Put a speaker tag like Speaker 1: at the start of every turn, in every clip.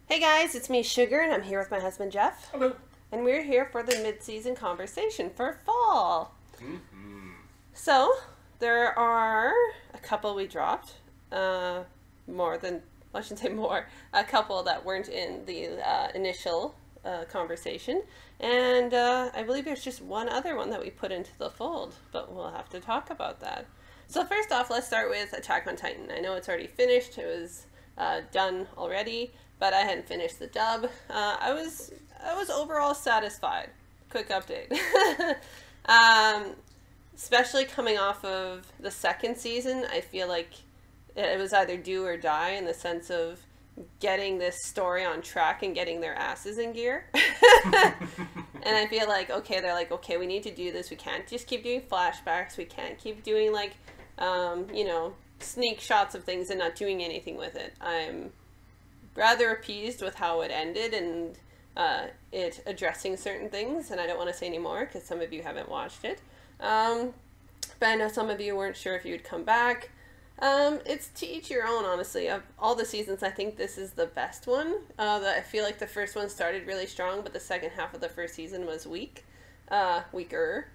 Speaker 1: Hey guys, it's me, Sugar, and I'm here with my husband, Jeff.
Speaker 2: Hello.
Speaker 1: And we're here for the mid-season conversation for fall.
Speaker 2: Mm-hmm.
Speaker 1: So, there are a couple we dropped. More than, I shouldn't say more, a couple that weren't in the initial conversation. And I believe there's just one other one that we put into the fold, but we'll have to talk about that. So first off, let's start with Attack on Titan. I know it's already finished. It was done already, but I hadn't finished the dub. I was overall satisfied. Quick update. Especially coming off of the second season, I feel like it was either do or die in the sense of getting this story on track and getting their asses in gear. And I feel like, okay, they're like, okay, we need to do this. We can't just keep doing flashbacks. We can't keep doing like, sneak shots of things and not doing anything with it. I'm rather appeased with how it ended and it addressing certain things, and I don't want to say any more because some of you haven't watched it. But I know some of you weren't sure if you would come back. It's to each your own, honestly. Of all the seasons, I think this is the best one. I feel like the first one started really strong, but the second half of the first season was weaker.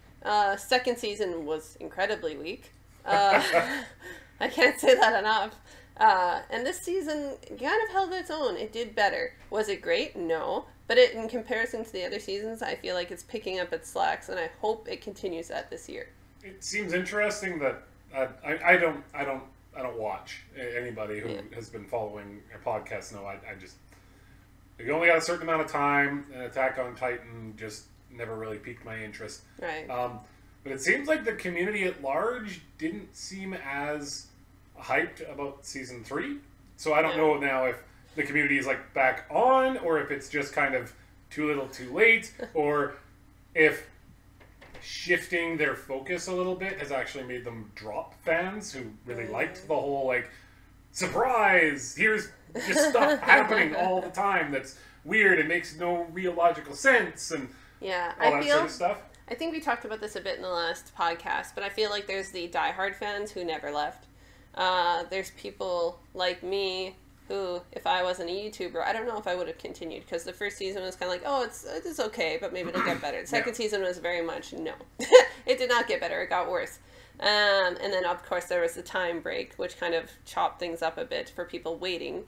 Speaker 1: Second season was incredibly weak. I can't say that enough. And this season kind of held its own. It did better. Was it great? No. But in comparison to the other seasons, I feel like it's picking up its slacks, and I hope it continues that this year.
Speaker 2: It seems interesting that I don't watch anybody who has been following a podcast. No, I just you only got a certain amount of time. And Attack on Titan just never really piqued my interest.
Speaker 1: Right.
Speaker 2: But it seems like the community at large didn't seem as hyped about season 3. So I don't know now if the community is like back on, or if it's just kind of too little too late, or if shifting their focus a little bit has actually made them drop fans who really liked the whole like surprise, here's just stuff happening all the time that's weird and makes no real logical sense and all that sort of stuff.
Speaker 1: I think we talked about this a bit in the last podcast, but I feel like there's the diehard fans who never left. There's people like me who, if I wasn't a YouTuber, I don't know if I would have continued, because the first season was kind of like, oh, it's okay, but maybe it'll get better. The second season was very much, no. It did not get better, it got worse. And then, of course, there was the time break, which kind of chopped things up a bit for people waiting.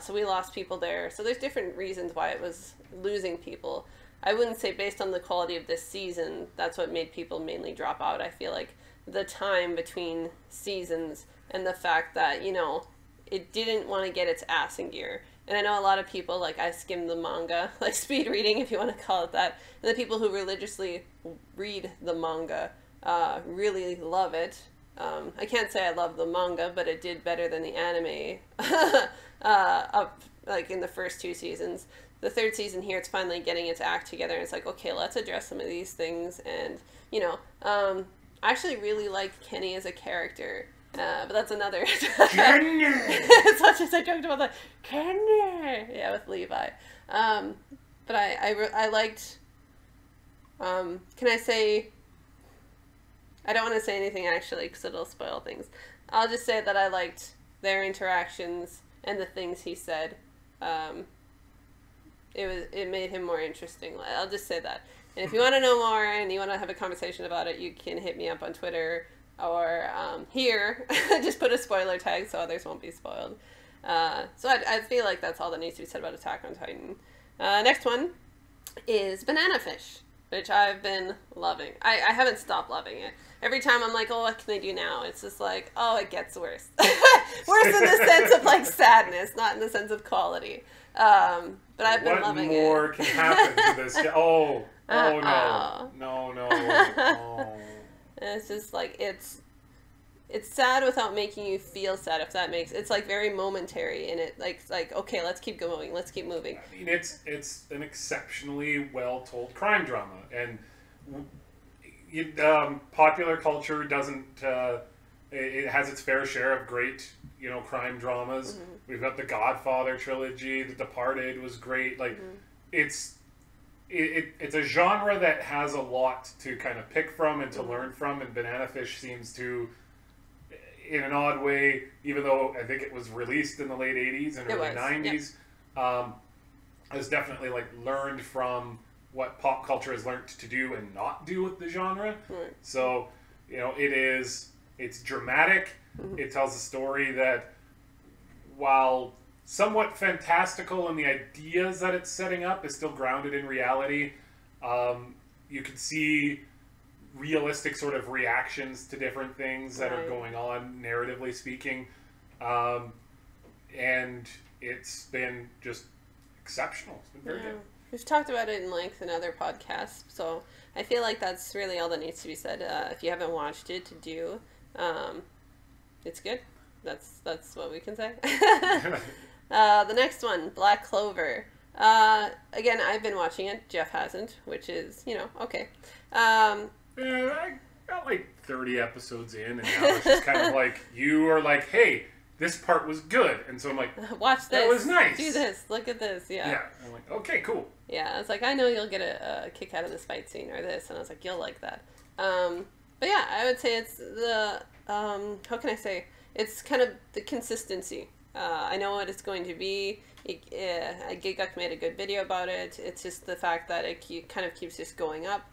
Speaker 1: So we lost people there. So there's different reasons why it was losing people. I wouldn't say based on the quality of this season, that's what made people mainly drop out. I feel like the time between seasons and the fact that, it didn't want to get its ass in gear. And I know a lot of people, like, I skimmed the manga, like speed reading, if you want to call it that. And the people who religiously read the manga really love it. I can't say I love the manga, but it did better than the anime up, like, in the first 2 seasons. The third season here, it's finally getting its act together, and it's like, okay, let's address some of these things. And, I actually really liked Kenny as a character. But that's another. As much as I joked about that, Kenny, yeah, with Levi. But I liked. Can I say? I don't want to say anything actually because it'll spoil things. I'll just say that I liked their interactions and the things he said. It made him more interesting. I'll just say that. And if you want to know more and you want to have a conversation about it, you can hit me up on Twitter. Or here, just put a spoiler tag so others won't be spoiled. So I feel like that's all that needs to be said about Attack on Titan. Next one is Banana Fish, which I've been loving. I haven't stopped loving it. Every time I'm like, oh, what can they do now? It's just like, oh, it gets worse. Worse in the sense of like sadness, not in the sense of quality. But I've been loving it.
Speaker 2: What more can happen to this? Oh no.
Speaker 1: And it's just like, it's sad without making you feel sad, if that makes, it's like very momentary, and it like okay, let's keep going, let's keep moving.
Speaker 2: I mean, it's an exceptionally well told crime drama, and popular culture doesn't it has its fair share of great crime dramas. Mm-hmm. We've got the Godfather trilogy, The Departed was great. Like it's a genre that has a lot to kind of pick from and to learn from, and Banana Fish seems to, in an odd way, even though I think it was released in the late 80s and early 90s, has definitely like learned from what pop culture has learned to do and not do with the genre.
Speaker 1: Right.
Speaker 2: So, you know, it's dramatic.
Speaker 1: Mm-hmm.
Speaker 2: It tells a story that, while somewhat fantastical in the ideas that it's setting up, is still grounded in reality. You can see realistic sort of reactions to different things that are going on, narratively speaking. And it's been just exceptional. It's been very good.
Speaker 1: We've talked about it in length in other podcasts, so I feel like that's really all that needs to be said. If you haven't watched it, to do. It's good. That's what we can say. The next one, Black Clover. Again, I've been watching it. Jeff hasn't, which is, okay.
Speaker 2: I got like 30 episodes in, and now it's just kind of like, you are like, hey, this part was good. And so I'm like,
Speaker 1: watch this.
Speaker 2: That was nice.
Speaker 1: Do this. Look at this. Yeah.
Speaker 2: Yeah. I'm like, okay, cool.
Speaker 1: Yeah. I was like, I know you'll get a kick out of this fight scene or this. And I was like, you'll like that. But yeah, I would say it's the, how can I say? It's kind of the consistency. I know what it's going to be. Giguk made a good video about it. It's just the fact that it kind of keeps just going up.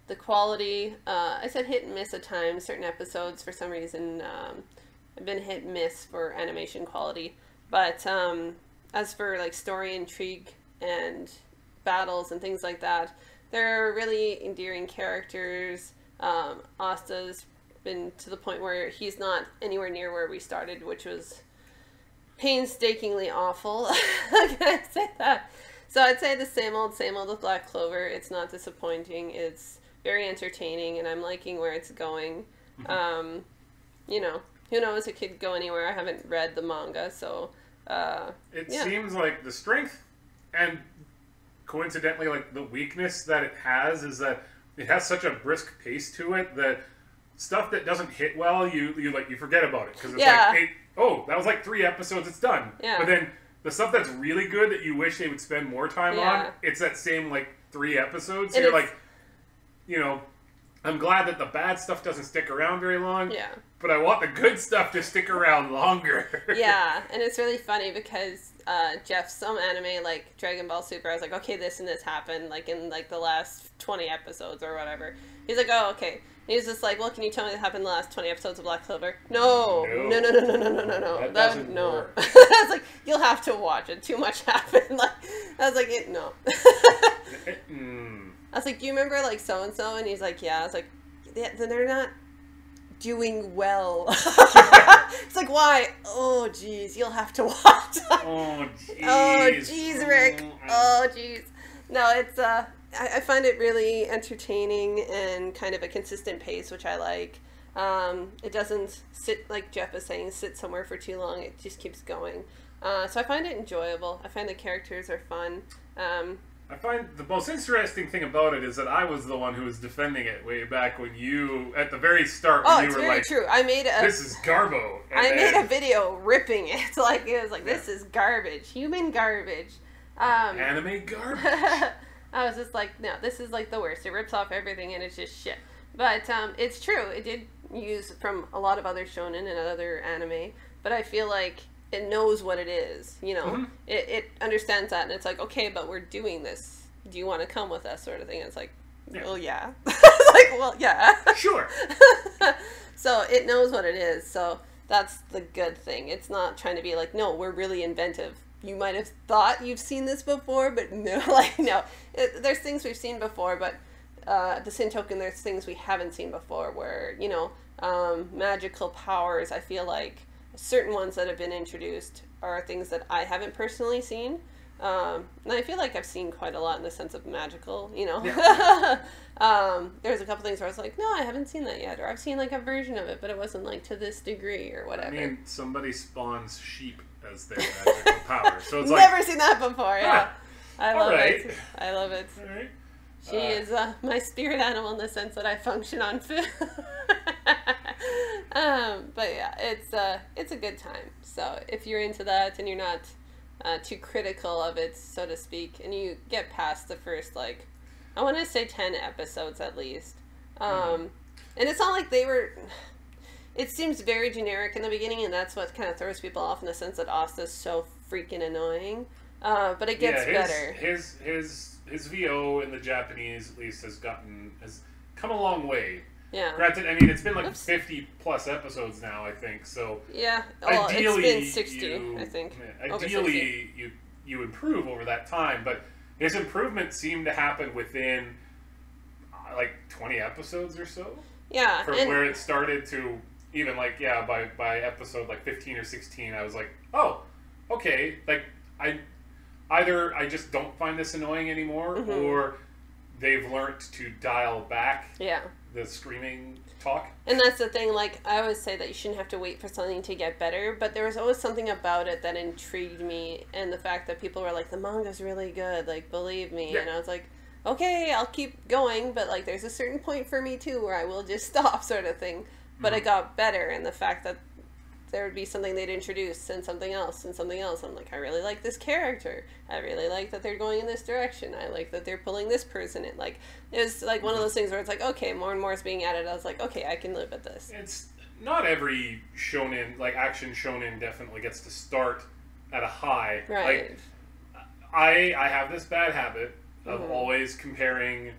Speaker 1: The quality, I said hit and miss at times. Certain episodes, for some reason, have been hit and miss for animation quality. But as for like story, intrigue, and battles and things like that, they're really endearing characters. Asta's been to the point where he's not anywhere near where we started, which was painstakingly awful. Can I say that? So I'd say the same old with Black Clover. It's not disappointing. It's very entertaining, and I'm liking where it's going. Who knows? It could go anywhere. I haven't read the manga, so
Speaker 2: it seems like the strength and coincidentally like the weakness that it has is that it has such a brisk pace to it that stuff that doesn't hit well, you forget about it, because it's like, that was like 3 episodes, it's done.
Speaker 1: Yeah.
Speaker 2: But then the stuff that's really good that you wish they would spend more time on, it's that same like 3 episodes. So you're like, I'm glad that the bad stuff doesn't stick around very long.
Speaker 1: Yeah.
Speaker 2: But I want the good stuff to stick around longer.
Speaker 1: Yeah, and it's really funny because Jeff, some anime like Dragon Ball Super, I was like, okay, this and this happened like in like the last 20 episodes or whatever. He's like, oh, okay. He was just like, well, can you tell me what happened in the last 20 episodes of Black Clover? No.
Speaker 2: That doesn't work.
Speaker 1: I was like, you'll have to watch it. Too much happened. Like, I was like, no. I was like, do you remember like so and so? And he's like, yeah. I was like, then they're not doing well. It's like, why? Oh, geez, you'll have to watch.
Speaker 2: Oh, geez.
Speaker 1: Oh, geez, Rick. Oh, geez. No, it's I find it really entertaining and kind of a consistent pace, which I like. It doesn't sit, like Jeff is saying, sit somewhere for too long. It just keeps going. So I find it enjoyable. I find the characters are fun.
Speaker 2: I find the most interesting thing about it is that I was the one who was defending it way back when you, at the very start, when you were like,
Speaker 1: true. I made
Speaker 2: this is garbo.
Speaker 1: Made a video ripping it. Like, it was like, this is garbage. Human garbage.
Speaker 2: Anime garbage.
Speaker 1: I was just like, no, this is like the worst. It rips off everything and it's just shit. But it's true. It did use from a lot of other shonen and other anime, but I feel like it knows what it is, It understands that, and it's like, okay, but we're doing this. Do you want to come with us, sort of thing? And it's like, well, yeah. It's like, well, yeah.
Speaker 2: Sure.
Speaker 1: So it knows what it is, so that's the good thing. It's not trying to be like, no, we're really inventive. You might have thought you've seen this before, but no, no. There's things we've seen before, but at the same token, there's things we haven't seen before where, magical powers, I feel like certain ones that have been introduced are things that I haven't personally seen. And I feel like I've seen quite a lot in the sense of magical,
Speaker 2: Yeah.
Speaker 1: There's a couple things where I was like, no, I haven't seen that yet. Or I've seen like a version of it, but it wasn't like to this degree or whatever.
Speaker 2: I mean, somebody spawns sheep as their magical power. So it's
Speaker 1: never seen that before, yeah. I love
Speaker 2: it.
Speaker 1: I love it.
Speaker 2: All right.
Speaker 1: She is my spirit animal in the sense that I function on food. But yeah, it's a good time. So if you're into that and you're not too critical of it, so to speak, and you get past the first, like, I want to say 10 episodes at least. And it's not like they were... It seems very generic in the beginning, and that's what kind of throws people off in the sense that Asta's so freaking annoying. But it gets better.
Speaker 2: His VO in the Japanese at least has come a long way.
Speaker 1: Yeah.
Speaker 2: Granted, I mean it's been like 50 plus episodes now, I think. So
Speaker 1: yeah, well,
Speaker 2: ideally,
Speaker 1: it's been 60, I think.
Speaker 2: Ideally, you improve over that time, but his improvements seem to happen within like 20 episodes or so.
Speaker 1: Yeah,
Speaker 2: From where it started to even like by episode like 15 or 16, I was like, oh, okay, like I just don't find this annoying anymore, or they've learned to dial back the screaming talk.
Speaker 1: And that's the thing, like, I always say that you shouldn't have to wait for something to get better, but there was always something about it that intrigued me, and the fact that people were like, the manga's really good, like, believe me, and I was like, okay, I'll keep going, but, like, there's a certain point for me, too, where I will just stop, sort of thing. But it got better, and the fact that there would be something they'd introduce and something else and something else. I'm like, I really like this character. I really like that they're going in this direction. I like that they're pulling this person in. Like, it was like one of those things where it's like, okay, more and more is being added. I was like, okay, I can live with this.
Speaker 2: It's not every shonen, like action shonen definitely gets to start at a high.
Speaker 1: Right.
Speaker 2: Like, I have this bad habit of always comparing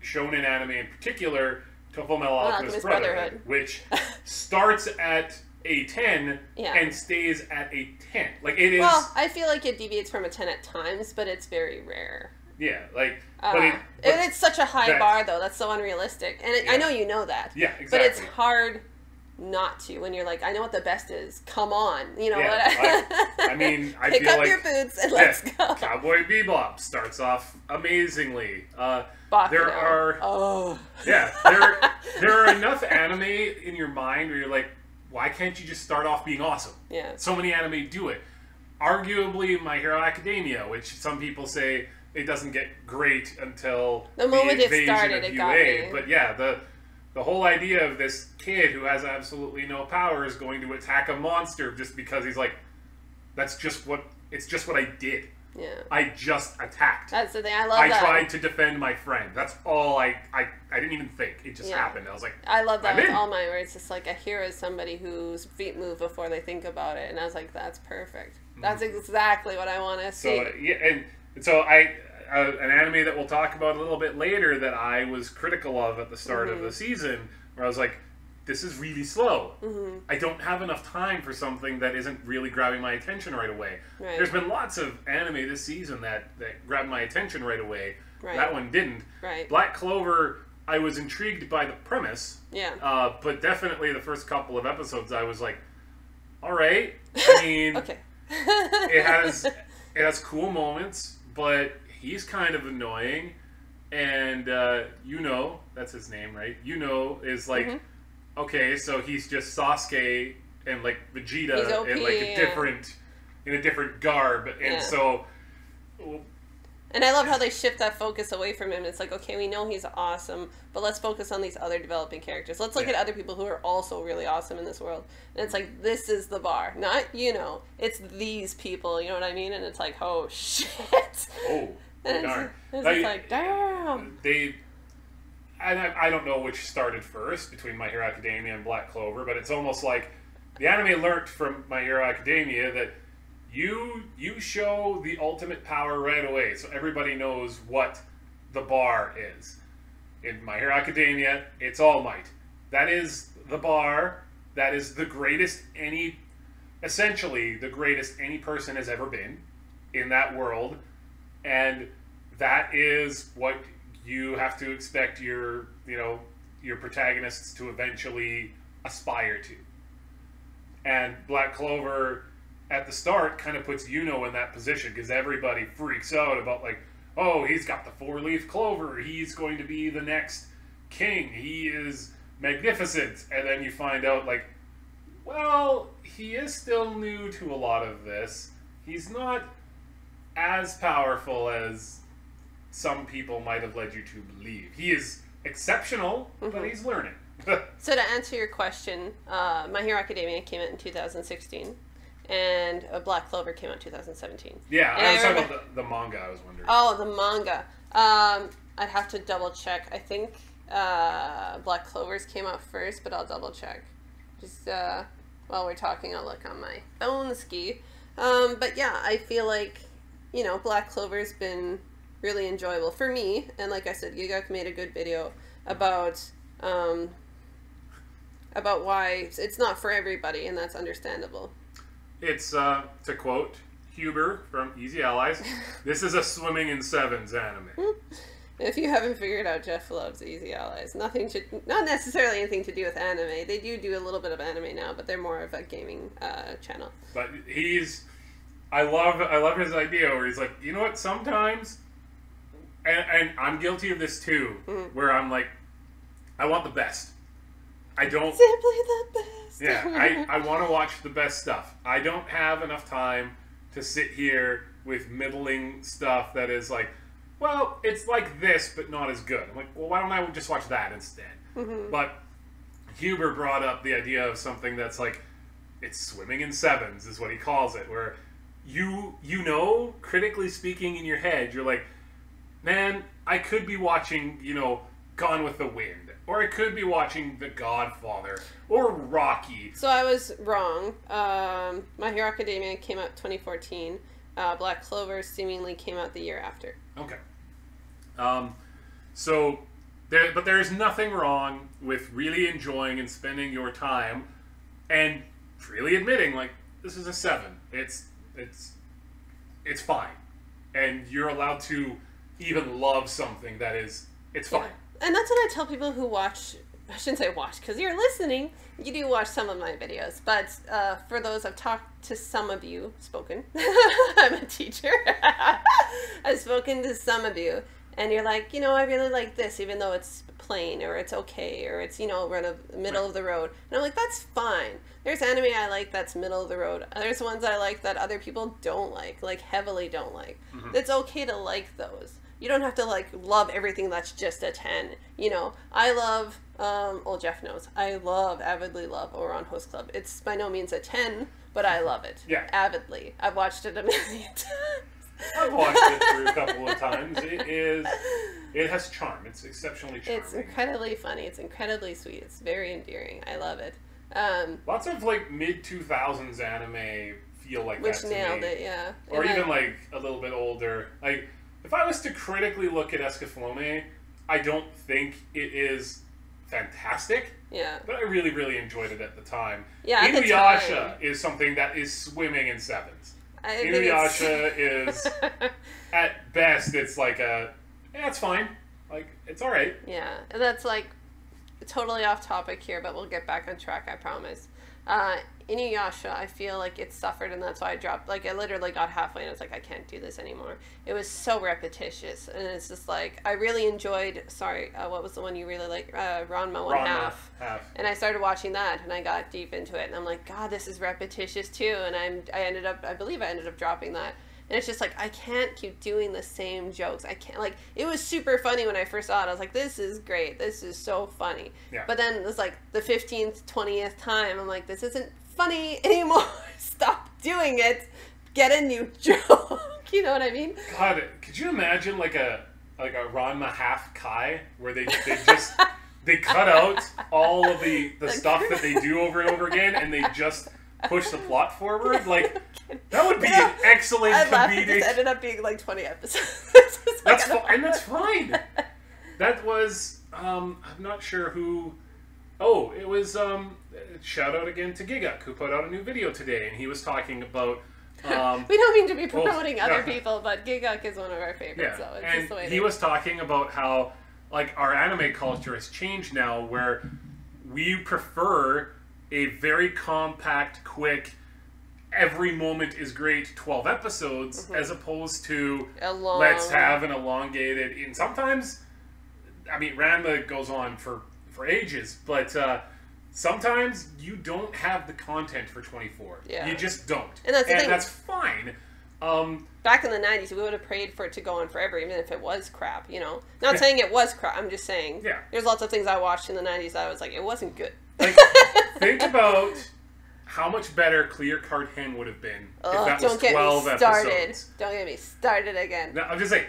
Speaker 2: shonen anime in particular to Full Metal Alchemist Brotherhood, which starts at a 10 and stays at a 10. Like, it is...
Speaker 1: Well, I feel like it deviates from a 10 at times, but it's very rare.
Speaker 2: Yeah, like...
Speaker 1: it's such a high bar, though. That's so unrealistic. And I know you know that.
Speaker 2: Yeah, exactly.
Speaker 1: But it's hard not to when you're like, I know what the best is. Come on. You know what?
Speaker 2: I mean, I
Speaker 1: pick
Speaker 2: feel
Speaker 1: up
Speaker 2: like...
Speaker 1: your boots and let's go.
Speaker 2: Cowboy Bebop starts off amazingly.
Speaker 1: There
Speaker 2: are enough anime in your mind where you're like, why can't you just start off being awesome?
Speaker 1: Yeah.
Speaker 2: So many anime do it. Arguably, My Hero Academia, which some people say it doesn't get great until
Speaker 1: the moment
Speaker 2: the
Speaker 1: it started, it got me.
Speaker 2: But yeah, the whole idea of this kid who has absolutely no power is going to attack a monster just because he's like, it's just what I did.
Speaker 1: Yeah.
Speaker 2: I just attacked.
Speaker 1: That's the thing. I love that.
Speaker 2: I tried to defend my friend. That's all I didn't even think. It just happened. I was like,
Speaker 1: I love that with all mine, where it's just like a hero is somebody whose feet move before they think about it. And I was like, that's perfect. That's exactly what I want to see.
Speaker 2: So an anime that we'll talk about a little bit later that I was critical of at the start of the season, where I was like, this is really slow. I don't have enough time for something that isn't really grabbing my attention right away.
Speaker 1: Right.
Speaker 2: There's been lots of anime this season that grabbed my attention right away.
Speaker 1: Right.
Speaker 2: That one didn't.
Speaker 1: Right.
Speaker 2: Black Clover, I was intrigued by the premise.
Speaker 1: Yeah.
Speaker 2: But definitely the first couple of episodes, I was like, all right. I mean,
Speaker 1: okay.
Speaker 2: it has cool moments, but he's kind of annoying. And that's his name, right? Is like... Okay, so he's just Sasuke and like Vegeta
Speaker 1: OP,
Speaker 2: in like a different garb, and so.
Speaker 1: And I love how they shift that focus away from him. It's like, okay, we know he's awesome, but let's focus on these other developing characters. Let's look at other people who are also really awesome in this world. And it's like, this is the bar, not it's these people. You know what I mean? And it's like, oh shit.
Speaker 2: Oh, darn!
Speaker 1: It's like, damn.
Speaker 2: I don't know which started first between My Hero Academia and Black Clover, but it's almost like the anime learned from My Hero Academia that you show the ultimate power right away, so everybody knows what the bar is. In My Hero Academia, it's All Might. That is the bar. That is essentially the greatest any person has ever been in that world, and that is what you have to expect your protagonists to eventually aspire to. And Black Clover, at the start, kind of puts in that position, because everybody freaks out about, like, oh, he's got the 4-leaf clover, he's going to be the next king, he is magnificent. And then you find out, like, well, he is still new to a lot of this. He's not as powerful as some people might have led you to believe. He is exceptional, but he's learning.
Speaker 1: So to answer your question, My Hero Academia came out in 2016, and Black Clover came out in 2017.
Speaker 2: Yeah, I was talking about the manga, I was wondering.
Speaker 1: Oh, the manga. I'd have to double check. I think Black Clover's came out first, but I'll double check. Just while we're talking, I'll look on my phone ski. But yeah, I feel like you know, Black Clover's been really enjoyable for me. And like I said, Gigak made a good video about why it's not for everybody, and that's understandable.
Speaker 2: It's, to quote Huber from Easy Allies, this is a swimming in sevens anime.
Speaker 1: If you haven't figured out, Jeff loves Easy Allies. Not necessarily anything to do with anime. They do a little bit of anime now, but they're more of a gaming channel.
Speaker 2: But I love his idea where he's like, you know what, sometimes, and I'm guilty of this too, where I'm like, I want the best. I don't...
Speaker 1: Simply the best.
Speaker 2: Yeah, I want to watch the best stuff. I don't have enough time to sit here with middling stuff that is like, well, it's like this, but not as good. I'm like, well, why don't I just watch that instead? But Huber brought up the idea of something that's like, it's swimming in sevens is what he calls it, where you know, critically speaking in your head, you're like, man, I could be watching, you know, Gone with the Wind, or I could be watching The Godfather, or Rocky.
Speaker 1: So I was wrong. My Hero Academia came out 2014. Black Clover seemingly came out the year after.
Speaker 2: Okay. But there's nothing wrong with really enjoying and spending your time and freely admitting, like, this is a 7. It's fine. And you're allowed to even love something that is, it's fine.
Speaker 1: Yeah. And that's what I tell people who watch, I shouldn't say watch, because you're listening. You do watch some of my videos. But for those, I've talked to some of you, I'm a teacher. I've spoken to some of you. And you're like, you know, I really like this, even though it's plain, or it's okay, or it's, you know, we're in the middle of the road. And I'm like, that's fine. There's anime I like that's middle of the road. There's ones I like that other people don't like heavily don't like. It's okay to like those. You don't have to, like, love everything that's just a 10. You know, I love, well, Jeff knows, I avidly love Ouran Host Club. It's by no means a 10, but I love it.
Speaker 2: Yeah.
Speaker 1: Avidly. I've watched it a million times.
Speaker 2: I've watched it through a couple of times. It has charm. It's exceptionally charming.
Speaker 1: It's incredibly funny. It's incredibly sweet. It's very endearing. I love it.
Speaker 2: Lots of, like, mid-2000s anime feel like that to me.
Speaker 1: Which nailed it, yeah.
Speaker 2: Or even, like, a little bit older. Like, if I was to critically look at Escaflowne, I don't think it is fantastic.
Speaker 1: Yeah.
Speaker 2: But I really, really enjoyed it at the time.
Speaker 1: Yeah, at the
Speaker 2: Inuyasha
Speaker 1: time.
Speaker 2: Is something that is swimming in sevens.
Speaker 1: Inuyasha
Speaker 2: is, at best, it's like yeah, it's fine. Like, it's alright.
Speaker 1: Yeah, and that's, like, totally off topic here, but we'll get back on track, I promise. Inuyasha, I feel like it suffered, and that's why I dropped. Like, I literally got halfway, and I was like, I can't do this anymore. It was so repetitious, and it's just like, I really enjoyed, what was the one you really liked? Ranma 1/2. And I started watching that, and I got deep into it, and I'm like, God, this is repetitious too, and I believe I ended up dropping that. And it's just like, I can't keep doing the same jokes. I can't, like, it was super funny when I first saw it. I was like, this is great. This is so funny.
Speaker 2: Yeah.
Speaker 1: But then it was like the 15th, 20th time, I'm like, this isn't funny anymore. Stop doing it. Get a new joke. You know what I mean?
Speaker 2: God, could you imagine like a Ranma half Kai where they just they cut out all of the stuff that they do over and over again, and they just push the plot forward? Like, that would be an excellent comedic.
Speaker 1: It ended up being like 20 episodes.
Speaker 2: And that's fine. That was I'm not sure who. Oh, it was shout out again to Gigak, who put out a new video today, and he was talking about.
Speaker 1: We don't mean to be promoting other people, but Gigak is one of our favorites.
Speaker 2: Yeah.
Speaker 1: So it's
Speaker 2: And
Speaker 1: just the way
Speaker 2: he was talking about how, like, our anime culture has changed now, where we prefer a very compact, quick, every moment is great 12 episodes, as opposed to let's have an elongated. And sometimes, I mean, Ranma goes on for ages, but sometimes you don't have the content for 24.
Speaker 1: Yeah.
Speaker 2: You just don't.
Speaker 1: And that's the thing.
Speaker 2: That's fine.
Speaker 1: Back in the 90s, we would have prayed for it to go on forever, even if it was crap, you know? Not saying it was crap, I'm just saying there's lots of things I watched in the 90s that I was like, it wasn't good.
Speaker 2: Like, think about how much better Clear Card Hen would have been if that was 12 episodes.
Speaker 1: Don't get me started again.
Speaker 2: No, I'm just saying,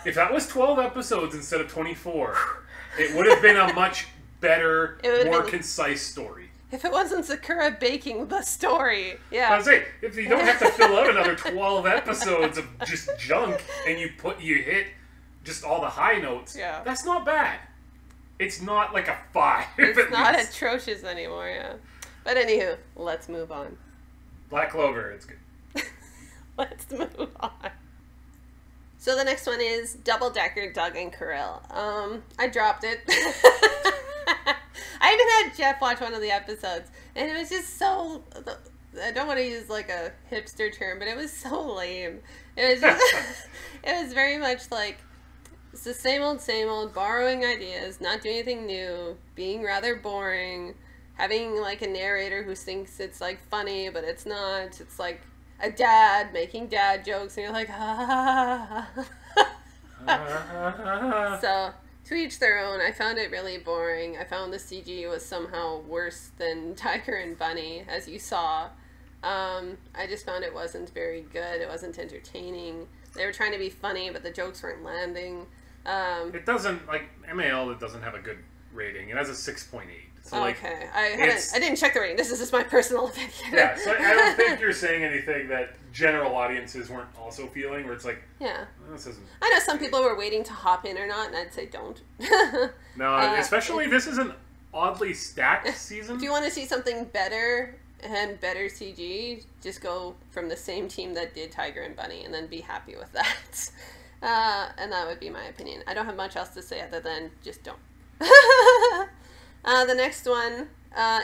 Speaker 2: if that was 12 episodes instead of 24, it would have been a much better, more concise story.
Speaker 1: If it wasn't Sakura baking the story, yeah.
Speaker 2: I was saying, if you don't have to fill out another 12 episodes of just junk and you hit just all the high notes,
Speaker 1: yeah,
Speaker 2: that's not bad. It's not like a 5.
Speaker 1: It's not atrocious anymore, yeah. But anywho, let's move on.
Speaker 2: Black Clover, it's good.
Speaker 1: Let's move on. So the next one is Double Decker, Doug and Kirill. I dropped it. I even had Jeff watch one of the episodes, and it was just so... I don't want to use like a hipster term, but it was so lame. It was just... it was very much like... It's the same old, borrowing ideas, not doing anything new, being rather boring, having like a narrator who thinks it's like funny, but it's not. It's like a dad making dad jokes, and you're like, ha ha ha. So, to each their own. I found it really boring. I found the CG was somehow worse than Tiger and Bunny, as you saw. I just found it wasn't very good. It wasn't entertaining. They were trying to be funny, but the jokes weren't landing.
Speaker 2: It doesn't, like, MAL, it doesn't have a good rating. It has a 6.8. So, like,
Speaker 1: okay. I didn't check the rating. This is just my personal opinion.
Speaker 2: Yeah, so I don't think you're saying anything that general audiences weren't also feeling, where it's like,
Speaker 1: yeah.
Speaker 2: This isn't...
Speaker 1: I know some people were waiting to hop in or not, and I'd say don't.
Speaker 2: No, especially this is an oddly stacked season.
Speaker 1: If you want to see something better and better CG, just go from the same team that did Tiger and Bunny, and then be happy with that. And that would be my opinion. I don't have much else to say other than just don't. The next one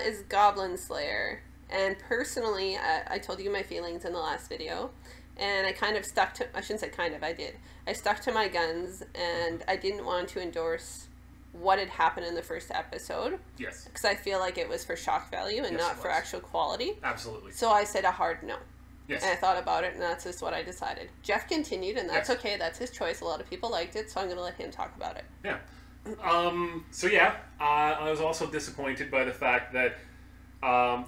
Speaker 1: is Goblin Slayer. And personally, I told you my feelings in the last video. And I kind of stuck to... I shouldn't say kind of, I did. I stuck to my guns, and I didn't want to endorse what had happened in the first episode.
Speaker 2: Yes.
Speaker 1: Because I feel like it was for shock value and not for actual quality.
Speaker 2: Absolutely.
Speaker 1: So I said a hard no.
Speaker 2: Yes.
Speaker 1: And I thought about it, and that's just what I decided. Jeff continued, and that's okay. That's his choice. A lot of people liked it, so I'm going to let him talk about it.
Speaker 2: Yeah. So yeah, I was also disappointed by the fact that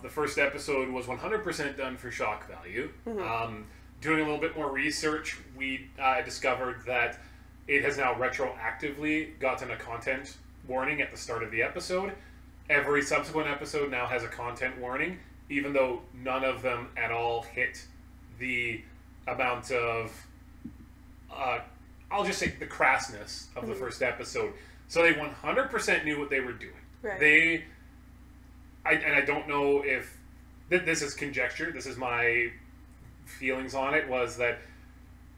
Speaker 2: the first episode was 100% done for shock value. Mm-hmm. Doing a little bit more research, we discovered that it has now retroactively gotten a content warning at the start of the episode. Every subsequent episode now has a content warning, even though none of them at all hit the amount of, I'll just say the crassness of the first episode. So they 100% knew what they were doing.
Speaker 1: Right.
Speaker 2: I don't know if, this is conjecture, this is my feelings on it, was that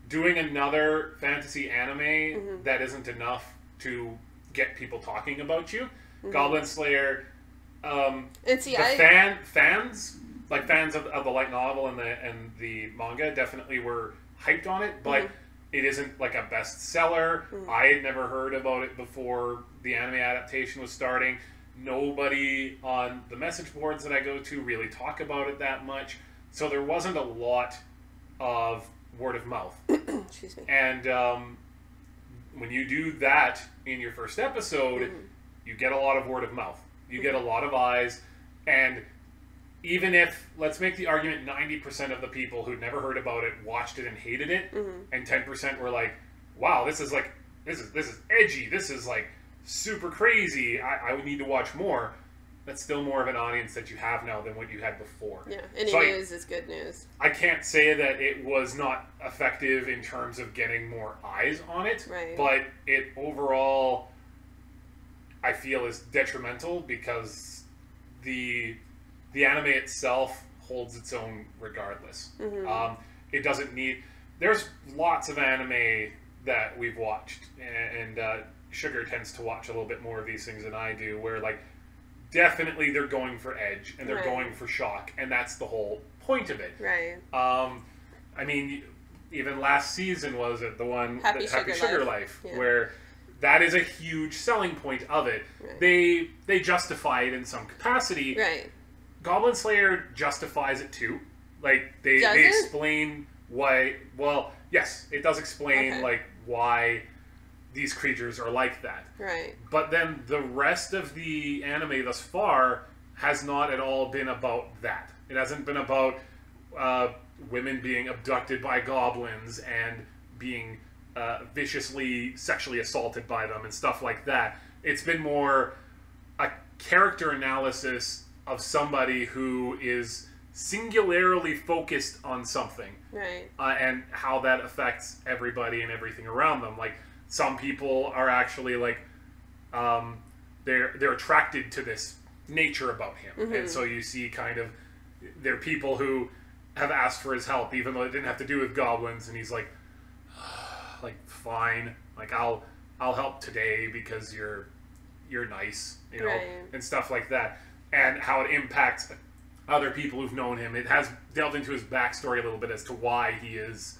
Speaker 2: doing another fantasy anime that isn't enough to get people talking about you. Goblin Slayer,
Speaker 1: and see,
Speaker 2: fans of the light novel and the manga definitely were hyped on it, but it isn't like a bestseller. I had never heard about it before the anime adaptation was starting. Nobody on the message boards that I go to really talk about it that much, so there wasn't a lot of word of mouth.
Speaker 1: Excuse me.
Speaker 2: And when you do that in your first episode, you get a lot of word of mouth. You get a lot of eyes, and even if, let's make the argument, 90% of the people who'd never heard about it watched it and hated it, and 10% were like, wow, this is edgy, this is like super crazy, I would need to watch more. That's still more of an audience that you have now than what you had before.
Speaker 1: Yeah, any news is good news.
Speaker 2: I can't say that it was not effective in terms of getting more eyes on it, but it overall, I feel, is detrimental because the anime itself holds its own regardless. It doesn't need... There's lots of anime that we've watched, and Sugar tends to watch a little bit more of these things than I do, where, like, definitely they're going for edge, and they're going for shock, and that's the whole point of it.
Speaker 1: Right.
Speaker 2: I mean, even last season, was it the one,
Speaker 1: Happy
Speaker 2: Sugar Life, where that is a huge selling point of it. They justify it in some capacity.
Speaker 1: Right.
Speaker 2: Goblin Slayer justifies it too. Like, they explain why... Well, yes, it does explain, like, why these creatures are like that.
Speaker 1: Right.
Speaker 2: But then the rest of the anime thus far has not at all been about that. It hasn't been about women being abducted by goblins and being viciously sexually assaulted by them and stuff like that. It's been more a character analysis of somebody who is singularly focused on something,
Speaker 1: right?
Speaker 2: And how that affects everybody and everything around them. Like some people are actually like they're attracted to this nature about him, and so you see kind of there are people who have asked for his help even though it didn't have to do with goblins, and he's like fine, like I'll help today because you're nice, you know,
Speaker 1: right.
Speaker 2: and stuff like that, and how it impacts other people who've known him. It has delved into his backstory a little bit as to why he is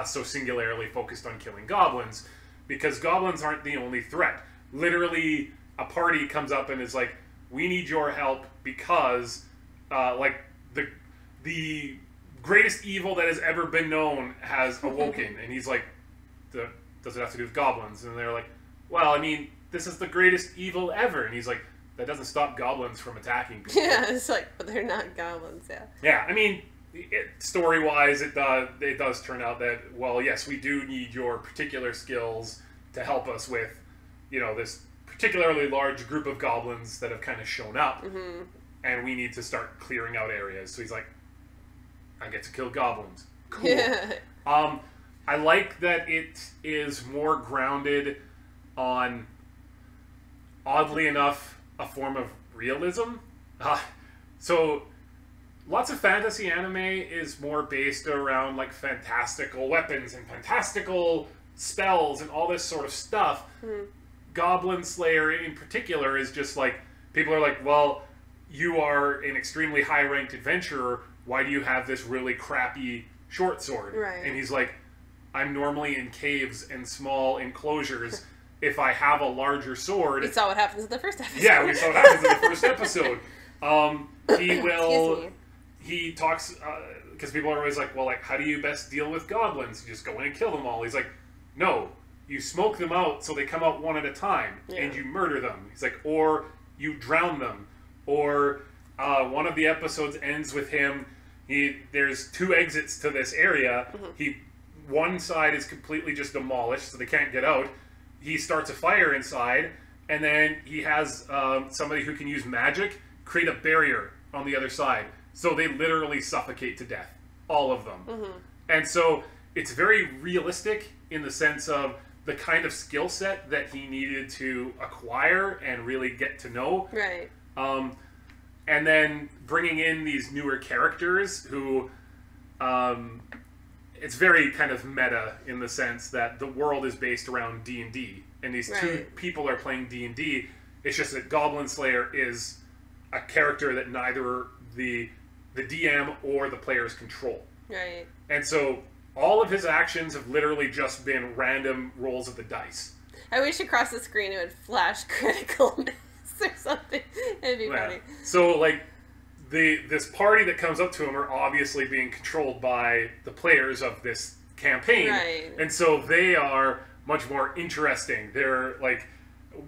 Speaker 2: so singularly focused on killing goblins, because goblins aren't the only threat. Literally, a party comes up and is like, we need your help because like the greatest evil that has ever been known has awoken. And he's like, does it have to do with goblins? And they're like, well, I mean, this is the greatest evil ever. And he's like, that doesn't stop goblins from attacking people.
Speaker 1: Yeah, it's like, but they're not goblins, yeah.
Speaker 2: Yeah, I mean, story-wise, it does turn out that, well, yes, we do need your particular skills to help us with, you know, this particularly large group of goblins that have kind of shown up, and we need to start clearing out areas. So he's like, I get to kill goblins. Cool.
Speaker 1: Yeah.
Speaker 2: I like that it is more grounded on, oddly enough, a form of realism. So lots of fantasy anime is more based around like fantastical weapons and fantastical spells and all this sort of stuff. Goblin Slayer in particular is just like, people are like, well, you are an extremely high-ranked adventurer, why do you have this really crappy short sword?
Speaker 1: Right.
Speaker 2: And he's like, I'm normally in caves and small enclosures. If I have a larger sword...
Speaker 1: We saw what happens in the first episode.
Speaker 2: Yeah, we saw what happens in the first episode. He will... He talks... Because people are always like, well, like, how do you best deal with goblins? You just go in and kill them all. He's like, no. You smoke them out so they come out one at a time.
Speaker 1: Yeah.
Speaker 2: And you murder them. He's like, or you drown them. Or one of the episodes ends with him... There's 2 exits to this area. One side is completely just demolished, so they can't get out. He starts a fire inside, and then he has somebody who can use magic create a barrier on the other side. So they literally suffocate to death. All of them. And so it's very realistic in the sense of the kind of skill set that he needed to acquire and really get to know.
Speaker 1: Right.
Speaker 2: And then bringing in these newer characters who... it's very kind of meta in the sense that the world is based around D&D. And these 2 people are playing D&D. It's just that Goblin Slayer is a character that neither the DM or the players control.
Speaker 1: Right.
Speaker 2: And so all of his actions have literally just been random rolls of the dice.
Speaker 1: I wish across the screen it would flash critical miss or something. It'd be funny.
Speaker 2: So, like... This party that comes up to him are obviously being controlled by the players of this campaign.
Speaker 1: Right.
Speaker 2: And so they are much more interesting. They're like,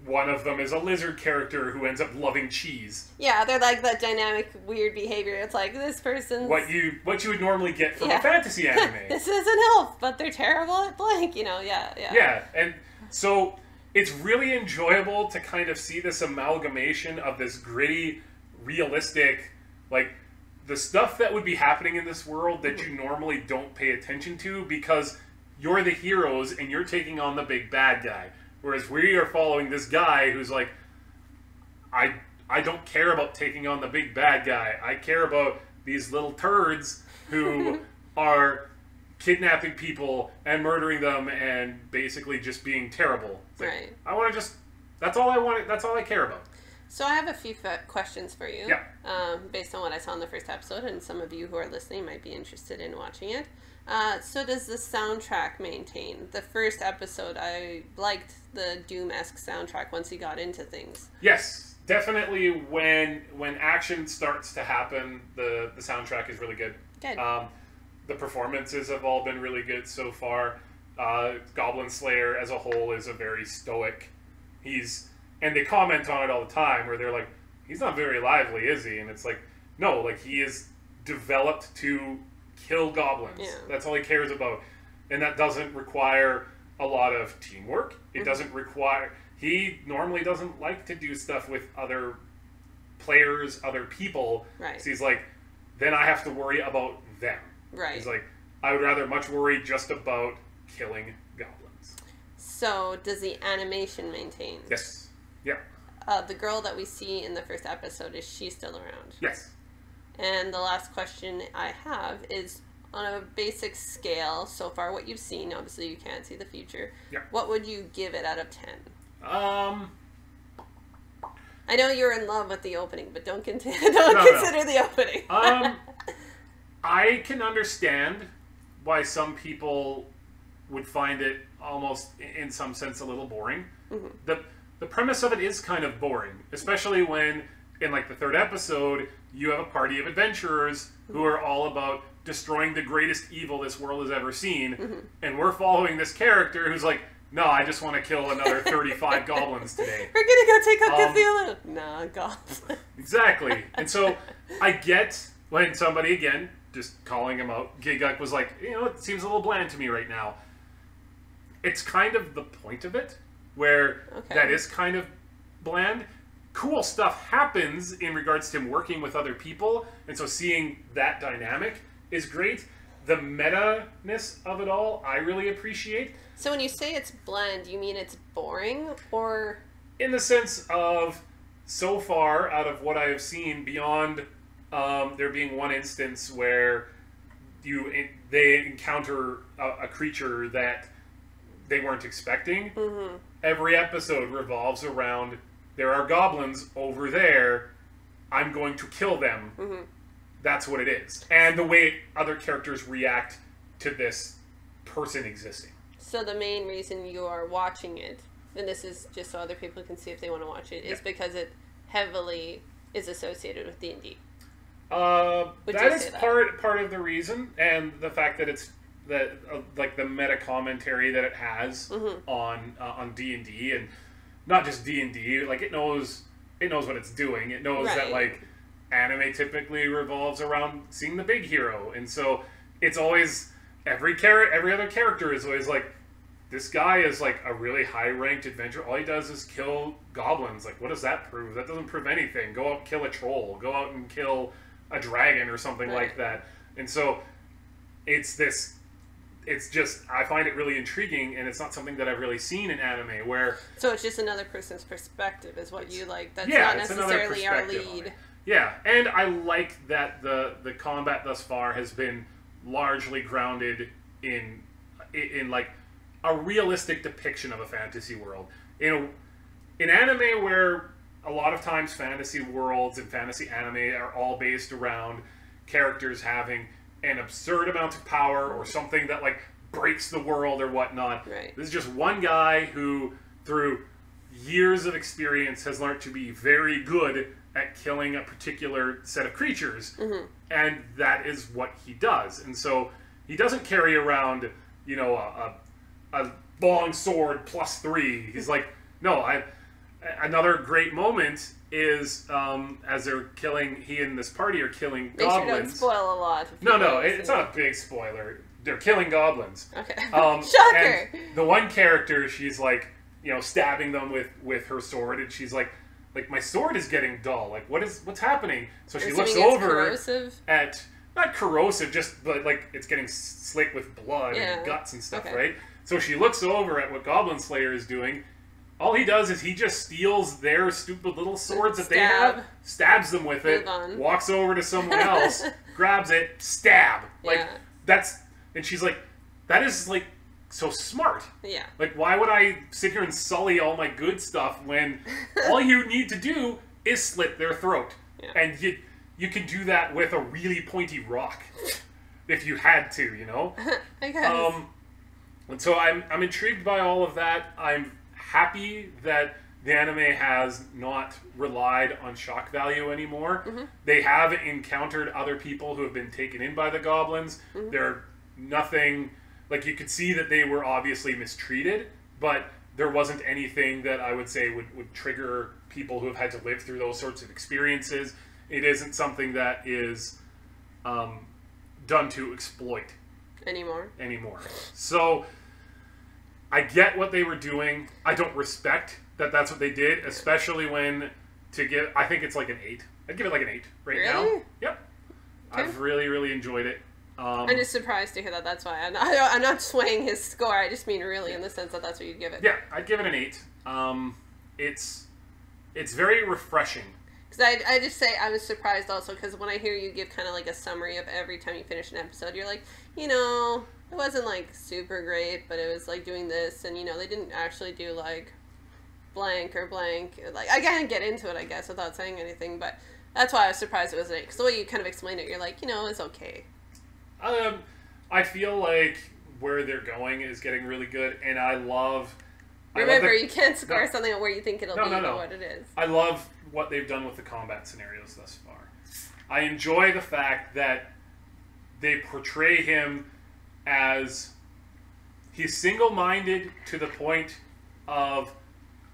Speaker 2: one of them is a lizard character who ends up loving cheese.
Speaker 1: Yeah, they're like that dynamic weird behavior. It's like, this person's...
Speaker 2: What you would normally get from a fantasy anime.
Speaker 1: This is an elf, but they're terrible at blank, you know, yeah.
Speaker 2: Yeah, and so it's really enjoyable to kind of see this amalgamation of this gritty, realistic... Like, the stuff that would be happening in this world that you normally don't pay attention to because you're the heroes and you're taking on the big bad guy. Whereas we are following this guy who's like, I don't care about taking on the big bad guy. I care about these little turds who are kidnapping people and murdering them and basically just being terrible. It's like,
Speaker 1: right.
Speaker 2: I want to just... That's all I want. That's all I care about.
Speaker 1: So I have a few questions for you.
Speaker 2: Yeah.
Speaker 1: Based on what I saw in the first episode, and some of you who are listening might be interested in watching it. So does the soundtrack maintain? The first episode, I liked the Doom-esque soundtrack once he got into things.
Speaker 2: Yes, definitely. When action starts to happen, the soundtrack is really good.
Speaker 1: Good.
Speaker 2: The performances have all been really good so far. Goblin Slayer as a whole is a very stoic. And they comment on it all the time where they're like, he's not very lively, is he? And it's like, no, like he is developed to kill goblins.
Speaker 1: Yeah.
Speaker 2: That's all he cares about. And that doesn't require a lot of teamwork. It doesn't require... He normally doesn't like to do stuff with other players, other people.
Speaker 1: Right.
Speaker 2: So he's like, then I have to worry about them.
Speaker 1: Right.
Speaker 2: He's like, I would rather much worry just about killing goblins.
Speaker 1: So, does the animation maintain?
Speaker 2: Yes. Yeah.
Speaker 1: The girl that we see in the first episode, is she still around?
Speaker 2: Yes.
Speaker 1: And the last question I have is, on a basic scale, so far what you've seen, obviously you can't see the future, what would you give it out of 10? I know you're in love with the opening, but don't consider the opening.
Speaker 2: I can understand why some people would find it almost, in some sense, a little boring. Mm-hmm. The premise of it is kind of boring, especially when, in like the third episode, you have a party of adventurers who are all about destroying the greatest evil this world has ever seen, and we're following this character who's like, no, I just want to kill another 35 goblins today.
Speaker 1: We're gonna go take out Cthulhu. Nah, goblins.
Speaker 2: Exactly. And so I get when somebody, again, just calling him out, Giguk was like, it seems a little bland to me right now. It's kind of the point of it, where that is kind of bland. Cool stuff happens in regards to him working with other people, and so seeing that dynamic is great. The meta-ness of it all, I really appreciate.
Speaker 1: So when you say it's bland, you mean it's boring, or?
Speaker 2: In the sense of, so far, out of what I have seen, beyond there being one instance where they encounter a creature that they weren't expecting, every episode revolves around, there are goblins over there, I'm going to kill them. That's what it is. And the way other characters react to this person existing. So
Speaker 1: the main reason you are watching it, and this is just so other people can see if they want to watch it, is because it heavily is associated with D&D.
Speaker 2: That is part of the reason, and the fact that it's like the meta commentary that it has on D&D, and not just D&D. Like it knows what it's doing. It knows that like anime typically revolves around seeing the big hero, and so it's always every other character is always like, this guy is like a really high-ranked adventurer. All he does is kill goblins. Like, what does that prove? That doesn't prove anything. Go out and kill a troll. Go out and kill a dragon or something like that. And so it's just, I find it really intriguing, and it's not something that I've really seen in anime where...
Speaker 1: So it's just another person's perspective is what you like. That's not necessarily our lead.
Speaker 2: Yeah, and I like that the combat thus far has been largely grounded in like a realistic depiction of a fantasy world. In anime where a lot of times fantasy worlds and fantasy anime are all based around characters having an absurd amount of power or something that like breaks the world or whatnot.
Speaker 1: Right.
Speaker 2: This is just one guy who, through years of experience, has learned to be very good at killing a particular set of creatures, and that is what he does. And so he doesn't carry around, a long sword +3. He's like, no, another great moment is as they're killing, he and this party are killing goblins.
Speaker 1: Make sure don't spoil a lot.
Speaker 2: No, it's not a big spoiler. They're killing goblins.
Speaker 1: Okay.
Speaker 2: Shocker! And the one character, she's like, stabbing them with her sword, and she's like, my sword is getting dull. Like, what's happening? So she looks over at, not corrosive, but like it's getting slick with blood and guts and stuff, right? So she looks over at what Goblin Slayer is doing. All he does is he just steals their stupid little swords that they have, stabs them with it, walks over to someone else, grabs it, stab. Like, and she's like, that is like so smart.
Speaker 1: Yeah.
Speaker 2: Like, why would I sit here and sully all my good stuff when all you need to do is slit their throat?
Speaker 1: Yeah.
Speaker 2: And you can do that with a really pointy rock if you had to,
Speaker 1: I guess.
Speaker 2: And so I'm intrigued by all of that. I'm happy that the anime has not relied on shock value anymore. They have encountered other people who have been taken in by the goblins. They're nothing... Like, you could see that they were obviously mistreated, but there wasn't anything that I would say would trigger people who have had to live through those sorts of experiences. It isn't something that is done to exploit.
Speaker 1: Anymore.
Speaker 2: So, I get what they were doing. I don't respect that that's what they did, especially when I think it's like an 8 I'd give it like an 8 right
Speaker 1: Really?
Speaker 2: now. Yep.
Speaker 1: Okay.
Speaker 2: I've really, really enjoyed it.
Speaker 1: I'm just surprised to hear that. That's why I'm not swaying his score. I just mean really in the sense that that's what you'd give it.
Speaker 2: Yeah, I'd give it an 8. It's very refreshing.
Speaker 1: Because I just say I was surprised also because when I hear you give kind of like a summary of every time you finish an episode, you're like, you know, it wasn't like super great, but it was like doing this, and you know, they didn't actually do like blank or blank. Like, I can't get into it, I guess, without saying anything, but that's why I was surprised it was an 8. Because the way you kind of explained it, you're like, you know, it's okay.
Speaker 2: I feel like where they're going is getting really good, and I love...
Speaker 1: Remember, you can't score something where you think it'll be what it is.
Speaker 2: I love what they've done with the combat scenarios thus far. I enjoy the fact that they portray him as... He's single-minded to the point of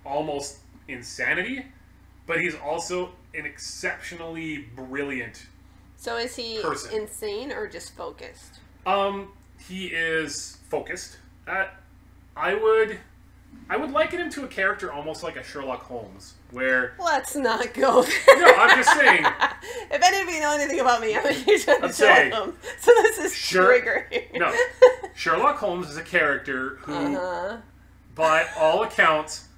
Speaker 2: almost insanity, but he's also an exceptionally brilliant
Speaker 1: So is he
Speaker 2: person.
Speaker 1: Insane or just focused?
Speaker 2: He is focused. I would liken him to a character almost like a Sherlock Holmes, where...
Speaker 1: Let's not go there.
Speaker 2: No, I'm just saying.
Speaker 1: If any of you know anything about me, I'm a huge fan of
Speaker 2: saying,
Speaker 1: Sherlock Holmes. So this is triggering.
Speaker 2: No. Sherlock Holmes is a character who, by all accounts,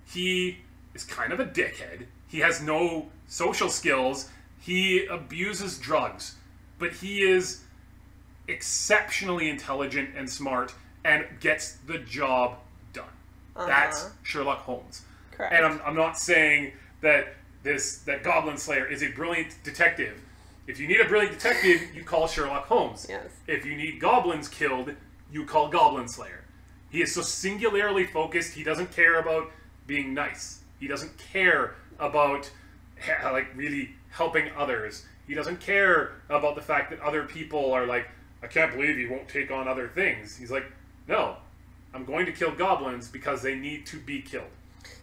Speaker 2: he is kind of a dickhead. He has no social skills. He abuses drugs. But he is exceptionally intelligent and smart and gets the job done. That's Sherlock Holmes.
Speaker 1: Correct.
Speaker 2: And I'm not saying that that Goblin Slayer is a brilliant detective. If you need a brilliant detective, you call Sherlock Holmes.
Speaker 1: Yes.
Speaker 2: If you need goblins killed, you call Goblin Slayer. He is so singularly focused, he doesn't care about being nice. He doesn't care about like really helping others. He doesn't care about the fact that other people are like, I can't believe you won't take on other things. He's like, no, I'm going to kill goblins because they need to be killed.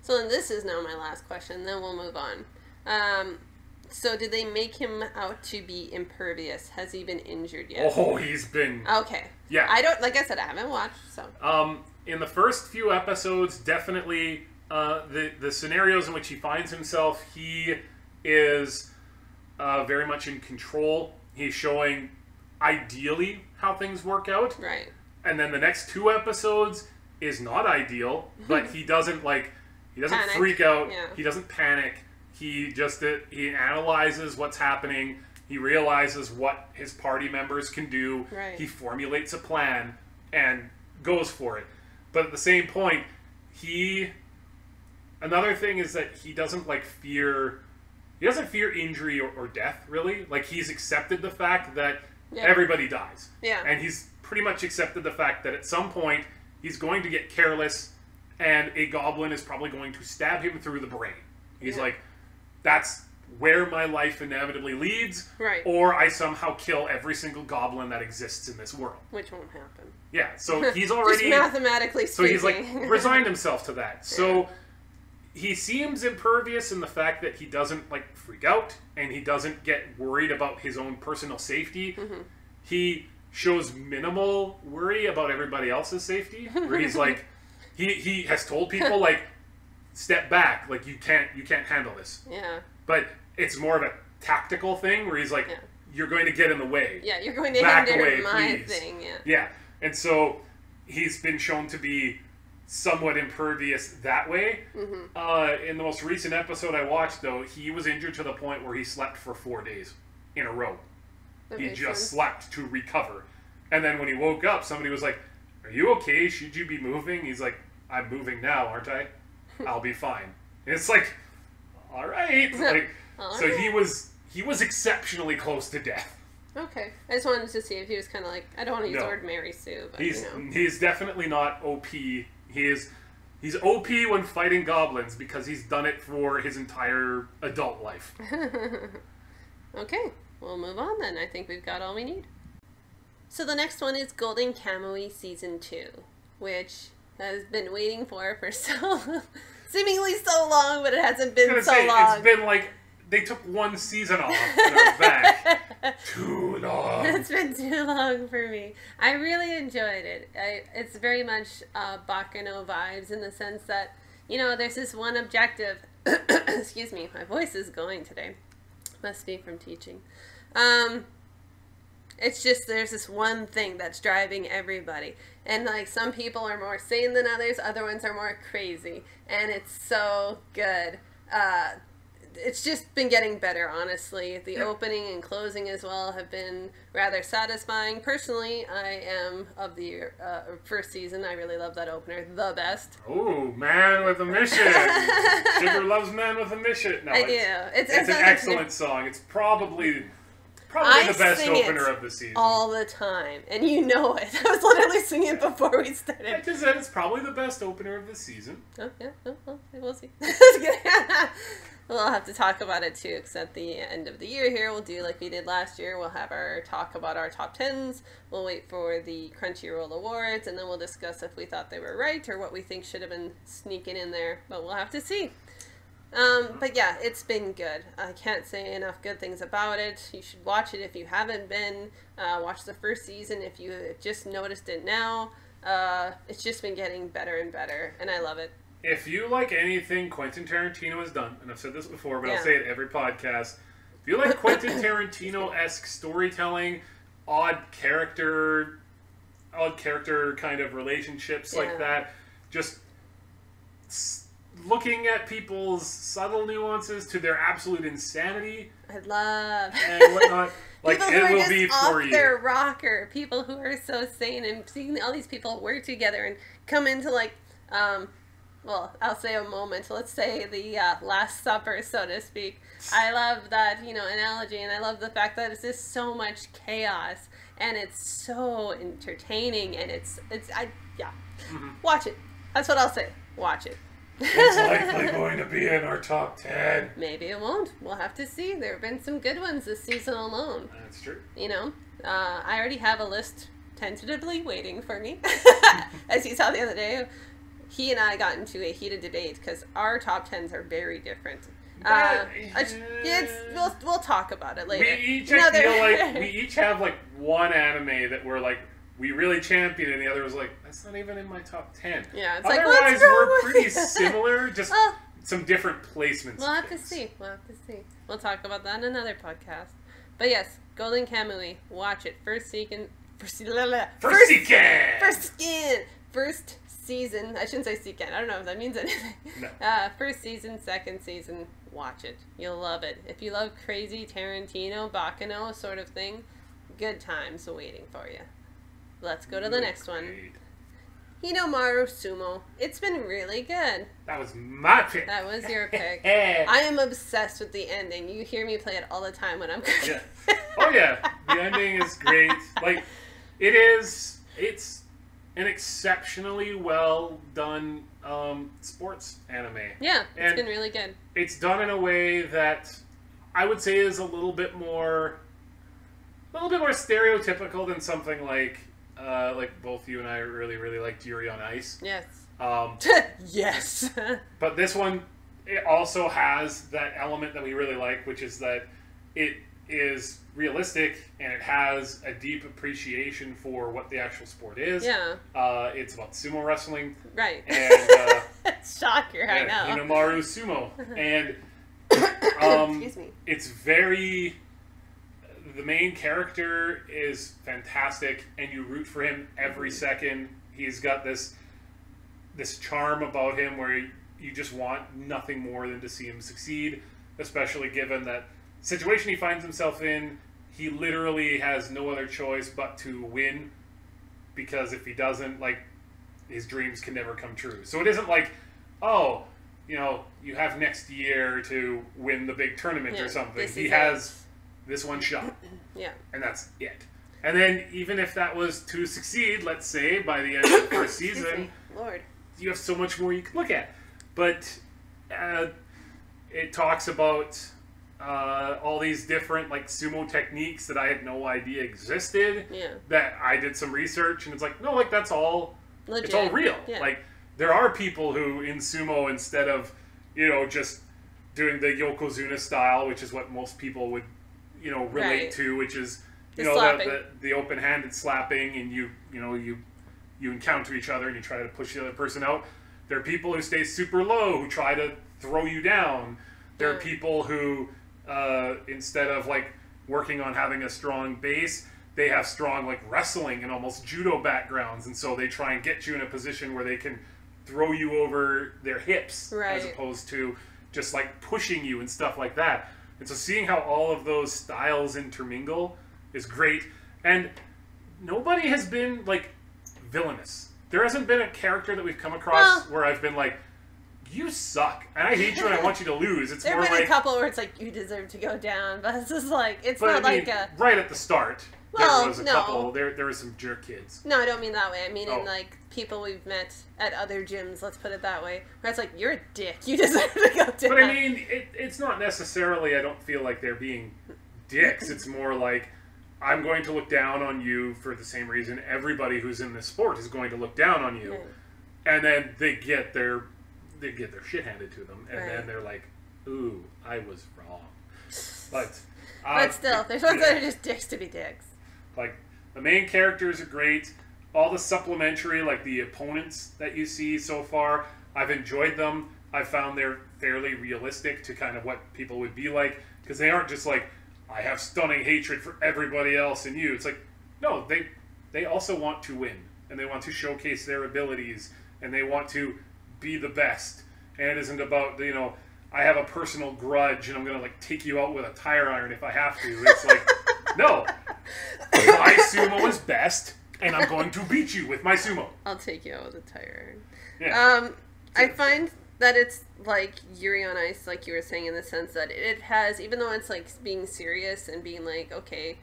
Speaker 1: So then this is now my last question, then we'll move on. So did they make him out to be impervious? Has he been injured yet?
Speaker 2: Oh, he's been...
Speaker 1: Okay.
Speaker 2: Yeah.
Speaker 1: Like I said, I haven't watched, so...
Speaker 2: In the first few episodes, definitely the scenarios in which he finds himself, he is very much in control. He's showing, ideally, how things work out.
Speaker 1: Right.
Speaker 2: And then the next 2 episodes is not ideal, but he doesn't
Speaker 1: Panic.
Speaker 2: freak out.
Speaker 1: Yeah.
Speaker 2: He doesn't panic. He just he analyzes what's happening. He realizes what his party members can do.
Speaker 1: Right.
Speaker 2: He formulates a plan and goes for it. But at the same point, another thing is that he doesn't fear injury or death, really. Like, he's accepted the fact that everybody dies.
Speaker 1: Yeah.
Speaker 2: And he's pretty much accepted the fact that at some point he's going to get careless and a goblin is probably going to stab him through the brain. He's like, that's where my life inevitably leads.
Speaker 1: Right.
Speaker 2: Or I somehow kill every single goblin that exists in this world.
Speaker 1: Which won't happen.
Speaker 2: Yeah, so he's already...
Speaker 1: Just mathematically speaking.
Speaker 2: So he's resigned himself to that. So he seems impervious in the fact that he doesn't freak out and he doesn't get worried about his own personal safety. Mm-hmm. He shows minimal worry about everybody else's safety, where he's like, he has told people step back, you can't handle this.
Speaker 1: Yeah.
Speaker 2: But it's more of a tactical thing where he's like, you're going to get in the way.
Speaker 1: Yeah, you're going to
Speaker 2: back
Speaker 1: hinder
Speaker 2: away,
Speaker 1: my
Speaker 2: please.
Speaker 1: thing. Yeah.
Speaker 2: Yeah, and so he's been shown to be somewhat impervious that way. Mm-hmm. In the most recent episode I watched, though, he was injured to the point where he slept for 4 days in a row. He just slept to recover. And then when he woke up, somebody was like, are you okay? Should you be moving? He's like, I'm moving now, aren't I? I'll be fine. And it's like, all right. So he was exceptionally close to death.
Speaker 1: Okay. I just wanted to see if he was kind of I don't want to use the word Mary Sue, but
Speaker 2: he's definitely not OP. He's OP when fighting goblins because he's done it for his entire adult life.
Speaker 1: Okay. We'll move on then. I think we've got all we need. So the next one is Golden Kamuy Season 2, which has been waiting for seemingly so long, but it hasn't been long.
Speaker 2: It's been they took 1 season off and are back. Too long.
Speaker 1: It's been too long for me. I really enjoyed it. It's very much Bakano vibes in the sense that, there's this one objective. Excuse me, my voice is going today. Must be from teaching. It's just there's this one thing that's driving everybody. And, like, some people are more sane than others. Other ones are more crazy. And it's so good. It's just been getting better, honestly. The opening and closing as well have been rather satisfying. Personally, I am of the first season. I really love that opener. The best.
Speaker 2: Ooh, Man with a Mission. Sugar loves Man with a Mission. No,
Speaker 1: I do.
Speaker 2: It's an excellent song. It's probably the best opener of the season.
Speaker 1: All the time. And you know it. I was literally singing it before we started.
Speaker 2: I just said it's probably the best opener of the season.
Speaker 1: Oh, yeah. Oh, well, we'll see. We'll have to talk about it too, because at the end of the year here, we'll do like we did last year. We'll have our talk about our top 10s. We'll wait for the Crunchyroll Awards, and then we'll discuss if we thought they were right or what we think should have been sneaking in there. But we'll have to see. But yeah, it's been good. I can't say enough good things about it. You should watch it if you haven't been. Watch the first season if you just noticed it now. It's just been getting better and better, and I love it.
Speaker 2: If you like anything Quentin Tarantino has done, and I've said this before, but I'll say it every podcast. If you like Quentin Tarantino-esque storytelling, odd character kind of relationships like that, just looking at people's subtle nuances to their absolute insanity.
Speaker 1: I love
Speaker 2: and whatnot. Like,
Speaker 1: people
Speaker 2: it
Speaker 1: who are
Speaker 2: will
Speaker 1: just
Speaker 2: be
Speaker 1: off
Speaker 2: for you.
Speaker 1: their rocker. People who are so sane, and seeing all these people work together and come into like, well, I'll say a moment. Let's say the Last Supper, so to speak. I love that, analogy, and I love the fact that it's just so much chaos, and it's so entertaining, and watch it. That's what I'll say. Watch it.
Speaker 2: It's likely going to be in our top 10.
Speaker 1: Maybe it won't. We'll have to see. There have been some good ones this season alone.
Speaker 2: That's true.
Speaker 1: I already have a list tentatively waiting for me. As you saw the other day, he and I got into a heated debate because our top 10s are very different. We'll talk about it later.
Speaker 2: We each have like one anime that we're like, we really champion, and the other was like, that's not even in my top 10.
Speaker 1: Yeah, it's
Speaker 2: otherwise,
Speaker 1: like,
Speaker 2: we're pretty similar, just some different placements.
Speaker 1: We'll have to see. We'll talk about that in another podcast. But yes, Golden Kamuy, watch it. First season. First season. I shouldn't say season. I don't know if that means anything.
Speaker 2: No.
Speaker 1: First season, second season, watch it. You'll love it. If you love crazy Tarantino, Baccano sort of thing, good times waiting for you. Let's go to the next one. Hinomaru Sumo. It's been really good.
Speaker 2: That was my pick.
Speaker 1: That was your pick. I am obsessed with the ending. You hear me play it all the time when I'm cooking.
Speaker 2: Yeah. Oh yeah, the ending is great. Like, it's an exceptionally well done sports anime.
Speaker 1: Yeah, it's been really good.
Speaker 2: It's done in a way that I would say is a little bit more stereotypical than something like both you and I really, really liked Yuri on Ice.
Speaker 1: Yes.
Speaker 2: Yes. But this one, it also has that element that we really like, which is that it is realistic and it has a deep appreciation for what the actual sport is.
Speaker 1: Yeah.
Speaker 2: It's about sumo wrestling.
Speaker 1: Right.
Speaker 2: And
Speaker 1: shocker, I know.
Speaker 2: Hinomaru Sumo. And
Speaker 1: excuse me.
Speaker 2: It's very... The main character is fantastic, and you root for him every second. He's got this charm about him where you just want nothing more than to see him succeed, especially given that situation he finds himself in. He literally has no other choice but to win, because if he doesn't, like, his dreams can never come true. So it isn't like, oh, you have next year to win the big tournament or something. He has this one shot.
Speaker 1: Yeah.
Speaker 2: And that's it. And then even if that was to succeed, let's say, by the end of the first season,
Speaker 1: Lord,
Speaker 2: you have so much more you can look at. But it talks about all these different like sumo techniques that I had no idea existed.
Speaker 1: Yeah. That
Speaker 2: I did some research, and it's like, no, like that's all
Speaker 1: legit.
Speaker 2: It's all real.
Speaker 1: Yeah.
Speaker 2: Like, there are people who in sumo, instead of, just doing the Yokozuna style, which is what most people would relate to, which is the open-handed slapping, and you encounter each other and you try to push the other person out. There are people who stay super low, who try to throw you down. There are people who instead of like working on having a strong base, they have strong like wrestling and almost judo backgrounds, and so they try and get you in a position where they can throw you over their hips as opposed to just like pushing you and stuff like that. And so seeing how all of those styles intermingle is great. And nobody has been like villainous. There hasn't been a character that we've come across where I've been like, you suck, and I hate you, and I want you to lose. It's
Speaker 1: there
Speaker 2: more
Speaker 1: have been
Speaker 2: like
Speaker 1: a couple where it's like, you deserve to go down, but it's just like, it's not like a...
Speaker 2: Right at the start,
Speaker 1: well,
Speaker 2: there was a couple, there was some jerk kids.
Speaker 1: No, I don't mean that way. I mean in like people we've met at other gyms, let's put it that way, where it's like, you're a dick, you deserve to go down.
Speaker 2: But I mean, it's not necessarily, I don't feel like they're being dicks. It's more like, I'm going to look down on you for the same reason everybody who's in this sport is going to look down on you. And then they get their shit handed to them, and then they're like, ooh, I was wrong. But
Speaker 1: still, there's ones that are just dicks to be dicks.
Speaker 2: Like, the main characters are great. All the supplementary, like the opponents that you see so far, I've enjoyed them. I found they're fairly realistic to kind of what people would be like, because they aren't just like, I have stunning hatred for everybody else and you. It's like, no, they also want to win, and they want to showcase their abilities, and they want to be the best. And it isn't about, you know, I have a personal grudge and I'm going to like take you out with a tire iron if I have to. It's like, no, my sumo is best, and I'm going to beat you with my sumo.
Speaker 1: I'll take you out with a tire iron.
Speaker 2: Yeah.
Speaker 1: I find that it's like Yuri on Ice, like you were saying, in the sense that it has, even though it's like being serious and being like, okay,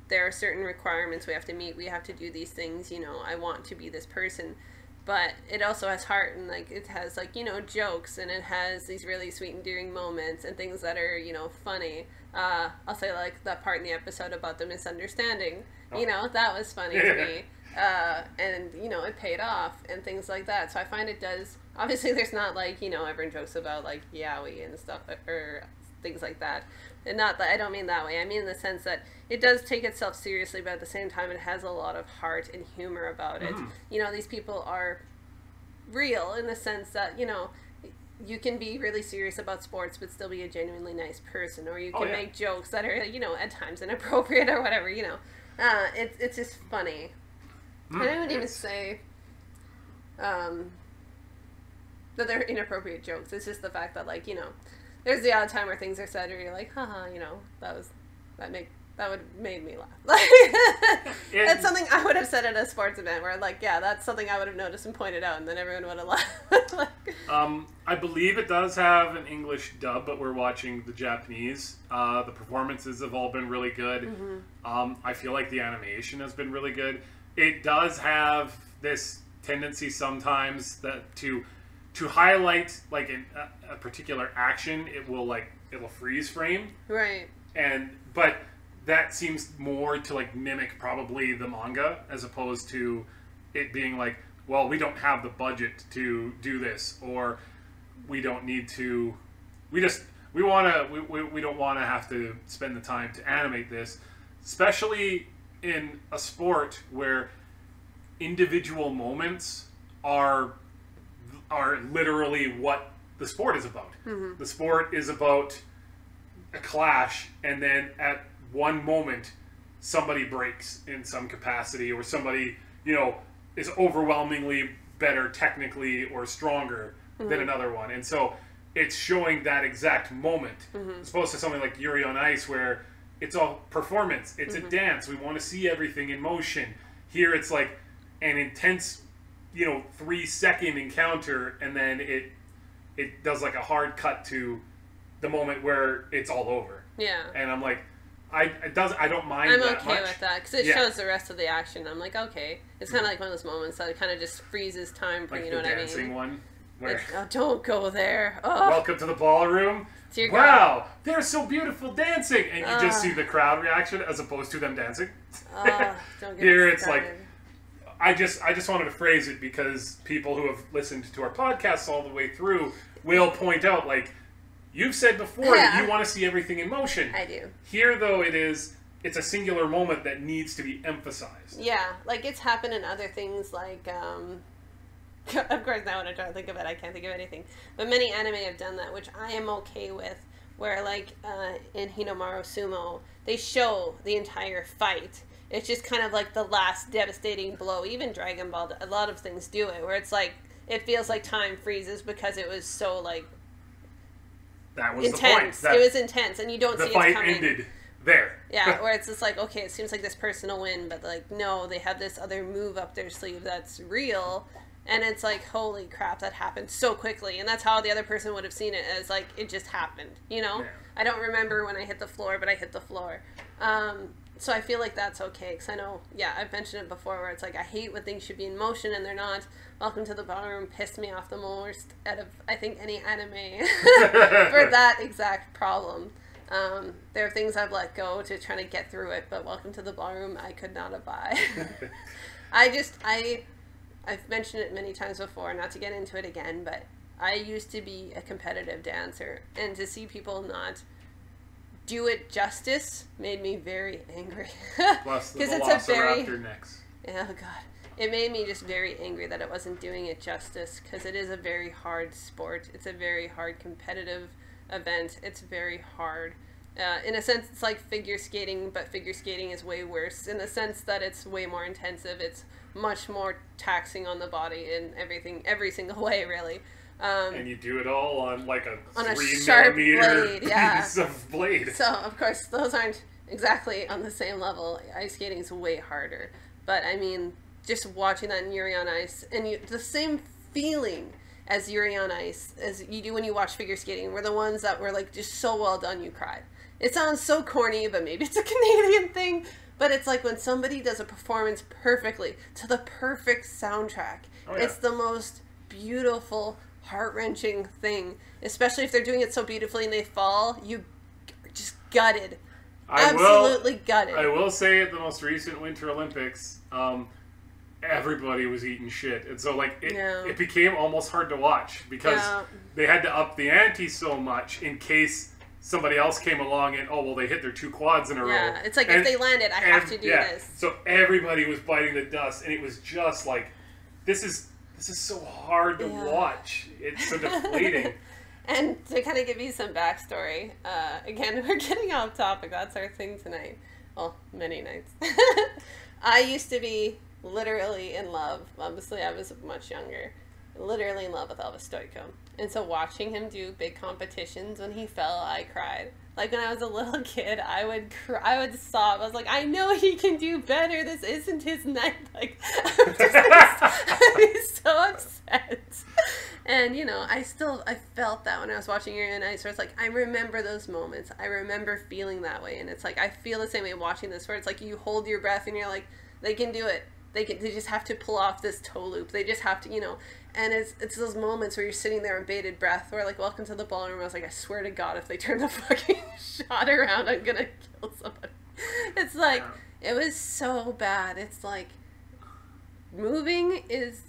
Speaker 1: there are certain requirements we have to meet, we have to do these things, you know, I want to be this person. But it also has heart, and like it has like, you know, jokes, and it has these really sweet, endearing moments and things that are, you know, funny. I'll say like that part in the episode about the misunderstanding. Oh. You know, that was funny to me. And, you know, it paid off and things like that. So I find it does, obviously there's not like, you know, everyone jokes about like yaoi and stuff or things like that. And not that, I don't mean that way. I mean in the sense that it does take itself seriously, but at the same time it has a lot of heart and humor about it. You know, these people are real in the sense that, you know, you can be really serious about sports but still be a genuinely nice person, or you can make jokes that are, you know, at times inappropriate or whatever, you know. It's just funny. I wouldn't even say that they're inappropriate jokes. It's just the fact that, like, you know, there's the odd time where things are said where you're like, haha, you know, that would made me laugh. Like, that's something I would have said at a sports event where, like, yeah, that's something I would have noticed and pointed out, and then everyone would have laughed. Like,
Speaker 2: I believe it does have an English dub, but we're watching the Japanese. The performances have all been really good. I feel like the animation has been really good. It does have this tendency sometimes that to highlight like a particular action, it'll freeze frame.
Speaker 1: Right.
Speaker 2: But that seems more to like mimic probably the manga as opposed to it being like, well, we don't have the budget to do this, or we don't need to. We don't want to have to spend the time to animate this, especially in a sport where individual moments are literally what the sport is about. The sport is about a clash, and then at one moment somebody breaks in some capacity, or somebody, you know, is overwhelmingly better technically or stronger than another one. And so it's showing that exact moment, as opposed to something like Yuri on Ice where it's all performance. It's a dance. We want to see everything in motion. Here it's like an intense, you know, 3-second encounter, and then it does like a hard cut to the moment where it's all over.
Speaker 1: Yeah.
Speaker 2: And I'm like, I don't mind that much.
Speaker 1: I'm okay with that, because it shows the rest of the action. I'm like, okay. It's kind of like one of those moments that it kind of just freezes time for,
Speaker 2: like,
Speaker 1: you know what I mean?
Speaker 2: the dancing one. Where,
Speaker 1: oh, don't go there. Oh.
Speaker 2: Welcome to the ballroom. Wow, they're so beautiful dancing. And you just see the crowd reaction as opposed to them dancing.
Speaker 1: Don't get
Speaker 2: Here it's like, I just wanted to phrase it because people who have listened to our podcasts all the way through will point out, like, you've said before that you want to see everything in motion.
Speaker 1: I do.
Speaker 2: Here, though, it's a singular moment that needs to be emphasized.
Speaker 1: Yeah, like it's happened in other things, like, of course now when I try to think of it, I can't think of anything. But many anime have done that, which I am okay with, where like in Hinomaru Sumo, they show the entire fight. It's just kind of like the last devastating blow. Even Dragon Ball, a lot of things do it, where it's like, it feels like time freezes because it was so like
Speaker 2: that was
Speaker 1: intense.
Speaker 2: The point.
Speaker 1: It was intense, and you don't see it coming.
Speaker 2: The fight ended there.
Speaker 1: Yeah, where it's just like, okay, it seems like this person will win, but like, no, they have this other move up their sleeve that's real, and it's like, holy crap, that happened so quickly, and that's how the other person would have seen it, as like, it just happened, you know? Yeah. I don't remember when I hit the floor, but I hit the floor. So I feel like that's okay, because I know, yeah, I've mentioned it before, where it's like, I hate when things should be in motion and they're not. Welcome to the Ballroom pissed me off the most out of, I think, any anime for that exact problem. There are things I've let go to try to get through it, but Welcome to the Ballroom, I could not abide. I've mentioned it many times before, not to get into it again, but I used to be a competitive dancer, and to see people not do it justice made me very angry.
Speaker 2: Plus the Velociraptor necks.
Speaker 1: Oh god. It made me just very angry that it wasn't doing it justice, because it is a very hard sport. It's a very hard competitive event. It's very hard. In a sense, it's like figure skating, but figure skating is way worse in the sense that it's way more intensive. It's much more taxing on the body in every single way, really.
Speaker 2: And you do it all on like a
Speaker 1: 3mm
Speaker 2: piece of blade.
Speaker 1: So, of course, those aren't exactly on the same level. Ice skating is way harder. But, I mean, just watching that in Yuri on Ice, and the same feeling as Yuri on Ice as you do when you watch figure skating were the ones that were, like, just so well done you cried. It sounds so corny, but maybe it's a Canadian thing. But it's like when somebody does a performance perfectly to the perfect soundtrack. Oh, yeah. It's the most beautiful, heart-wrenching thing, especially if they're doing it so beautifully and they fall. You just gutted. Absolutely gutted.
Speaker 2: I will say at the most recent Winter Olympics, everybody was eating shit, and so like it became almost hard to watch because they had to up the ante so much in case somebody else came along and they hit their 2 quads in a row.
Speaker 1: Yeah, it's like, if they land it, I have to do this.
Speaker 2: So everybody was biting the dust, and it was just like, this is so hard to watch. It's so deflating.
Speaker 1: And to kind of give you some backstory, again, we're getting off topic. That's our thing tonight. Well, many nights. I used to be literally in love. Obviously, I was much younger. Literally in love with Elvis Stoico. And so watching him do big competitions, when he fell, I cried. Like, when I was a little kid, I would cry, I would sob. I was like, I know he can do better. This isn't his night. Like, I'd be so upset. And, you know, I felt that when I was watching Yuri on Ice, where it's like, I remember those moments. I remember feeling that way. And it's like, I feel the same way watching this, where it's like, you hold your breath and you're like, they can do it. They just have to pull off this toe loop. They just have to, you know. And it's those moments where you're sitting there in bated breath, where like, Welcome to the Ballroom, I was like, I swear to God, if they turn the fucking shot around, I'm gonna kill somebody. It's like, it was so bad. It's like, moving is,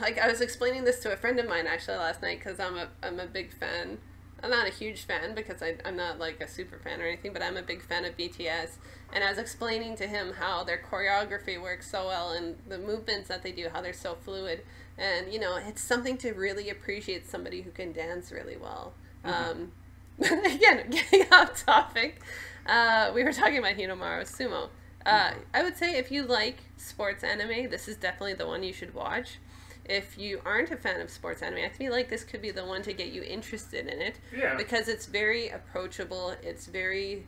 Speaker 1: like, I was explaining this to a friend of mine actually last night, because I'm a big fan. I'm not a huge fan, because I'm not like a super fan or anything, but I'm a big fan of BTS. And I was explaining to him how their choreography works so well, and the movements that they do, how they're so fluid. And, you know, it's something to really appreciate somebody who can dance really well. Mm-hmm. Again, getting off topic, we were talking about Hinomaru Sumo. I would say if you like sports anime, this is definitely the one you should watch. If you aren't a fan of sports anime, I feel like this could be the one to get you interested in it. Yeah. Because it's very approachable. It's very,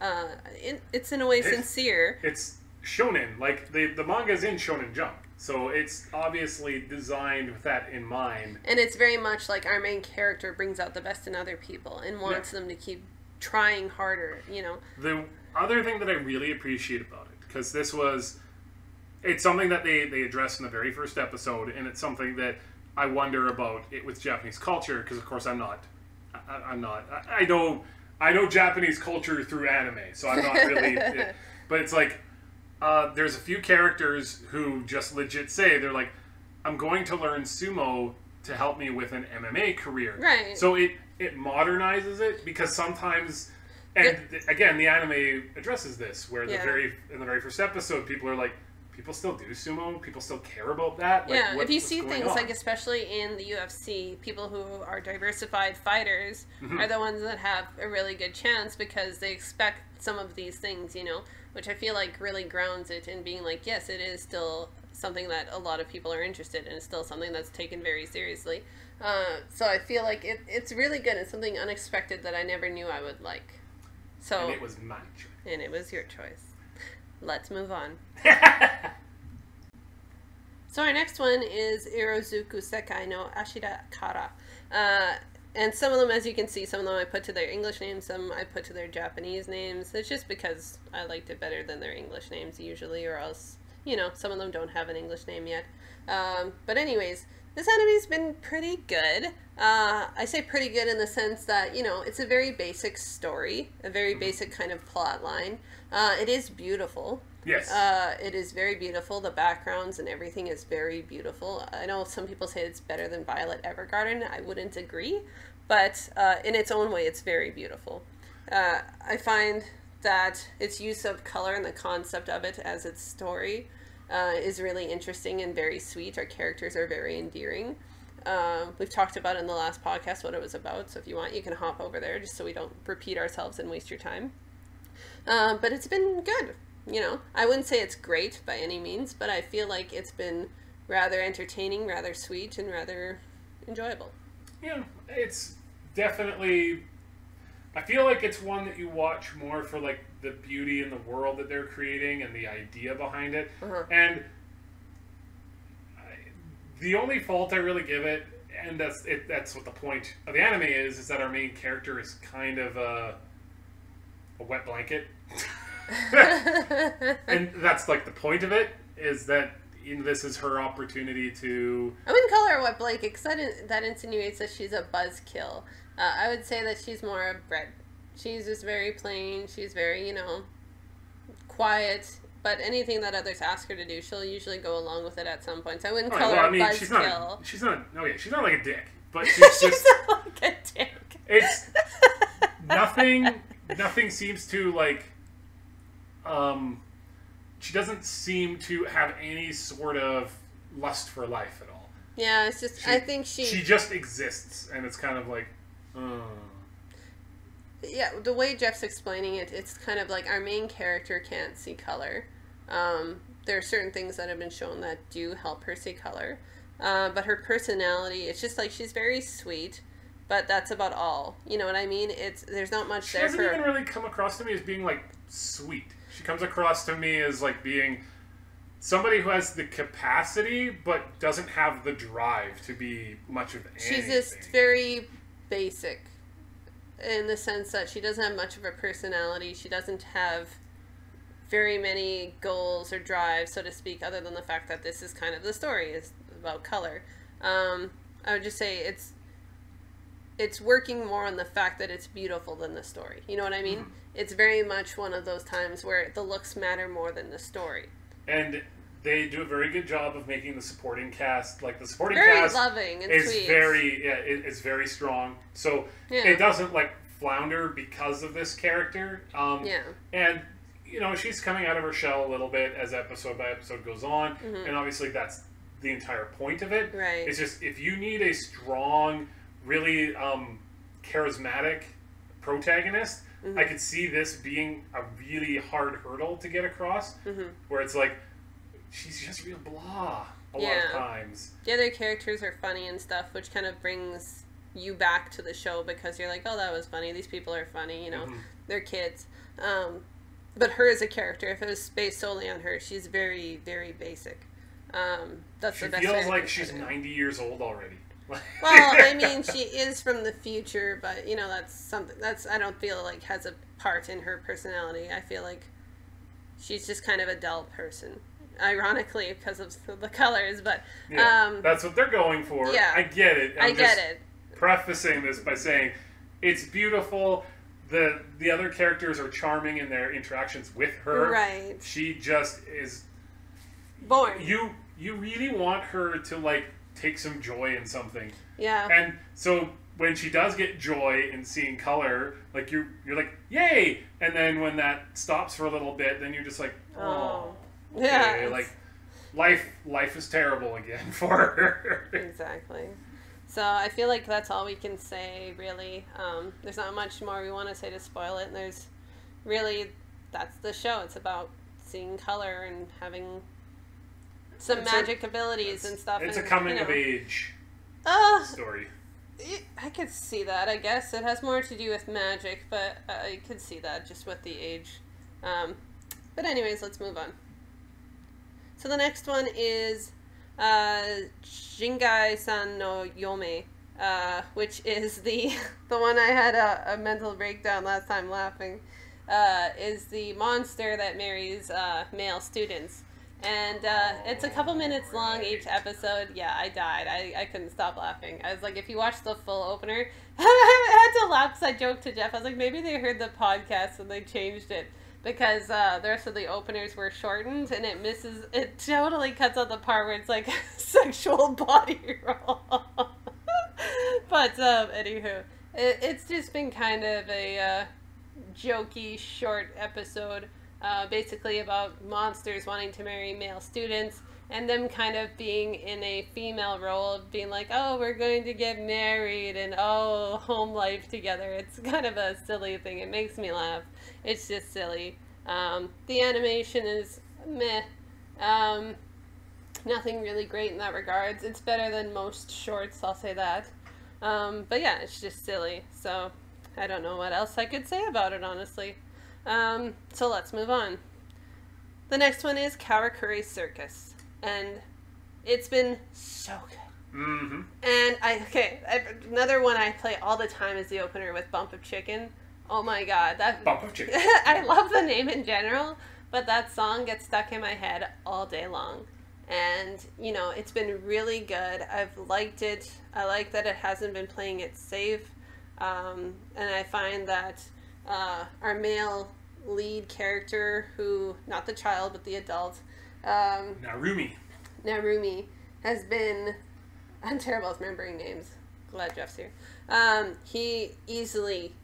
Speaker 1: it's in a way sincere.
Speaker 2: It's shonen. Like, the manga's in Shonen Jump. So it's obviously designed with that in mind.
Speaker 1: And it's very much like our main character brings out the best in other people and wants them to keep trying harder, you know.
Speaker 2: The other thing that I really appreciate about it, because it's something that they address in the very first episode, and it's something that I wonder about it with Japanese culture, because of course I know Japanese culture through anime, so I'm not really, but it's like, there's a few characters who just legit say, they're like, I'm going to learn sumo to help me with an MMA career.
Speaker 1: Right.
Speaker 2: So it modernizes it, because sometimes, and again, the anime addresses this, where in the very first episode, people are like, people still do sumo. People still care about that. Like,
Speaker 1: yeah, if you
Speaker 2: what's
Speaker 1: see
Speaker 2: going
Speaker 1: things
Speaker 2: on?
Speaker 1: like, especially in the UFC, people who are diversified fighters are the ones that have a really good chance because they expect some of these things, you know, which I feel like really grounds it in being like, yes, it is still something that a lot of people are interested in. It's still something that's taken very seriously. So I feel like it's really good. It's something unexpected that I never knew I would like. So,
Speaker 2: and it was my choice.
Speaker 1: And it was your choice. Let's move on. So our next one is Irozuku Sekai no Ashita Kara. And some of them, as you can see, some of them I put to their English names, some I put to their Japanese names. It's just because I liked it better than their English names usually, or else, you know, some of them don't have an English name yet. But anyways, this anime's been pretty good. I say pretty good in the sense that, you know, it's a very basic story, a very basic kind of plot line. It is beautiful.
Speaker 2: Yes.
Speaker 1: It is very beautiful. The backgrounds and everything is very beautiful. I know some people say it's better than Violet Evergarden. I wouldn't agree, but in its own way, it's very beautiful. I find that its use of color and the concept of it as its story is really interesting and very sweet. Our characters are very endearing. We've talked about in the last podcast what it was about, so if you want, you can hop over there just so we don't repeat ourselves and waste your time. But it's been good. You know, I wouldn't say it's great by any means, but I feel like it's been rather entertaining, rather sweet, and rather enjoyable.
Speaker 2: Yeah, it's definitely... I feel like it's one that you watch more for, like, the beauty in the world that they're creating and the idea behind it. And the only fault I really give it, and that's what the point of the anime is that our main character is kind of a wet blanket. And that's, like, the point of it, is that this is her opportunity to...
Speaker 1: I wouldn't call her a wet blanket, because that insinuates that she's a buzzkill. I would say that she's more a bread. She's just very plain. She's very, you know, quiet. But anything that others ask her to do, she'll usually go along with it at some point. So I wouldn't call her a buzzkill.
Speaker 2: She's not like a dick. But she's just...
Speaker 1: not like a dick.
Speaker 2: It's... Nothing seems to, like... she doesn't seem to have any sort of lust for life at all.
Speaker 1: Yeah, it's just... I think she
Speaker 2: just exists, and it's kind of like...
Speaker 1: Yeah, the way Jeff's explaining it, it's kind of like our main character can't see color. There are certain things that have been shown that do help her see color. But her personality, it's just like she's very sweet, but that's about all. You know what I mean? There's not much there for her.
Speaker 2: She doesn't even really come across to me as being, like, sweet. She comes across to me as, like, being somebody who has the capacity, but doesn't have the drive to be much of anything.
Speaker 1: She's just very basic. In the sense that she doesn't have much of a personality. She doesn't have very many goals or drives, so to speak, other than the fact that this is kind of the story, is about color. I would just say it's working more on the fact that it's beautiful than the story. You know what I mean? Mm-hmm. It's very much one of those times where the looks matter more than the story.
Speaker 2: And they do a very good job of making the supporting cast, like the supporting
Speaker 1: very
Speaker 2: cast
Speaker 1: loving and
Speaker 2: is
Speaker 1: sweet.
Speaker 2: It's very strong. So it doesn't, like, flounder because of this character. And, you know, she's coming out of her shell a little bit as episode by episode goes on. Mm-hmm. And obviously that's the entire point of it.
Speaker 1: Right.
Speaker 2: It's just, if you need a strong, really charismatic protagonist, mm-hmm. I could see this being a really hard hurdle to get across. Mm-hmm. Where it's like, she's just real blah a lot of times.
Speaker 1: The other characters are funny and stuff, which kind of brings you back to the show because you're like, oh, that was funny. These people are funny, you know. Mm-hmm. They're kids. But her as a character, if it was based solely on her, she's very, very basic. That's the best way.
Speaker 2: She feels like she's 90 years old already.
Speaker 1: Well, I mean, she is from the future, but, you know, that's something I don't feel like has a part in her personality. I feel like she's just kind of a dull person. Ironically, because of the colors, but...
Speaker 2: that's what they're going for. Yeah. I get it. I get it. Prefacing this by saying, it's beautiful. The other characters are charming in their interactions with her.
Speaker 1: Right.
Speaker 2: She just is...
Speaker 1: boring.
Speaker 2: You really want her to, like, take some joy in something.
Speaker 1: Yeah.
Speaker 2: And so when she does get joy in seeing color, like, you're like, yay! And then when that stops for a little bit, then you're just like, oh...
Speaker 1: Yeah,
Speaker 2: okay, like life is terrible again for her.
Speaker 1: Exactly. So I feel like that's all we can say, really. There's not much more we want to say to spoil it. And there's really, that's the show. It's about seeing color and having some magic abilities and stuff.
Speaker 2: It's
Speaker 1: and,
Speaker 2: a coming of age story.
Speaker 1: I could see that, I guess. It has more to do with magic, but I could see that just with the age. But anyways, let's move on. So the next one is Jingai-san no Yome, which is the one I had a mental breakdown last time laughing, is the monster that marries male students. And it's a couple minutes long each episode. Yeah, I died. I couldn't stop laughing. I was like, if you watch the full opener, I had to laugh because I joked to Jeff. I was like, maybe they heard the podcast and they changed it. Because the rest of the openers were shortened, and it totally cuts out the part where it's like sexual body roll. But anywho, it's just been kind of a jokey short episode, basically about monsters wanting to marry male students, and them kind of being in a female role of being like, oh, we're going to get married, and oh, home life together. It's kind of a silly thing. It makes me laugh. It's just silly. The animation is meh. Nothing really great in that regards. It's better than most shorts, I'll say that. But yeah, it's just silly. So I don't know what else I could say about it, honestly. So let's move on. The next one is Karakuri Circus. And it's been so good.
Speaker 2: Mm-hmm.
Speaker 1: And another one I play all the time is the opener with Bump of Chicken. Oh my god, that
Speaker 2: Bump of Chicken.
Speaker 1: I love the name in general, but that song gets stuck in my head all day long. And, you know, it's been really good. I've liked it. I like that it hasn't been playing it safe. And I find that our male lead character, who, not the child, but the adult,
Speaker 2: Narumi,
Speaker 1: has been, I'm terrible at remembering names. Glad Jeff's here. He easily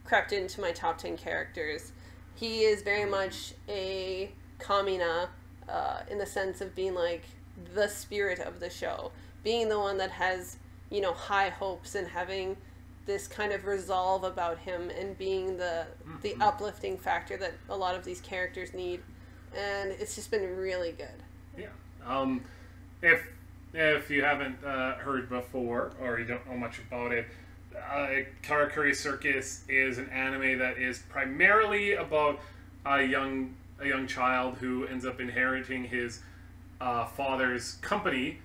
Speaker 1: crept into my top 10 characters. He is very much a Kamina, in the sense of being like the spirit of the show, being the one that has, you know, high hopes and having this kind of resolve about him, and being the uplifting factor that a lot of these characters need. And it's just been really good.
Speaker 2: Yeah. If you haven't heard before, or you don't know much about it, Karakuri Circus is an anime that is primarily about a young child who ends up inheriting his father's company,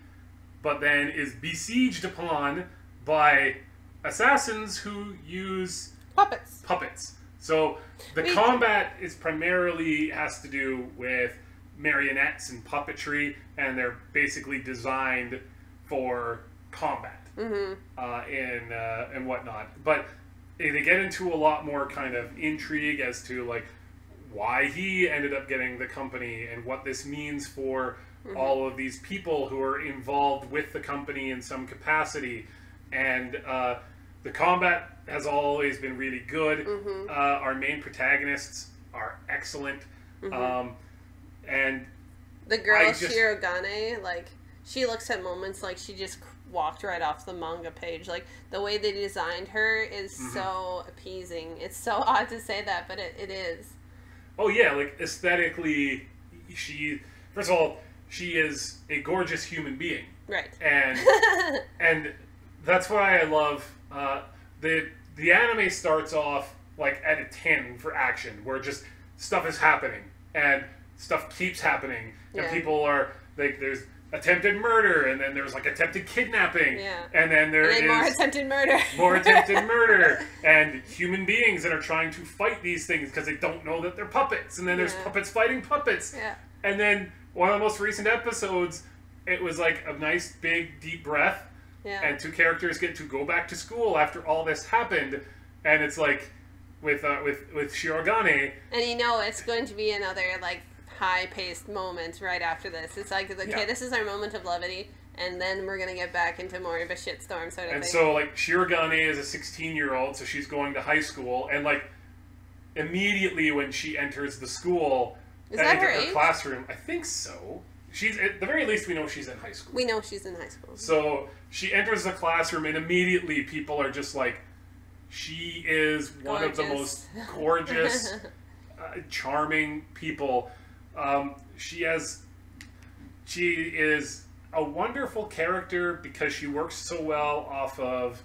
Speaker 2: but then is besieged upon by assassins who use puppets. So the combat is primarily has to do with marionettes and puppetry, and they're basically designed for combat. And whatnot. But they get into a lot more kind of intrigue as to like why he ended up getting the company and what this means for all of these people who are involved with the company in some capacity. And the combat has always been really good. Our main protagonists are excellent. And
Speaker 1: the girl Shirogane, like, she looks at moments like she just walked right off the manga page. Like, the way they designed her is so appeasing. It's so odd to say that, but it is.
Speaker 2: Oh yeah, like aesthetically, first of all, she is a gorgeous human being.
Speaker 1: Right.
Speaker 2: And that's why I love the anime starts off like at a 10 for action, where just stuff is happening and stuff keeps happening, and people are like, there's attempted murder, and then there's like attempted kidnapping, and then there is
Speaker 1: more attempted murder,
Speaker 2: and human beings that are trying to fight these things because they don't know that they're puppets, and then there's puppets fighting puppets, and then one of the most recent episodes, it was like a nice big deep breath, and two characters get to go back to school after all this happened, and it's like with Shirogane,
Speaker 1: and you know it's going to be another like high-paced moment right after this. It's like, okay, this is our moment of levity, and then we're gonna get back into more of a shitstorm sort of thing. And
Speaker 2: so, like, Shirogane is a 16-year-old, so she's going to high school, and, like, immediately when she enters the school,
Speaker 1: is that her age?
Speaker 2: Classroom, I think so. she's, at the very least, we know she's in high school.
Speaker 1: We know she's in high school.
Speaker 2: So she enters the classroom, and immediately people are just like, she is one of the most gorgeous, charming people. She is a wonderful character because she works so well off of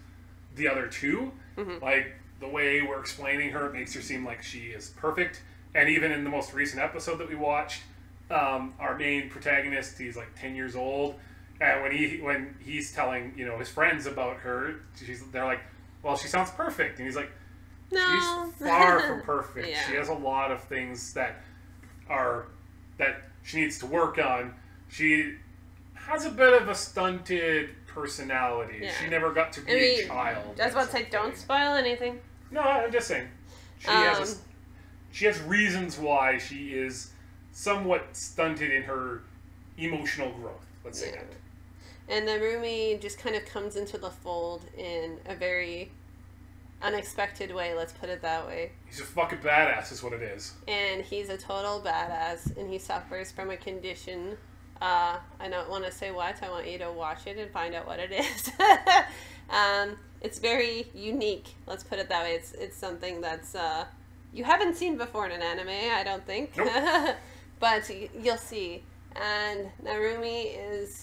Speaker 2: the other two. Mm-hmm. Like, the way we're explaining her, it makes her seem like she is perfect. And even in the most recent episode that we watched, our main protagonist, he's like 10 years old, and when he's telling, you know, his friends about her, they're like, well, she sounds perfect, and he's like, no, she's far from perfect. Yeah. She has a lot of things that she needs to work on. She has a bit of a stunted personality. Yeah. She never got to be a child.
Speaker 1: I was about to say, don't spoil anything.
Speaker 2: No, I'm just saying. She has reasons why she is somewhat stunted in her emotional growth. Let's say that.
Speaker 1: And Narumi just kind of comes into the fold in a very unexpected way, let's put it that way.
Speaker 2: He's a fucking badass is what it is.
Speaker 1: And he's a total badass, and he suffers from a condition. I don't want to say what. I want you to watch it and find out what it is. It's very unique, let's put it that way. It's something that's you haven't seen before in an anime, I don't think. Nope. But you'll see. And Narumi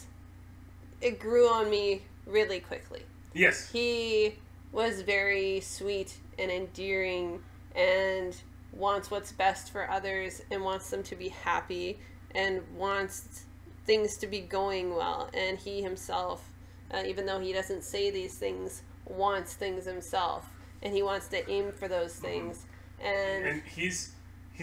Speaker 1: it grew on me really quickly.
Speaker 2: Yes.
Speaker 1: He was very sweet and endearing and wants what's best for others and wants them to be happy and wants things to be going well. And he himself, even though he doesn't say these things, wants things himself. And he wants to aim for those things. And
Speaker 2: he's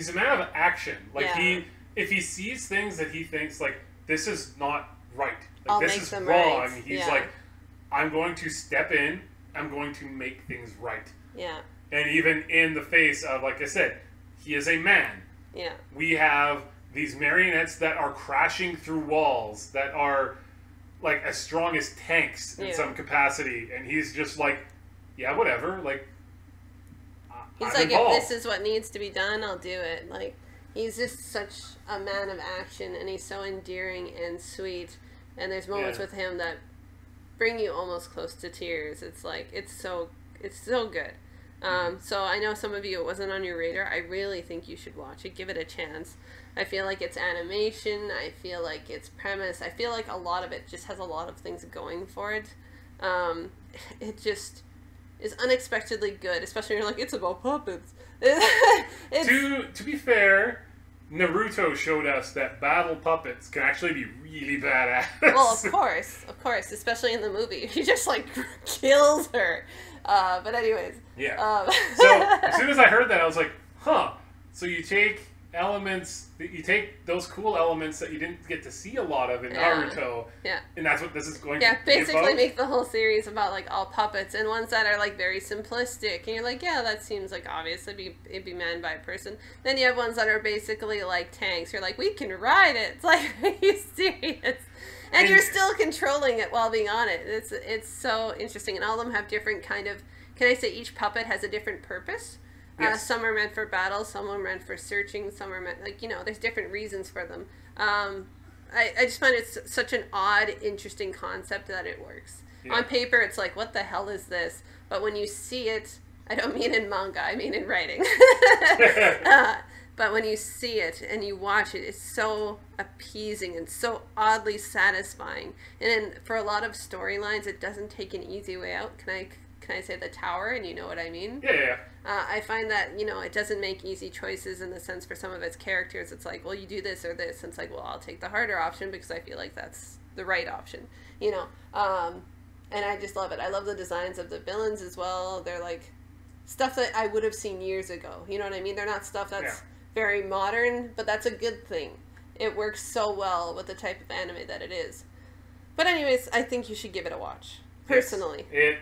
Speaker 2: a man of action. Like, if he sees things that he thinks, like, this is not right, like, this is wrong, right. He's like, I'm going to step in, I'm going to make things right.
Speaker 1: Yeah.
Speaker 2: And even in the face of, like I said, he is a man.
Speaker 1: Yeah.
Speaker 2: We have these marionettes that are crashing through walls, that are, like, as strong as tanks in some capacity, and he's just like, yeah, whatever, like,
Speaker 1: he's
Speaker 2: I'm
Speaker 1: like,
Speaker 2: involved.
Speaker 1: If this is what needs to be done, I'll do it. Like, he's just such a man of action, and he's so endearing and sweet. And there's moments with him that bring you almost close to tears. It's like, it's so good. So I know some of you, it wasn't on your radar. I really think you should watch it. Give it a chance. I feel like it's animation. I feel like it's premise. I feel like a lot of it just has a lot of things going for it. It just is unexpectedly good, especially when you're like, it's about puppets.
Speaker 2: To be fair, Naruto showed us that battle puppets can actually be really badass.
Speaker 1: Well, of course, especially in the movie. He just, like, kills her. But anyways.
Speaker 2: Yeah. So, as soon as I heard that, I was like, huh. So you take those cool elements that you didn't get to see a lot of in Naruto, and that's what this is going to be
Speaker 1: basically
Speaker 2: about?
Speaker 1: Make the whole series about, like, all puppets, and ones that are, like, very simplistic, and you're like, yeah, that seems like obvious, it'd be manned by a person. Then you have ones that are basically like tanks. You're like, we can ride it. It's like, are you serious? And you're still controlling it while being on it. It's so interesting, and all of them have different kind of, can I say each puppet has a different purpose? Yes. Some are meant for battle, some are meant for searching, some are meant, like, you know, there's different reasons for them. I just find it's such an odd, interesting concept that it works. Yeah. On paper, it's like, what the hell is this? But when you see it, I don't mean in manga, I mean in writing. But when you see it and you watch it, it's so appeasing and so oddly satisfying. And for a lot of storylines, it doesn't take an easy way out. Can I say the tower, and you know what I mean?
Speaker 2: Yeah.
Speaker 1: I find that, you know, it doesn't make easy choices in the sense for some of its characters. It's like, well, you do this or this. And it's like, well, I'll take the harder option because I feel like that's the right option, you know? And I just love it. I love the designs of the villains as well. They're like stuff that I would have seen years ago. You know what I mean? They're not stuff that's very modern, but that's a good thing. It works so well with the type of anime that it is. But anyways, I think you should give it a watch, personally.
Speaker 2: Yes.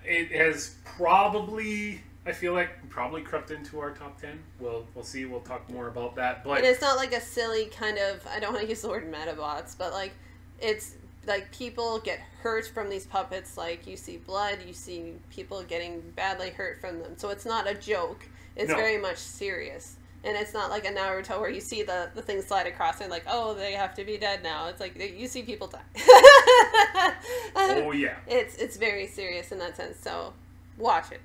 Speaker 2: It has probably, I feel like, probably crept into our top 10. We'll see. We'll talk more about that. But
Speaker 1: it's not like a silly kind of, I don't want to use the word metabots, but like, it's like people get hurt from these puppets. Like, you see blood, you see people getting badly hurt from them. So it's not a joke. It's very much serious. And it's not like a Naruto where you see the thing slide across and like, oh, they have to be dead now. It's like you see people die.
Speaker 2: Oh yeah.
Speaker 1: It's very serious in that sense. So watch it.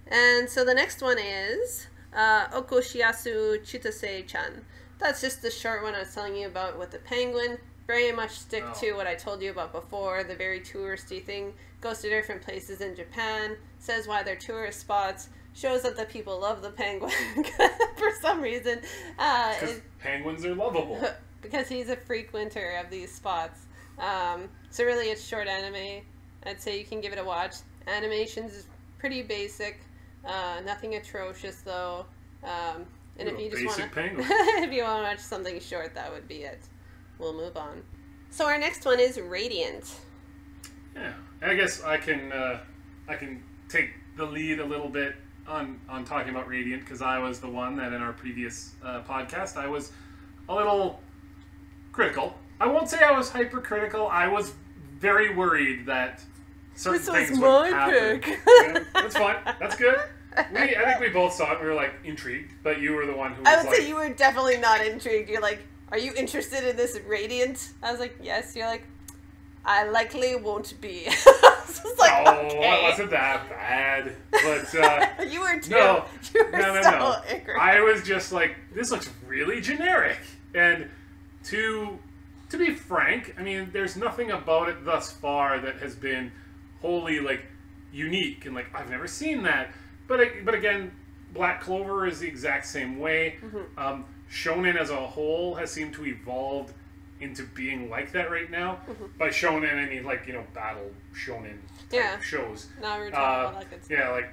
Speaker 1: And so the next one is Okoshiyasu Chitose-chan. That's just the short one I was telling you about with the penguin. Very much stick to what I told you about before, the very touristy thing. Goes to different places in Japan, says why they're tourist spots, shows that the people love the penguin for some reason.
Speaker 2: Because penguins are lovable.
Speaker 1: Because he's a frequenter of these spots. So really it's short anime. I'd say you can give it a watch. Animation's pretty basic. Nothing atrocious though. And if you just want to if you want to watch something short, that would be it. We'll move on. So our next one is Radiant.
Speaker 2: Yeah, I guess I can take the lead a little bit on talking about Radiant, because I was the one that in our previous podcast I was a little critical. I won't say I was hypercritical. I was very worried that certain things would happen. Pick. Yeah, that's fine. That's good. I think we both saw it. We were like intrigued, but you were the one who was
Speaker 1: I would say you were definitely not intrigued. You're like, are you interested in this Radiant? I was like, yes. You're like, I likely won't be. I was like,
Speaker 2: no,
Speaker 1: okay.
Speaker 2: It wasn't that bad. But
Speaker 1: you were too.
Speaker 2: No,
Speaker 1: you were
Speaker 2: no.
Speaker 1: angry.
Speaker 2: I was just like, this looks really generic. And to be frank, I mean, there's nothing about it thus far that has been wholly like unique and like I've never seen that. But again, Black Clover is the exact same way. Mm-hmm. Shonen as a whole has seemed to evolve into being like that right now. Mm-hmm. By shonen, I mean like, battle shonen type shows.
Speaker 1: Naruto, all that good stuff.
Speaker 2: Yeah, like,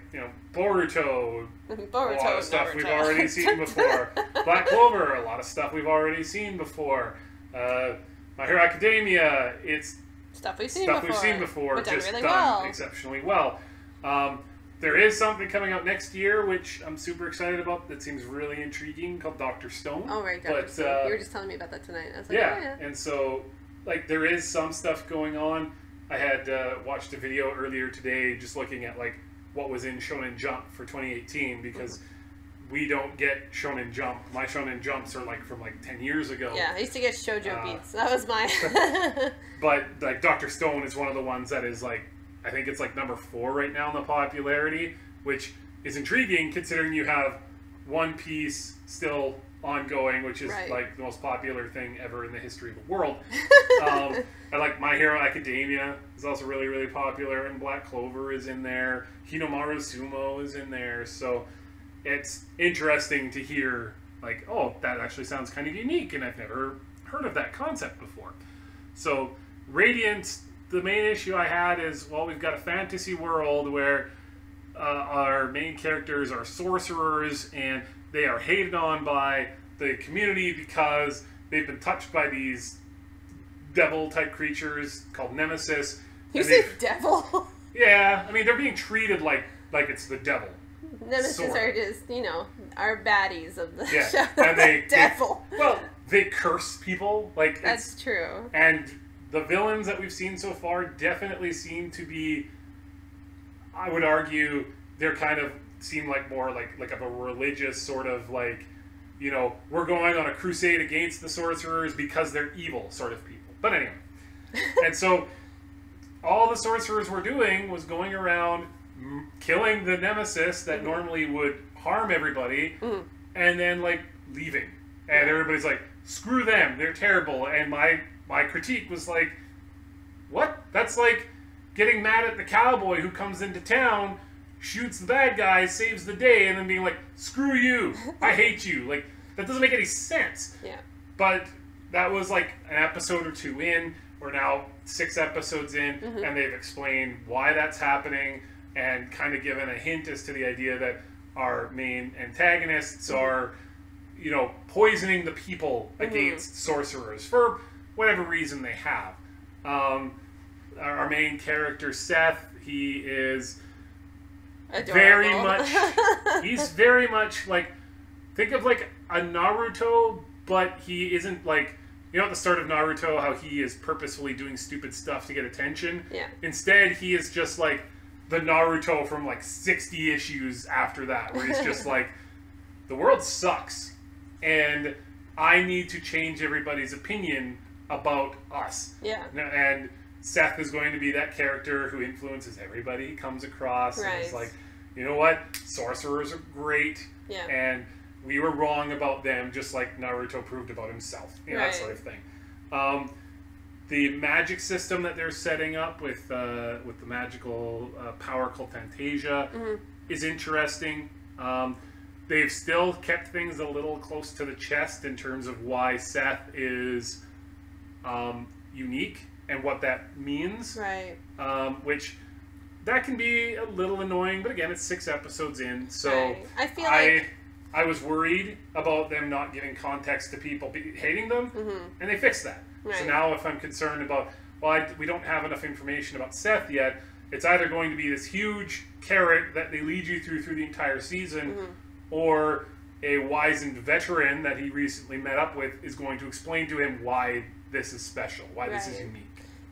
Speaker 2: Boruto.
Speaker 1: Boruto,
Speaker 2: a lot of stuff
Speaker 1: Naruto.
Speaker 2: we've already seen before. Black Clover, a lot of stuff we've already seen before. My Hero Academia, it's
Speaker 1: stuff we've seen before. But
Speaker 2: just
Speaker 1: really
Speaker 2: done
Speaker 1: well.
Speaker 2: Exceptionally well. There is something coming out next year, which I'm super excited about, that seems really intriguing, called Dr. Stone.
Speaker 1: Oh, right, Dr. Stone. You were just telling me about that tonight. I was like,
Speaker 2: yeah, and so, like, there is some stuff going on. I had watched a video earlier today just looking at, like, what was in Shonen Jump for 2018, because we don't get Shonen Jump. My Shonen Jumps are, like, from, like, 10 years ago.
Speaker 1: Yeah, I used to get Shoujo Beats. That was my...
Speaker 2: But, like, Dr. Stone is one of the ones that is, like, I think it's like number 4 right now in the popularity, which is intriguing considering you have One Piece still ongoing, which is like the most popular thing ever in the history of the world. And like My Hero Academia is also really, really popular, and Black Clover is in there. Hinomaru Sumo is in there. So it's interesting to hear like, oh, that actually sounds kind of unique, and I've never heard of that concept before. So Radiant, the main issue I had is, well, we've got a fantasy world where our main characters are sorcerers, and they are hated on by the community because they've been touched by these devil-type creatures called Nemesis.
Speaker 1: You say devil?
Speaker 2: Yeah, I mean, they're being treated like it's the devil.
Speaker 1: Nemesis are just, our baddies of the show.
Speaker 2: And they
Speaker 1: devil.
Speaker 2: They curse people. Like
Speaker 1: that's true.
Speaker 2: And the villains that we've seen so far definitely seem to be, I would argue, they're kind of seem like more like of a religious sort of like, we're going on a crusade against the sorcerers because they're evil sort of people. But anyway. And so all the sorcerers were doing was going around killing the Nemesis that normally would harm everybody and then like leaving. And everybody's like, screw them, they're terrible. And my critique was like, what? That's like getting mad at the cowboy who comes into town, shoots the bad guy, saves the day, and then being like, screw you, I hate you. Like, that doesn't make any sense.
Speaker 1: Yeah.
Speaker 2: But that was like an episode or 2 in. We're now 6 episodes in, and they've explained why that's happening and kind of given a hint as to the idea that our main antagonists are, poisoning the people against sorcerers for whatever reason they have. Our main character, Seth, he is
Speaker 1: adorable.
Speaker 2: he's very much like, think of like a Naruto, but he isn't like, at the start of Naruto, how he is purposefully doing stupid stuff to get attention.
Speaker 1: Yeah.
Speaker 2: Instead, he is just like the Naruto from like 60 issues after that, where he's just like the world sucks, and I need to change everybody's opinion about us.
Speaker 1: Yeah.
Speaker 2: And Seth is going to be that character who influences everybody he comes across.
Speaker 1: Right.
Speaker 2: And it's like, you know what? Sorcerers are great.
Speaker 1: Yeah.
Speaker 2: And we were wrong about them, just like Naruto proved about himself. You know, that sort of thing. The magic system that they're setting up with the magical power called Fantasia is interesting. They've still kept things a little close to the chest in terms of why Seth is unique and what that means.
Speaker 1: Right.
Speaker 2: Which that can be a little annoying, but again, it's 6 episodes in, so
Speaker 1: right. I feel like
Speaker 2: I was worried about them not giving context to people hating them, and they fixed that.
Speaker 1: Right.
Speaker 2: So now if I'm concerned about, well, we don't have enough information about Seth yet, it's either going to be this huge carrot that they lead you through the entire season, or a wizened veteran that he recently met up with is going to explain to him why this is special, why this is unique.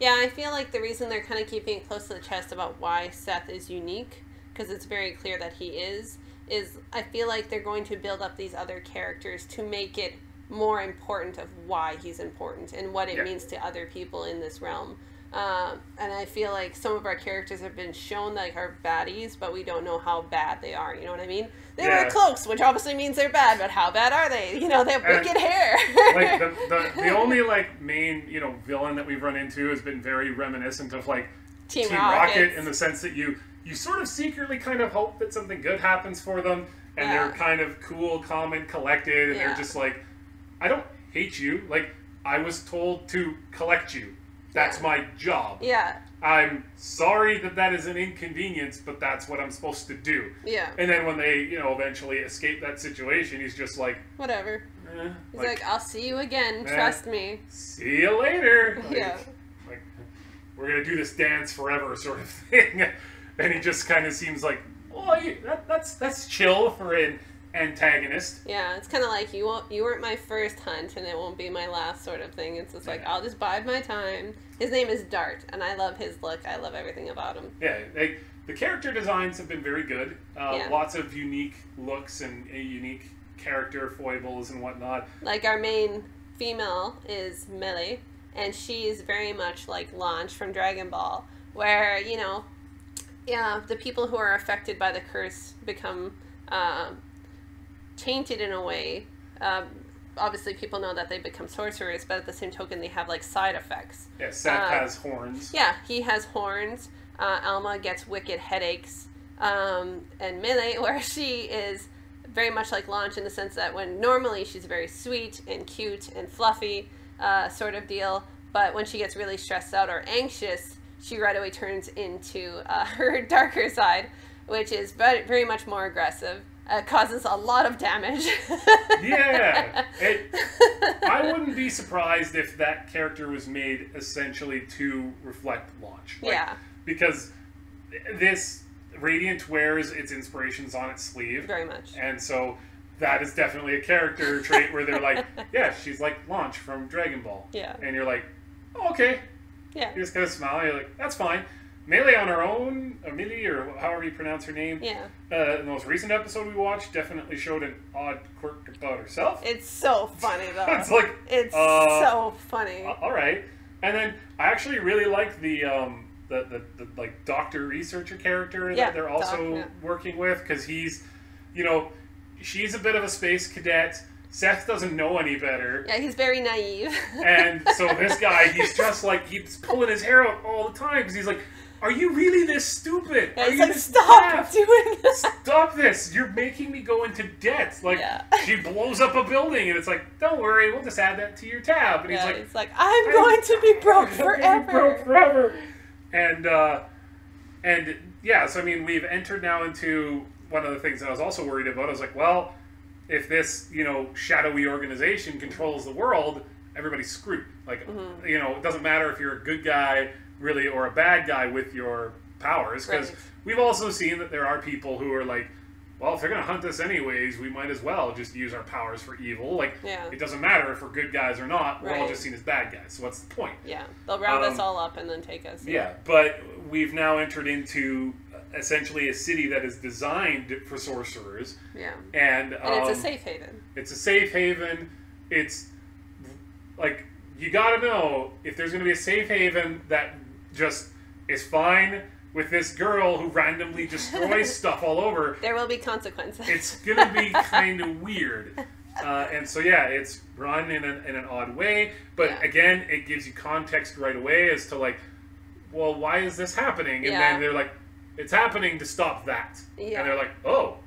Speaker 1: Yeah, I feel like the reason they're kind of keeping it close to the chest about why Seth is unique, because it's very clear that he is I feel like they're going to build up these other characters to make it more important of why he's important and what it means to other people in this realm. And I feel like some of our characters have been shown like are baddies, but we don't know how bad they are. You know what I mean? They wear cloaks, which obviously means they're bad, but how bad are they? You know, they have wicked hair.
Speaker 2: Like the only like main villain that we've run into has been very reminiscent of like Team Rocket in the sense that you sort of secretly kind of hope that something good happens for them, and they're kind of cool, calm, and collected, and they're just like, I don't hate you. Like, I was told to collect you. That's my job. Yeah. I'm sorry that is an inconvenience, but that's what I'm supposed to do. Yeah. And then when they, eventually escape that situation, he's just like,
Speaker 1: whatever. He's like, I'll see you again. Trust me.
Speaker 2: See you later. Like, we're going to do this dance forever sort of thing. And he just kind of seems like, well, that's chill for an antagonist.
Speaker 1: Yeah, it's kind of like you weren't my first hunt, and it won't be my last sort of thing. It's just like, I'll just bide my time. His name is Dart, and I love his look. I love everything about him.
Speaker 2: Yeah, the character designs have been very good. Lots of unique looks and unique character foibles and whatnot.
Speaker 1: Like our main female is Melee, and she's very much like Launch from Dragon Ball, where, the people who are affected by the curse become tainted in a way. Obviously, people know that they become sorcerers, but at the same token, they have, like, side effects.
Speaker 2: Yeah, Seth has horns.
Speaker 1: Yeah, he has horns. Alma gets wicked headaches. And Melee, where she is very much like Launch in the sense that when normally she's very sweet and cute and fluffy sort of deal, but when she gets really stressed out or anxious, she right away turns into her darker side, which is very much more aggressive. Causes a lot of damage.
Speaker 2: Yeah. I wouldn't be surprised if that character was made essentially to reflect Launch. Because this Radiant wears its inspirations on its sleeve.
Speaker 1: Very much.
Speaker 2: And so that is definitely a character trait where they're like, yeah, she's like Launch from Dragon Ball. Yeah. And you're like, oh, okay. Yeah. You just kind of smile. You're like, that's fine. Melee on her own, Amelie, or however you pronounce her name. Yeah. The most recent episode we watched definitely showed an odd quirk about herself.
Speaker 1: It's so funny, though.
Speaker 2: It's
Speaker 1: so funny.
Speaker 2: All right. And then I actually really like the like doctor researcher character that they're also working with, because he's, she's a bit of a space cadet. Seth doesn't know any better.
Speaker 1: Yeah, he's very naive.
Speaker 2: And so this guy, he's just like, he's pulling his hair out all the time because he's like, are you really this stupid?
Speaker 1: Yeah, he's like, stop doing this.
Speaker 2: Stop this. You're making me go into debt. Like, she blows up a building and it's like, don't worry, we'll just add that to your tab. And
Speaker 1: he's like, I'm going to be broke forever.
Speaker 2: And yeah, so I mean, we've entered now into one of the things that I was also worried about. I was like, well, if this, shadowy organization controls the world, everybody's screwed. Like, it doesn't matter if you're a good guy, really, or a bad guy with your powers, because we've also seen that there are people who are like, well, if they're going to hunt us anyways, we might as well just use our powers for evil. Like, it doesn't matter if we're good guys or not. We're all just seen as bad guys. So what's the point?
Speaker 1: Yeah, they'll round us all up and then take us.
Speaker 2: Yeah, but we've now entered into essentially a city that is designed for sorcerers.
Speaker 1: Yeah.
Speaker 2: And
Speaker 1: it's a safe haven.
Speaker 2: It's a safe haven. It's like, you gotta know, if there's gonna be a safe haven that just is fine with this girl who randomly destroys stuff all over,
Speaker 1: there will be consequences.
Speaker 2: It's gonna be kind of weird. And so yeah, it's run in an odd way, but again, it gives you context right away as to like, well, why is this happening? And then they're like, it's happening to stop that. Yeah. And they're like, oh,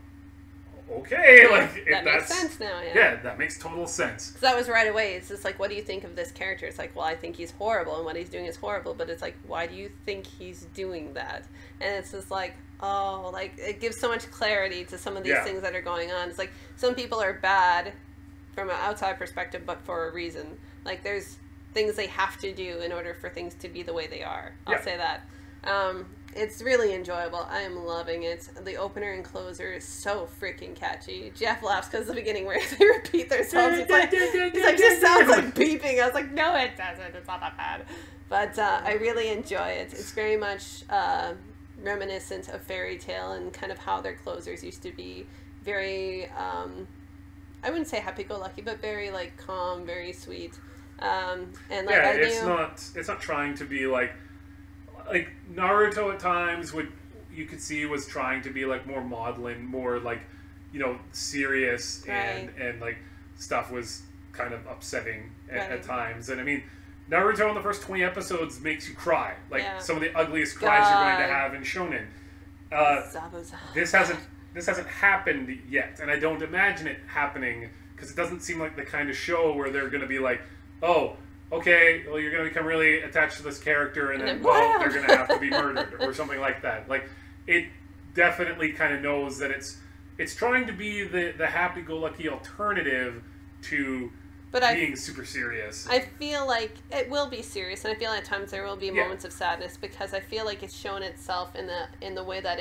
Speaker 2: okay, like if
Speaker 1: that makes sense now.
Speaker 2: Yeah, that makes total sense.
Speaker 1: Because that was right away. It's just like, what do you think of this character? It's like, well, I think he's horrible, and what he's doing is horrible. But it's like, why do you think he's doing that? And it's just like, oh, like it gives so much clarity to some of these things that are going on. It's like some people are bad from an outside perspective, but for a reason. Like there's things they have to do in order for things to be the way they are. I'll say that. It's really enjoyable. I am loving it. The opener and closer is so freaking catchy. Jeff laughs because the beginning where they repeat themselves. It's like, just sounds like beeping. I was like, no, it doesn't. It's not that bad. But I really enjoy it. It's very much reminiscent of Fairy Tail and kind of how their closers used to be. Very, I wouldn't say happy-go-lucky, but very like calm, very sweet. And like
Speaker 2: it's not trying to be like Naruto at times you could see was trying to be like more maudlin, more like, you know, serious, and like stuff was kind of upsetting at times. And I mean, Naruto in the first 20 episodes makes you cry, like some of the ugliest cries you're going to have in shonen. This hasn't happened yet, and I don't imagine it happening because it doesn't seem like the kind of show where they're going to be like, oh, okay, well, you're going to become really attached to this character, and then, well, they're going to have to be murdered, or something like that. Like, it definitely kind of knows that it's trying to be the happy-go-lucky alternative to being super serious.
Speaker 1: I feel like it will be serious, and I feel at times there will be moments of sadness, because I feel like it's shown itself in the way that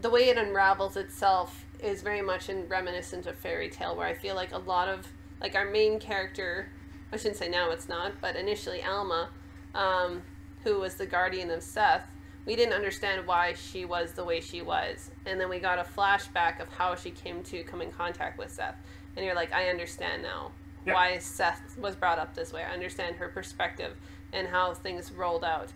Speaker 1: the way it unravels itself is very much reminiscent of Fairy Tail, where I feel like a lot of, like, our main character, I shouldn't say now it's not, but initially Alma, who was the guardian of Seth, we didn't understand why she was the way she was. And then we got a flashback of how she came to come in contact with Seth. And you're like, I understand now why Seth was brought up this way. I understand her perspective and how things rolled out.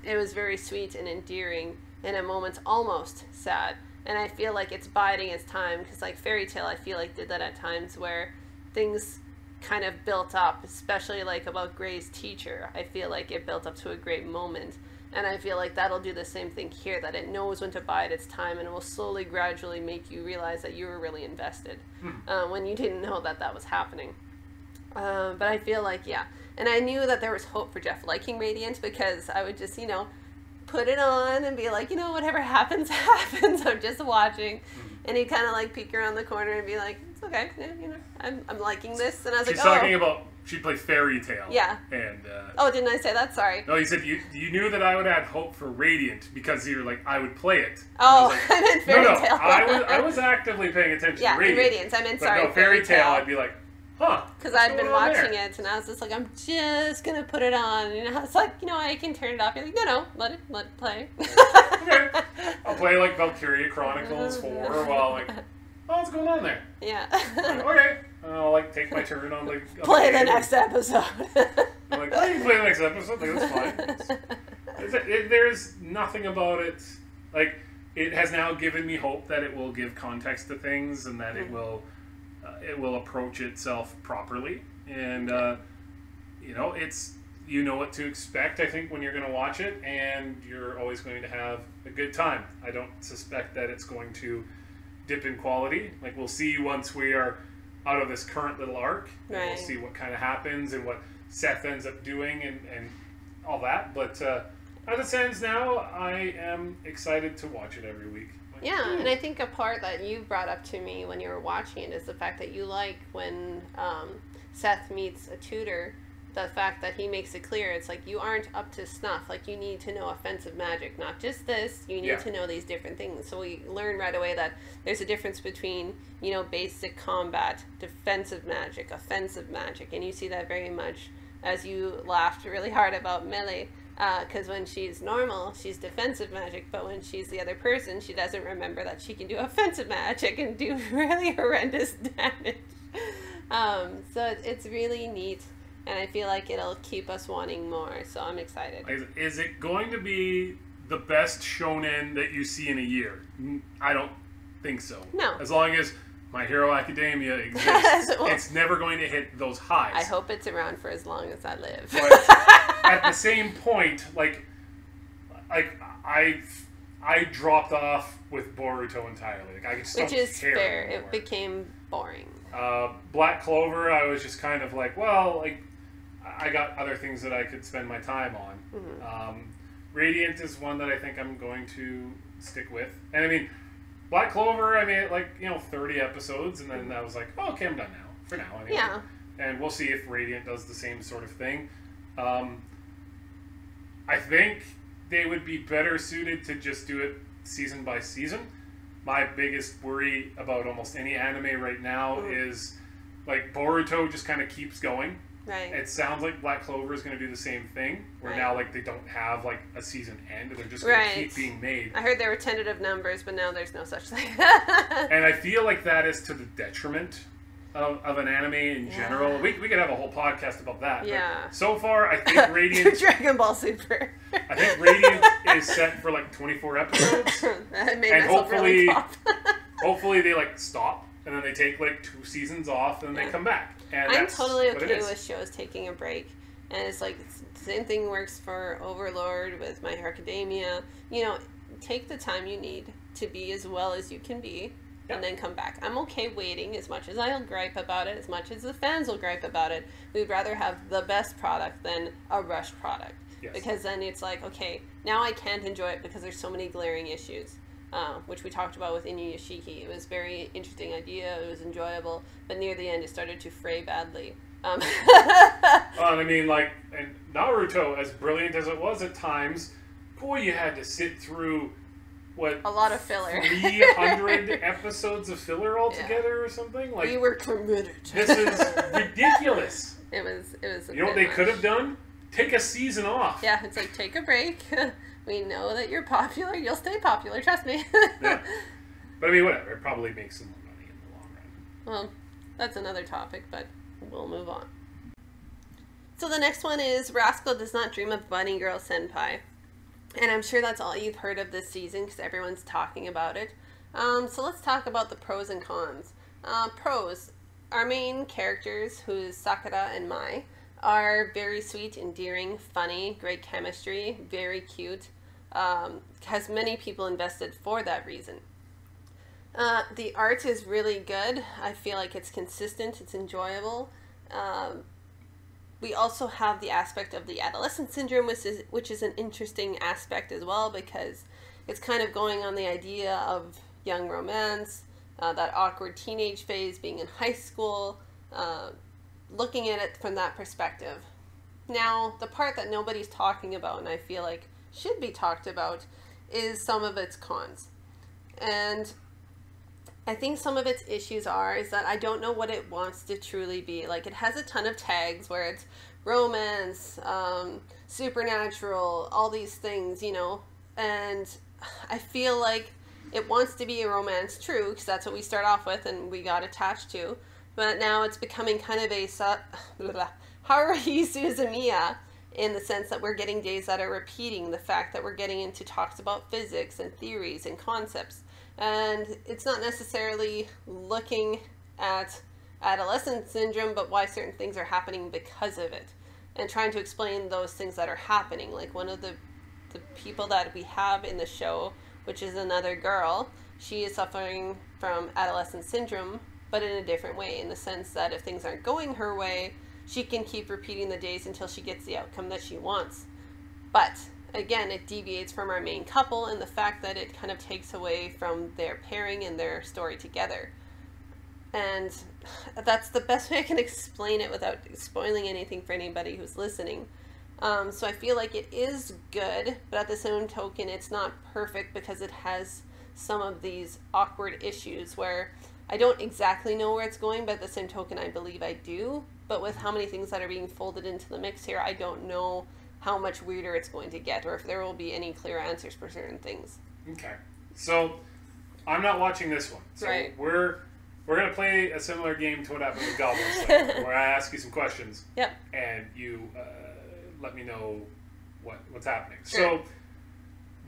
Speaker 1: It was very sweet and endearing, and at moments almost sad. And I feel like it's biding its time, because like Fairy Tail, I feel like did that at times where things kind of built up, especially like about Gray's teacher. I feel like it built up to a great moment, and I feel like that'll do the same thing here, that it knows when to bide its time, and it will slowly, gradually make you realize that you were really invested when you didn't know that was happening. But I feel like, and I knew that there was hope for Jeff liking Radiant, because I would just, put it on and be like, whatever happens, happens. I'm just watching. And he'd kind of like peek around the corner and be like, it's okay, I'm liking this. And I was
Speaker 2: She's talking about, she'd play Fairy Tail.
Speaker 1: Yeah.
Speaker 2: And,
Speaker 1: oh, didn't I say that? Sorry.
Speaker 2: No, you said you knew that I would add hope for Radiant because you were like, I would play it.
Speaker 1: Oh, I meant Fairy Tail.
Speaker 2: I was actively paying attention to Radiant.
Speaker 1: Yeah, Radiant. I meant, sorry,
Speaker 2: no, Fairy Tale, I'd be like, huh.
Speaker 1: Because I'd been watching it, and I was just like, I'm just going to put it on. And I was like, I can turn it off. You're like, no, let it play.
Speaker 2: Okay. I'll play, like, Valkyria Chronicles 4 while, like, what's going on there?
Speaker 1: Yeah.
Speaker 2: Okay. I'll, like, take my turn on, like...
Speaker 1: Play the next episode.
Speaker 2: I'm like, oh, you can play the next episode. Like, that's fine. There's nothing about it. Like, it has now given me hope that it will give context to things, and that it will approach itself properly, and it's what to expect, I think, when you're going to watch it, and you're always going to have a good time. I don't suspect that it's going to dip in quality. Like, we'll see once we are out of this current little arc, and we'll see what kind of happens and what Seth ends up doing and all that, but as it stands now, I am excited to watch it every week.
Speaker 1: Yeah, and I think a part that you brought up to me when you were watching it is the fact that you like when Seth meets a tutor, the fact that he makes it clear, it's like, you aren't up to snuff. Like, you need to know offensive magic, not just this. You need to know these different things. So we learn right away that there's a difference between, basic combat, defensive magic, offensive magic. And you see that very much as you laughed really hard about melee. Because when she's normal, she's defensive magic, but when she's the other person, she doesn't remember that she can do offensive magic and do really horrendous damage. So it's really neat, and I feel like it'll keep us wanting more, so I'm excited.
Speaker 2: Is it going to be the best shonen that you see in a year? I don't think so.
Speaker 1: No.
Speaker 2: As long as My Hero Academia exists, it's never going to hit those highs.
Speaker 1: I hope it's around for as long as I live.
Speaker 2: But at the same point, like I dropped off with Boruto entirely. Like I just
Speaker 1: Which
Speaker 2: don't
Speaker 1: is
Speaker 2: care
Speaker 1: fair.
Speaker 2: anymore.
Speaker 1: It became boring.
Speaker 2: Black Clover, I was just kind of like, well, like I got other things that I could spend my time on. Mm-hmm. Radiant is one that I think I'm going to stick with, and I mean. Black Clover, I made like 30 episodes, and then I was like, oh, okay, I'm done now. For now, anyway.
Speaker 1: Yeah.
Speaker 2: And we'll see if Radiant does the same sort of thing. I think they would be better suited to just do it season by season. My biggest worry about almost any anime right now is like Boruto just kind of keeps going.
Speaker 1: Right.
Speaker 2: It sounds like Black Clover is going to do the same thing, where now like they don't have like a season end, they're just going to keep being made.
Speaker 1: I heard there were tentative numbers, but now there's no such thing.
Speaker 2: And I feel like that is to the detriment of an anime in general. We could have a whole podcast about that.
Speaker 1: Yeah.
Speaker 2: But so far, I think Radiant...
Speaker 1: Dragon Ball Super.
Speaker 2: I think Radiant is set for like 24 episodes.
Speaker 1: That made
Speaker 2: and
Speaker 1: myself really cough.
Speaker 2: hopefully they like stop, and then they take like 2 seasons off, and then they come back. And
Speaker 1: I'm totally okay with shows taking a break. And it's like, the same thing works for Overlord with My Hero Academia. Take the time you need to be as well as you can be, and then come back. I'm okay waiting as much as I'll gripe about it, as much as the fans will gripe about it. We'd rather have the best product than a rushed product. Yes. Because then it's like, okay, now I can't enjoy it because there's so many glaring issues. Which we talked about with Inuyashiki. It was a very interesting idea. It was enjoyable, but near the end, it started to fray badly.
Speaker 2: I mean, like, and Naruto, as brilliant as it was at times, boy, you had to sit through a lot of filler, 300 episodes of filler altogether, or something. Like,
Speaker 1: we were committed.
Speaker 2: This is ridiculous.
Speaker 1: It was.
Speaker 2: You know what they could have done? Take a season off.
Speaker 1: Yeah, it's like, take a break. We know that you're popular. You'll stay popular. Trust me.
Speaker 2: Yeah. But I mean, whatever. It probably makes some more money in the long run.
Speaker 1: Well, that's another topic, but we'll move on. So the next one is Rascal does not dream of Bunny Girl Senpai. And I'm sure that's all you've heard of this season because everyone's talking about it. So let's talk about the pros and cons. Pros. Our main characters, who's Sakura and Mai, are very sweet, endearing, funny, great chemistry, very cute. Has many people invested for that reason. The art is really good. I feel like it's consistent, it's enjoyable. We also have the aspect of the adolescent syndrome, which is an interesting aspect as well, because it's kind of going on the idea of young romance, that awkward teenage phase, being in high school, looking at it from that perspective. Now, the part that nobody's talking about, and I feel like should be talked about, is some of its cons. And I think some of its issues is that I don't know what it wants to truly be. Like, it has a ton of tags where it's romance, supernatural, all these things, and I feel like it wants to be a romance, true, because that's what we start off with and we got attached to. But now it's becoming kind of a Haruhi Suzumiya, in the sense that we're getting days that are repeating, the fact that we're getting into talks about physics and theories and concepts. And it's not necessarily looking at adolescent syndrome, but why certain things are happening because of it. And trying to explain those things that are happening. Like one of the people that we have in the show, which is another girl, she is suffering from adolescent syndrome, but in a different way, in the sense that if things aren't going her way, she can keep repeating the days until she gets the outcome that she wants. But again, it deviates from our main couple and the fact that it kind of takes away from their pairing and their story together. And that's the best way I can explain it without spoiling anything for anybody who's listening. So I feel like it is good, but at the same token, it's not perfect because it has some of these awkward issues where I don't exactly know where it's going, but at the same token, I believe I do. But with how many things that are being folded into the mix here, I don't know how much weirder it's going to get, or if there will be any clear answers for certain things.
Speaker 2: Okay. So, I'm not watching this one. So
Speaker 1: right.
Speaker 2: We're going to play a similar game to what happened with Goblin Slayer, where I ask you some questions.
Speaker 1: Yep.
Speaker 2: And you let me know what's happening.
Speaker 1: Sure.
Speaker 2: So,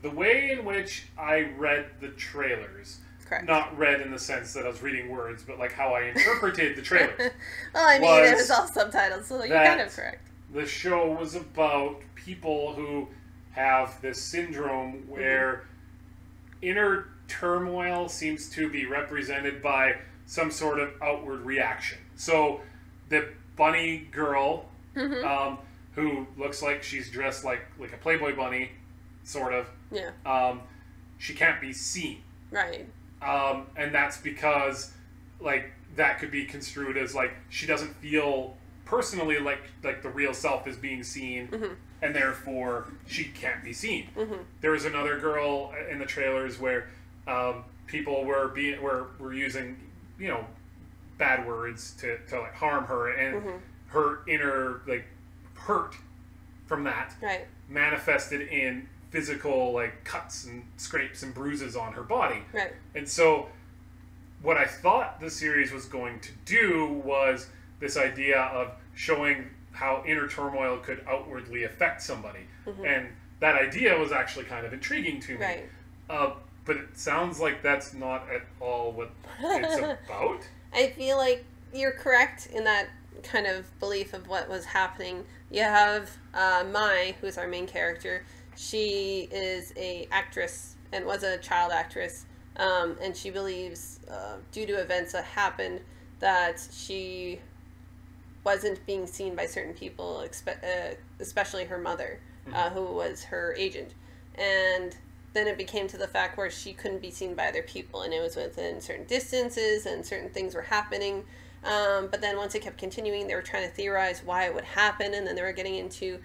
Speaker 2: the way in which I read the trailers...
Speaker 1: Correct.
Speaker 2: Not read in the sense that I was reading words, but like how I interpreted the trailers.
Speaker 1: Well, I mean, it was all subtitles, so you're kind of correct.
Speaker 2: The show was about people who have this syndrome where inner turmoil seems to be represented by some sort of outward reaction. So the bunny girl, who looks like she's dressed like a Playboy bunny, sort of.
Speaker 1: Yeah.
Speaker 2: She can't be seen.
Speaker 1: Right.
Speaker 2: And that's because, like, that could be construed as, like, she doesn't feel personally like the real self is being seen, and therefore she can't be seen. There was another girl in the trailers where people were using, you know, bad words to like harm her, and her inner, like, hurt from that manifested in physical, like, cuts and scrapes and bruises on her body.
Speaker 1: Right.
Speaker 2: And so what I thought the series was going to do was this idea of showing how inner turmoil could outwardly affect somebody. And that idea was actually kind of intriguing to me.
Speaker 1: Right.
Speaker 2: But it sounds like that's not at all what it's about.
Speaker 1: I feel like you're correct in that kind of belief of what was happening. You have Mai, who's our main character. She is a actress and was a child actress, and she believes, due to events that happened, that she wasn't being seen by certain people, especially her mother, who was her agent. And then it became to the fact where she couldn't be seen by other people, and it was within certain distances, and certain things were happening. But then once it kept continuing, they were trying to theorize why it would happen, and then they were getting into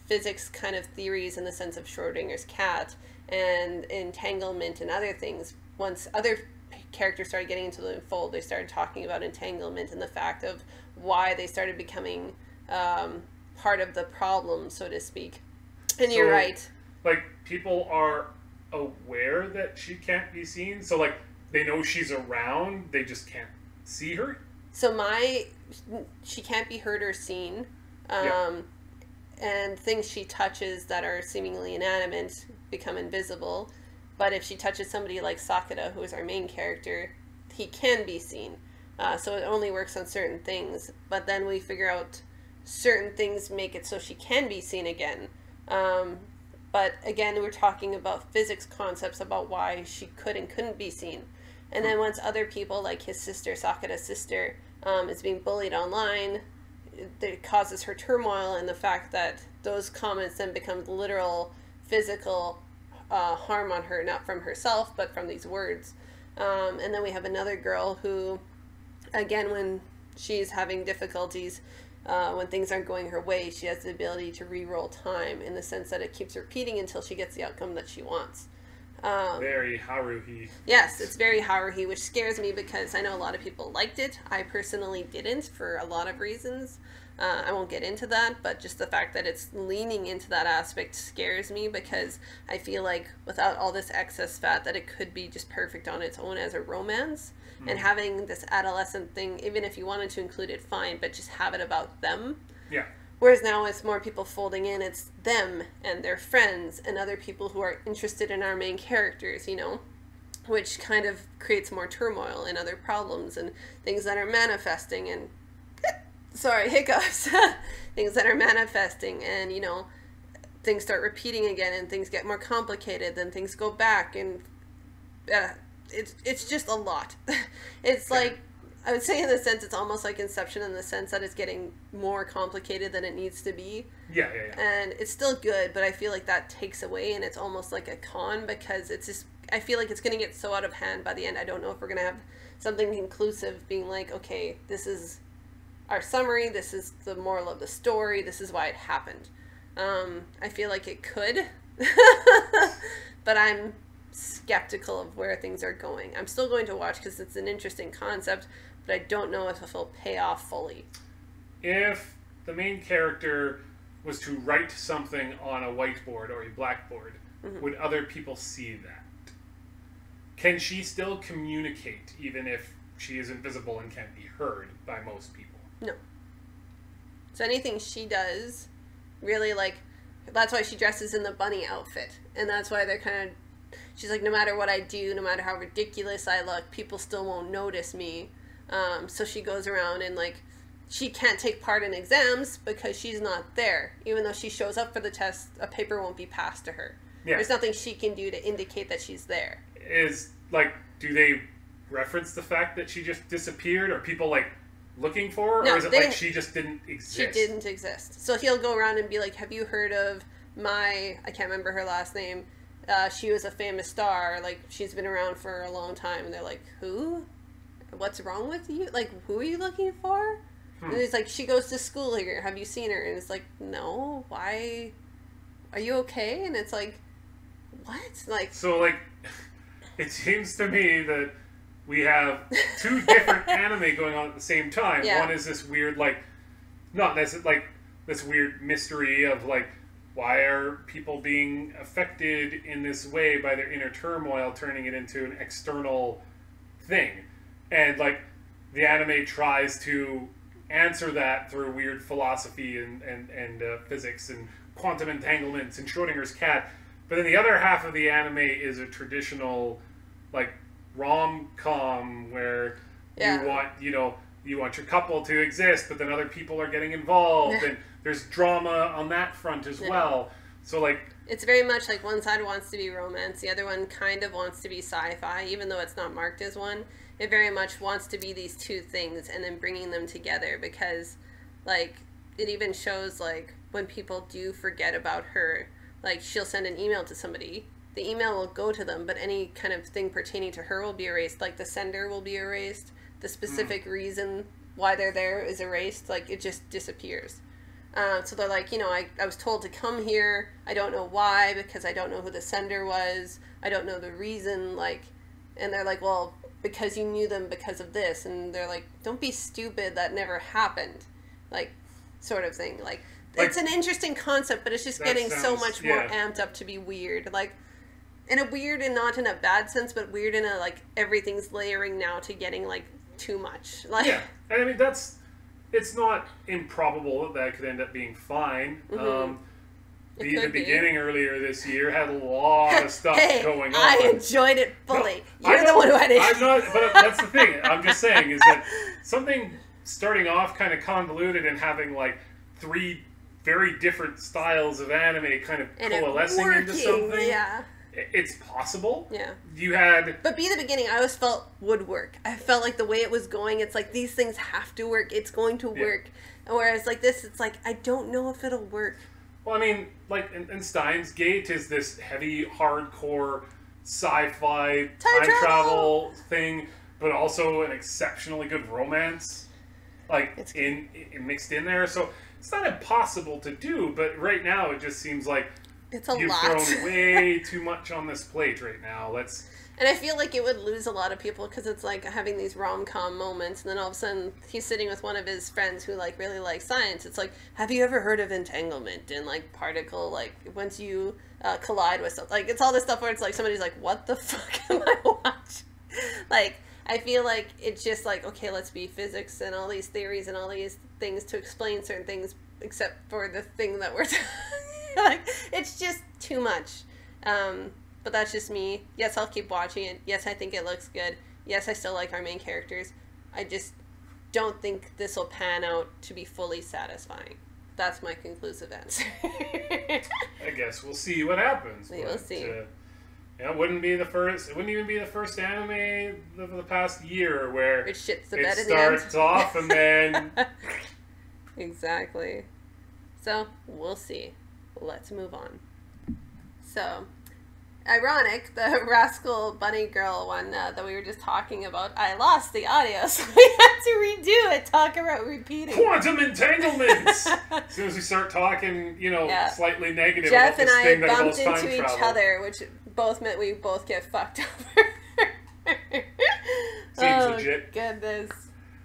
Speaker 1: physics kind of theories in the sense of Schrodinger's cat and entanglement and other things. Once other characters started getting into the fold, they started talking about entanglement and the fact of why they started becoming part of the problem, so to speak. And you're right.
Speaker 2: Like, people are aware that she can't be seen, so like they know she's around, they just can't see her.
Speaker 1: So she can't be heard or seen. And things she touches that are seemingly inanimate become invisible. But if she touches somebody like Sakura, who is our main character, he can be seen. So it only works on certain things. But then we figure out certain things make it so she can be seen again. But again, we're talking about physics concepts about why she could and couldn't be seen. And then once other people, like his sister, Sakura's sister, is being bullied online, it causes her turmoil, and the fact that those comments then become literal physical harm on her, not from herself, but from these words. And then we have another girl who, again, when she's having difficulties, when things aren't going her way, she has the ability to re-roll time in the sense that it keeps repeating until she gets the outcome that she wants.
Speaker 2: Very Haruhi.
Speaker 1: Yes, it's very Haruhi, which scares me because I know a lot of people liked it. I personally didn't for a lot of reasons. I won't get into that, but just the fact that it's leaning into that aspect scares me because I feel like without all this excess fat that it could be just perfect on its own as a romance. And having this adolescent thing, even if you wanted to include it, fine, but just have it about them.
Speaker 2: Yeah.
Speaker 1: Whereas now it's more people folding in, it's them and their friends and other people who are interested in our main characters, you know, which kind of creates more turmoil and other problems and things that are manifesting and, hiccups, things that are manifesting and, you know, things start repeating again and things get more complicated, then things go back and it's just a lot. It's like, I would say in the sense it's almost like Inception in the sense that it's getting more complicated than it needs to be.
Speaker 2: Yeah.
Speaker 1: And it's still good, but I feel like that takes away and it's almost like a con because it's just, I feel like it's going to get so out of hand by the end. I don't know if we're going to have something conclusive being like, okay, this is our summary, this is the moral of the story, this is why it happened. I feel like it could, but I'm skeptical of where things are going. I'm still going to watch because it's an interesting concept, but I don't know if it'll pay off fully.
Speaker 2: If the main character was to write something on a whiteboard or a blackboard, would other people see that? Can she still communicate even if she is invisible and can't be heard by most people?
Speaker 1: No. So anything she does, really, like, that's why she dresses in the bunny outfit. And that's why they're kind of, she's like, no matter what I do, no matter how ridiculous I look, people still won't notice me. So she goes around and, like, she can't take part in exams because she's not there. Even though she shows up for the test, a paper won't be passed to her. Yeah. There's nothing she can do to indicate that she's there.
Speaker 2: Is, like, do they reference the fact that she just disappeared? Are people, like, looking for her?
Speaker 1: No,
Speaker 2: or is it like she just didn't exist?
Speaker 1: She didn't exist. So he'll go around and be like, have you heard of I can't remember her last name. She was a famous star. Like, she's been around for a long time. And they're like, who? What's wrong with you? Like, who are you looking for? And it's like, she goes to school here. Have you seen her? And it's like, no. Why? Are you okay? And it's like, what? Like,
Speaker 2: so, like, it seems to me that we have two different anime going on at the same time. Yeah. One is this weird, like, not necessarily, like, this weird mystery of, like, why are people being affected in this way by their inner turmoil, turning it into an external thing. And, like, the anime tries to answer that through weird philosophy and physics and quantum entanglements and Schrodinger's cat. But then the other half of the anime is a traditional, like, rom-com where you want, you want your couple to exist, but then other people are getting involved, and there's drama on that front as well. So, like,
Speaker 1: it's very much like one side wants to be romance, the other one kind of wants to be sci-fi, even though it's not marked as one. It very much wants to be these two things and then bringing them together because, like, it even shows, like, when people do forget about her, like, she'll send an email to somebody. The email will go to them, but any kind of thing pertaining to her will be erased. Like, the sender will be erased. The specific reason why they're there is erased. Like, it just disappears. So they're like, I was told to come here. I don't know why, because I don't know who the sender was. I don't know the reason, like, and they're like, well, because you knew them because of this. And they're like, don't be stupid, that never happened. Like, sort of thing. Like it's an interesting concept, but it's just getting so much more amped up to be weird. Like, in a weird and not in a bad sense, but weird in a, like, everything's layering now to getting, like, too much. Like,
Speaker 2: yeah, and I mean, it's not improbable that could end up being fine. The beginning earlier this year had a lot of stuff going on.
Speaker 1: I enjoyed it fully. No, You're the one who had it.
Speaker 2: I'm not, but that's the thing. I'm just saying is that something starting off kind of convoluted and having, like, 3 very different styles of anime kind of coalescing into something.
Speaker 1: Yeah.
Speaker 2: It's possible.
Speaker 1: Yeah.
Speaker 2: You had...
Speaker 1: But Be the Beginning, I always felt would work. I felt like the way it was going, it's like, these things have to work. It's going to work. Whereas, like, this, it's like, I don't know if it'll work.
Speaker 2: Well, I mean, like, in Steins Gate is this heavy, hardcore, sci-fi, time travel thing, but also an exceptionally good romance, like, mixed in there. So, it's not impossible to do, but right now it just seems like
Speaker 1: it's a
Speaker 2: You've
Speaker 1: lot.
Speaker 2: thrown way too much on this plate right now.
Speaker 1: And I feel like it would lose a lot of people because it's like having these rom-com moments, and then all of a sudden he's sitting with one of his friends who, like, really likes science. It's like, have you ever heard of entanglement and, like, particle, like, once you collide with something? Like, it's all this stuff where it's like somebody's like, what the fuck am I watching? Like, I feel like it's just like, okay, let's be physics and all these theories and all these things to explain certain things, except for the thing that we're like, it's just too much. But that's just me. Yes, I'll keep watching it. Yes, I think it looks good. Yes, I still like our main characters. I just don't think this will pan out to be fully satisfying. That's my conclusive answer.
Speaker 2: I guess we'll see what happens.
Speaker 1: We'll see.
Speaker 2: It wouldn't be the first. It wouldn't even be the first anime of the past year where
Speaker 1: it shits the
Speaker 2: bed
Speaker 1: in the end.
Speaker 2: Starts off and then
Speaker 1: exactly. So we'll see. Let's move on. So, ironic, the Rascal Bunny Girl one that we were just talking about, I lost the audio, so we had to redo it. Talk about repeating.
Speaker 2: Quantum entanglements! As soon as we start talking, slightly negative
Speaker 1: Jeff
Speaker 2: about this
Speaker 1: and
Speaker 2: thing
Speaker 1: I
Speaker 2: that
Speaker 1: bumped
Speaker 2: involves
Speaker 1: into
Speaker 2: time
Speaker 1: each
Speaker 2: travel.
Speaker 1: other, which both meant we both get fucked over.
Speaker 2: Seems legit.
Speaker 1: Goodness.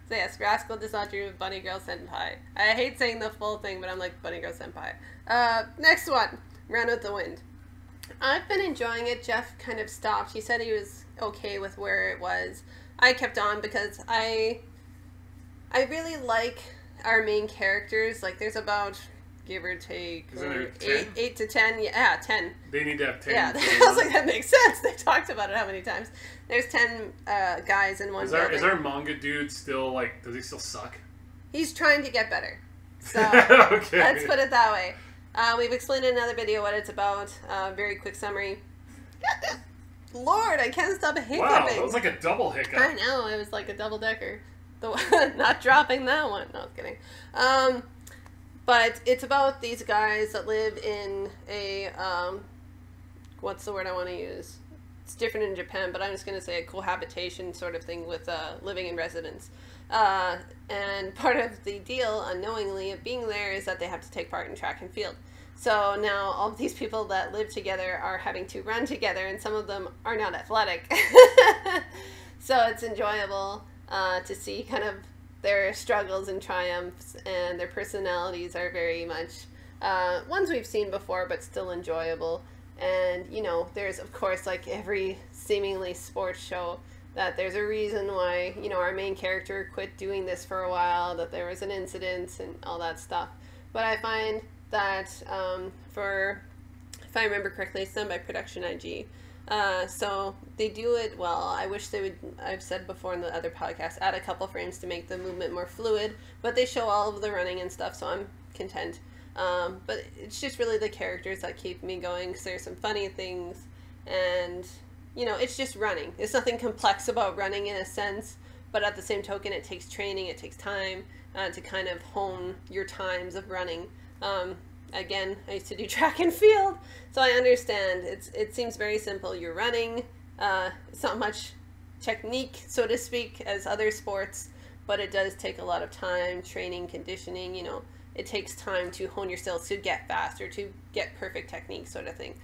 Speaker 1: So yes, Rascal does not dream of Bunny Girl Senpai. I hate saying the full thing, but I'm like, Bunny Girl Senpai. Next one, Run with the Wind. I've been enjoying it. Jeff kind of stopped. He said he was okay with where it was. I kept on because I really like our main characters. Like, there's about, give or take, 8 to 10. Yeah, 10.
Speaker 2: They need to have 10.
Speaker 1: Yeah, I was like, that makes sense. They talked about it how many times. There's 10 guys in one building.
Speaker 2: Is our manga dude still, like, does he still suck?
Speaker 1: He's trying to get better. So,
Speaker 2: okay.
Speaker 1: Let's put it that way. We've explained in another video what it's about. Very quick summary. Lord, I can't stop hiccuping.
Speaker 2: Wow, that was like a double hiccup.
Speaker 1: I know, it was like a double-decker. Not dropping that one. No, I was kidding. But it's about these guys that live in a, what's the word I want to use? It's different in Japan, but I'm just going to say a cohabitation sort of thing with living in residence. And part of the deal, unknowingly, of being there is that they have to take part in track and field. So now all of these people that live together are having to run together, and some of them are not athletic. So it's enjoyable to see kind of their struggles and triumphs, and their personalities are very much ones we've seen before, but still enjoyable. And, you know, there's, of course, like every seemingly sports show, that there's a reason why, you know, our main character quit doing this for a while, that there was an incident and all that stuff. But I find that if I remember correctly, it's done by Production IG. So they do it well. I wish they would, I've said before in the other podcast, add a couple frames to make the movement more fluid, but they show all of the running and stuff, so I'm content. But it's just really the characters that keep me going, because there's some funny things, and, you know, it's just running. There's nothing complex about running in a sense, but at the same token, it takes training, it takes time to kind of hone your times of running. Again, I used to do track and field, so I understand. It seems very simple. You're running. It's not much technique, so to speak, as other sports, but it does take a lot of time, training, conditioning, you know. It takes time to hone your skills, to get faster, to get perfect technique, sort of thing.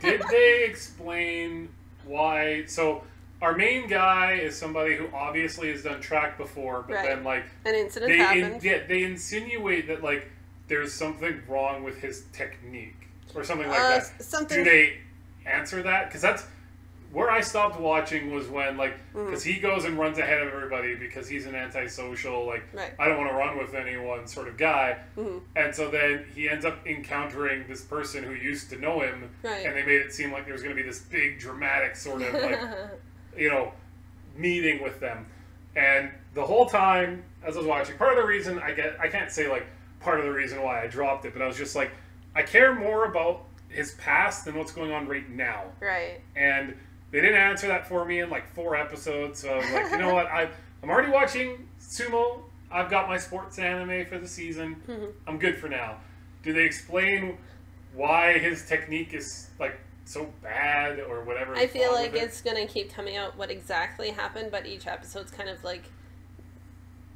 Speaker 2: Did they explain why? So our main guy is somebody who obviously has done track before, but then like
Speaker 1: an incident happened.
Speaker 2: They insinuate that like there's something wrong with his technique or something like that. Do they answer that? Because that's where I stopped watching, was when, like, because he goes and runs ahead of everybody because he's an antisocial, like, I don't want to run with anyone sort of guy. And so then he ends up encountering this person who used to know him, and they made it seem like there was going to be this big dramatic sort of, like, you know, meeting with them. And the whole time, as I was watching, part of the reason, I can't say, like, part of the reason why I dropped it, but I was just like, I care more about his past than what's going on right now. And they didn't answer that for me in like 4 episodes, so I was like, you know what, I'm already watching Sumo, I've got my sports anime for the season, I'm good for now. Do they explain why his technique is like so bad or whatever?
Speaker 1: I feel like it's going to keep coming out what exactly happened, but each episode's kind of like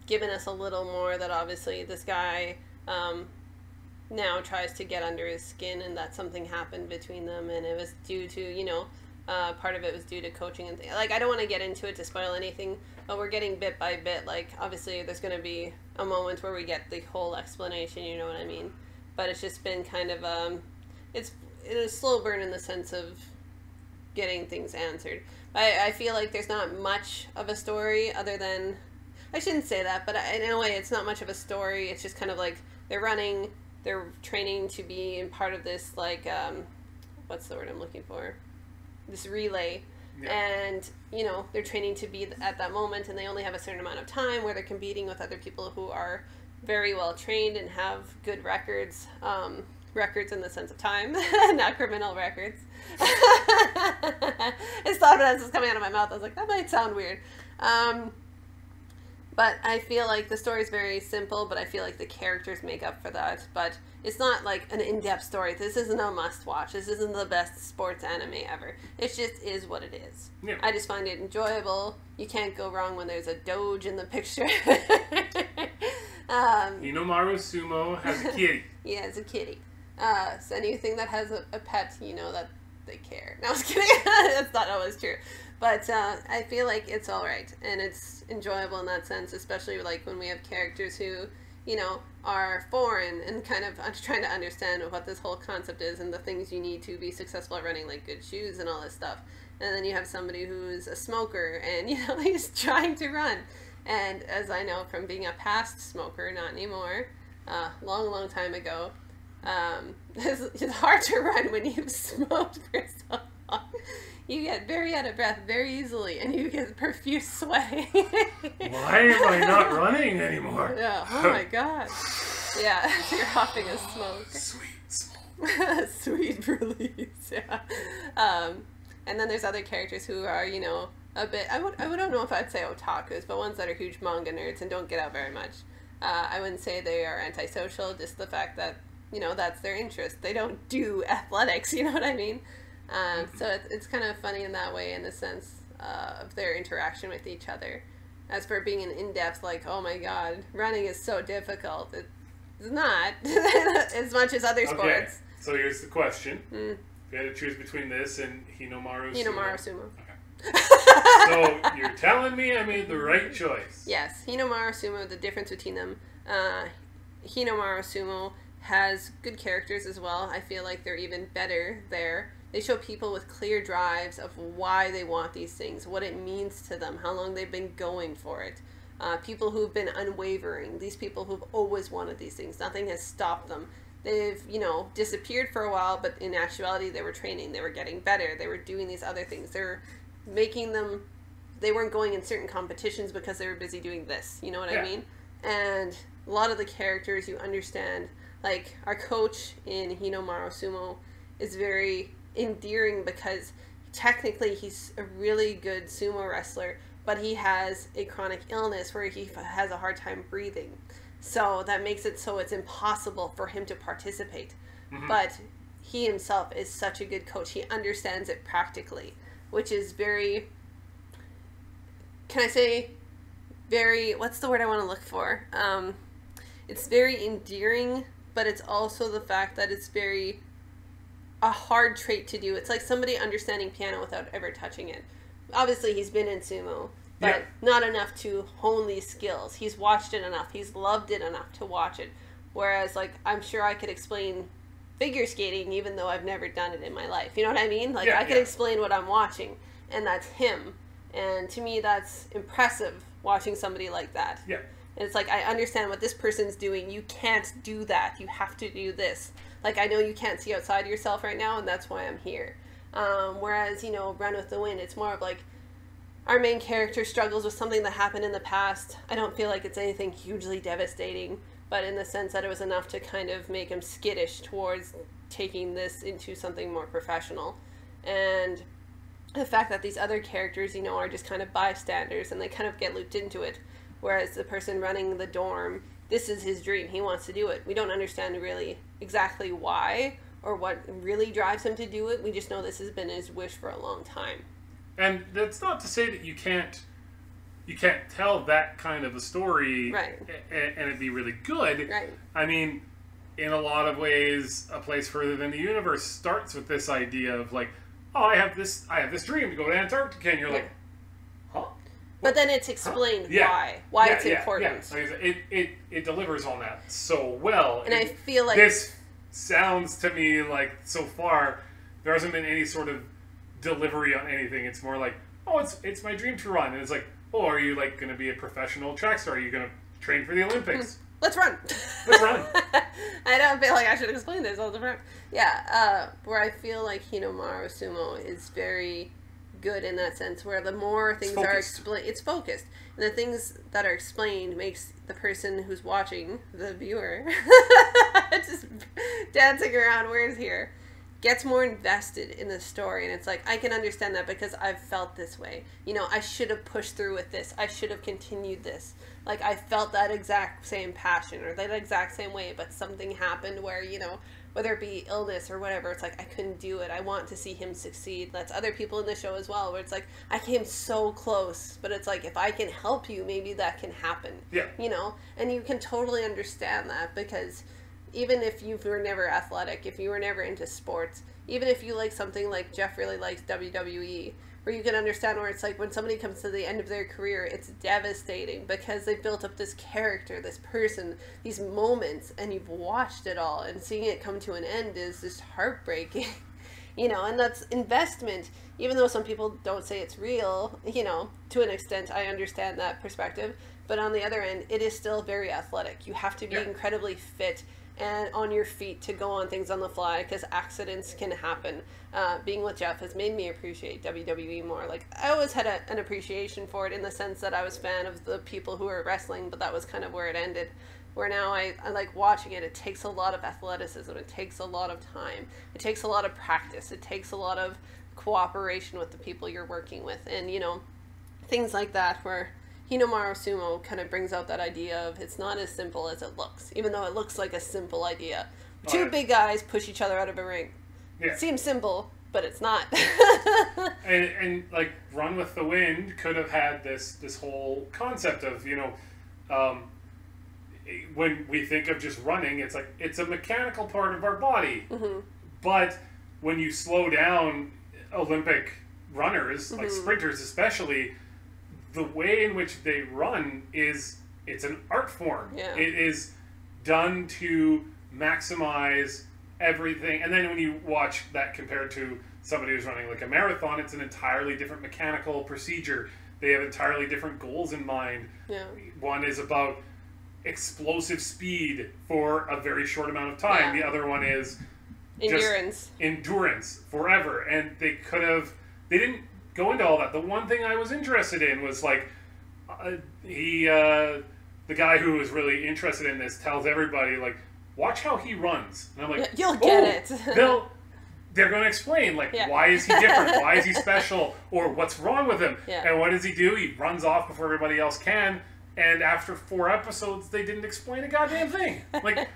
Speaker 1: giving us a little more that obviously this guy now tries to get under his skin, and that something happened between them, and it was due to, you know, part of it was due to coaching and things. Like, I don't want to get into it to spoil anything, but we're getting bit by bit. Like, obviously there's going to be a moment where we get the whole explanation, you know what I mean? But it's just been kind of, it's a slow burn in the sense of getting things answered. I feel like there's not much of a story other than, I shouldn't say that, but in a way it's not much of a story. It's just kind of like they're running, they're training to be in part of this, like, what's the word I'm looking for? This relay. And, you know, they're training to be at that moment, and they only have a certain amount of time where they're competing with other people who are very well trained and have good records. Records in the sense of time, not criminal records. I just thought as it was coming out of my mouth, I was like, that might sound weird. But I feel like the story is very simple, but I feel like the characters make up for that. But it's not like an in-depth story. This isn't a must-watch. This isn't the best sports anime ever. It just is what it is. I just find it enjoyable. You can't go wrong when there's a doge in the picture.
Speaker 2: Hinomaru Sumo has a kitty.
Speaker 1: Yeah, it's a kitty. So anything that has a pet, you know that they care. No, I was kidding. That's not always true. But I feel like it's all right, and it's enjoyable in that sense, especially like when we have characters who, you know, are foreign and kind of trying to understand what this whole concept is and the things you need to be successful at running, like good shoes and all this stuff. And then you have somebody who's a smoker and, you know, he's trying to run. And as I know from being a past smoker, not anymore, long time ago, it's hard to run when you've smoked for so long. You get very out of breath very easily, and you get profuse sweating.
Speaker 2: Why am I not running anymore?
Speaker 1: Yeah. Oh my god. Yeah, you're huffing a smoke.
Speaker 2: Sweet smoke.
Speaker 1: Sweet release. Yeah. And then there's other characters who are, you know, a bit. I don't know if I'd say otakus, but ones that are huge manga nerds and don't get out very much. I wouldn't say they are antisocial. Just the fact that, you know, that's their interest. They don't do athletics. You know what I mean? So it's kind of funny in that way, in the sense of their interaction with each other. As for being an in-depth, like, oh my god, running is so difficult. It's not as much as other sports.
Speaker 2: Okay, so here's the question. If you had to choose between this and Hinomaru
Speaker 1: Sumo.
Speaker 2: Okay. So you're telling me I made the right choice?
Speaker 1: Yes, Hinomaru Sumo, the difference between them, Hinomaru Sumo has good characters as well. I feel like they're even better there. They show people with clear drives of why they want these things, what it means to them, how long they've been going for it. People who've been unwavering, these people who've always wanted these things. Nothing has stopped them. They've, you know, disappeared for a while, but in actuality they were training, they were getting better, they were doing these other things. They were making them, they weren't going in certain competitions because they were busy doing this, you know what I mean? And a lot of the characters you understand, like our coach in Hinomaru Sumo is very endearing because technically he's a really good sumo wrestler, but he has a chronic illness where he has a hard time breathing. So that makes it so it's impossible for him to participate. But he himself is such a good coach. He understands it practically, which is very, can I say, very, what's the word I want to look for? It's very endearing, but it's also the fact that it's very a hard trait to do. It's like somebody understanding piano without ever touching it. Obviously, he's been in sumo, but not enough to hone these skills. He's watched it enough. He's loved it enough to watch it. Whereas, like, I'm sure I could explain figure skating even though I've never done it in my life. You know what I mean? Like, I could explain what I'm watching, and that's him. And to me, that's impressive, watching somebody like that.
Speaker 2: Yeah.
Speaker 1: And it's like, I understand what this person's doing. You can't do that. You have to do this. Like, I know you can't see outside yourself right now, and that's why I'm here. Whereas, you know, Run with the Wind, it's more of like, our main character struggles with something that happened in the past. I don't feel like it's anything hugely devastating, but in the sense that it was enough to kind of make him skittish towards taking this into something more professional. And the fact that these other characters, you know, are just kind of bystanders, and they kind of get looped into it. Whereas the person running the dorm, this is his dream. He wants to do it. We don't understand really exactly why or what really drives him to do it. We just know this has been his wish for a long time.
Speaker 2: And that's not to say that you can't tell that kind of a story and it'd be really good.
Speaker 1: Right.
Speaker 2: I mean, in a lot of ways, A Place Further Than the Universe starts with this idea of like, oh, I have this dream to go to Antarctica, and you're like, huh?
Speaker 1: But then it's explained why it's important.
Speaker 2: Yeah. It delivers on that so well.
Speaker 1: And I feel like
Speaker 2: this sounds to me like so far there hasn't been any sort of delivery on anything. It's more like, oh, it's my dream to run, and it's like, oh, are you like going to be a professional track star? Are you going to train for the Olympics?
Speaker 1: Let's run.
Speaker 2: Let's run.
Speaker 1: I don't feel like I should explain this all the time. Yeah, where I feel like Hinomaru Sumo is very good in that sense, where the more things are explained, it's focused, and the things that are explained makes the person who's watching, the viewer, just dancing around words here, gets more invested in the story. And it's like, I can understand that because I've felt this way. You know, I should have pushed through with this. I should have continued this. Like, I felt that exact same passion or that exact same way, but something happened where, you know, whether it be illness or whatever, it's like, I couldn't do it. I want to see him succeed. That's other people in the show as well, where it's like, I came so close, but it's like, if I can help you, maybe that can happen.
Speaker 2: Yeah.
Speaker 1: You know? And you can totally understand that, because even if you were never athletic, if you were never into sports, even if you like something like Jeff really likes WWE, where you can understand where it's like when somebody comes to the end of their career, it's devastating because they've built up this character, this person, these moments, and you've watched it all, and seeing it come to an end is just heartbreaking. You know, and that's investment. Even though some people don't say it's real, you know, to an extent, I understand that perspective. But on the other end, it is still very athletic. You have to be incredibly fit and on your feet to go on things on the fly because accidents can happen. Being with Jeff has made me appreciate WWE more. Like, I always had an appreciation for it in the sense that I was a fan of the people who were wrestling, but that was kind of where it ended. Where now I like watching it. It takes a lot of athleticism. It takes a lot of time. It takes a lot of practice. It takes a lot of cooperation with the people you're working with. And, you know, things like that where Hinomaru Sumo kind of brings out that idea of it's not as simple as it looks, even though it looks like a simple idea. Two big guys push each other out of a ring. Yeah. It seems simple, but it's not.
Speaker 2: and like Run with the Wind could have had this whole concept of, you know, when we think of just running, it's like it's a mechanical part of our body. Mm-hmm. But when you slow down Olympic runners, like sprinters especially, the way in which they run it's an art form. Yeah. It is done to maximize everything. And then when you watch that compared to somebody who's running like a marathon, it's an entirely different mechanical procedure. They have entirely different goals in mind. Yeah. One is about explosive speed for a very short amount of time. Yeah. The other one is endurance forever. And they didn't go into all that. The one thing I was interested in was like the guy who was really interested in this tells everybody like, watch how he runs. And I'm like,
Speaker 1: you'll get it.
Speaker 2: They're going to explain like, why is he different? Why is he special? Or what's wrong with him? Yeah. And what does he do? He runs off before everybody else can. And after 4 episodes, they didn't explain a goddamn thing. Like,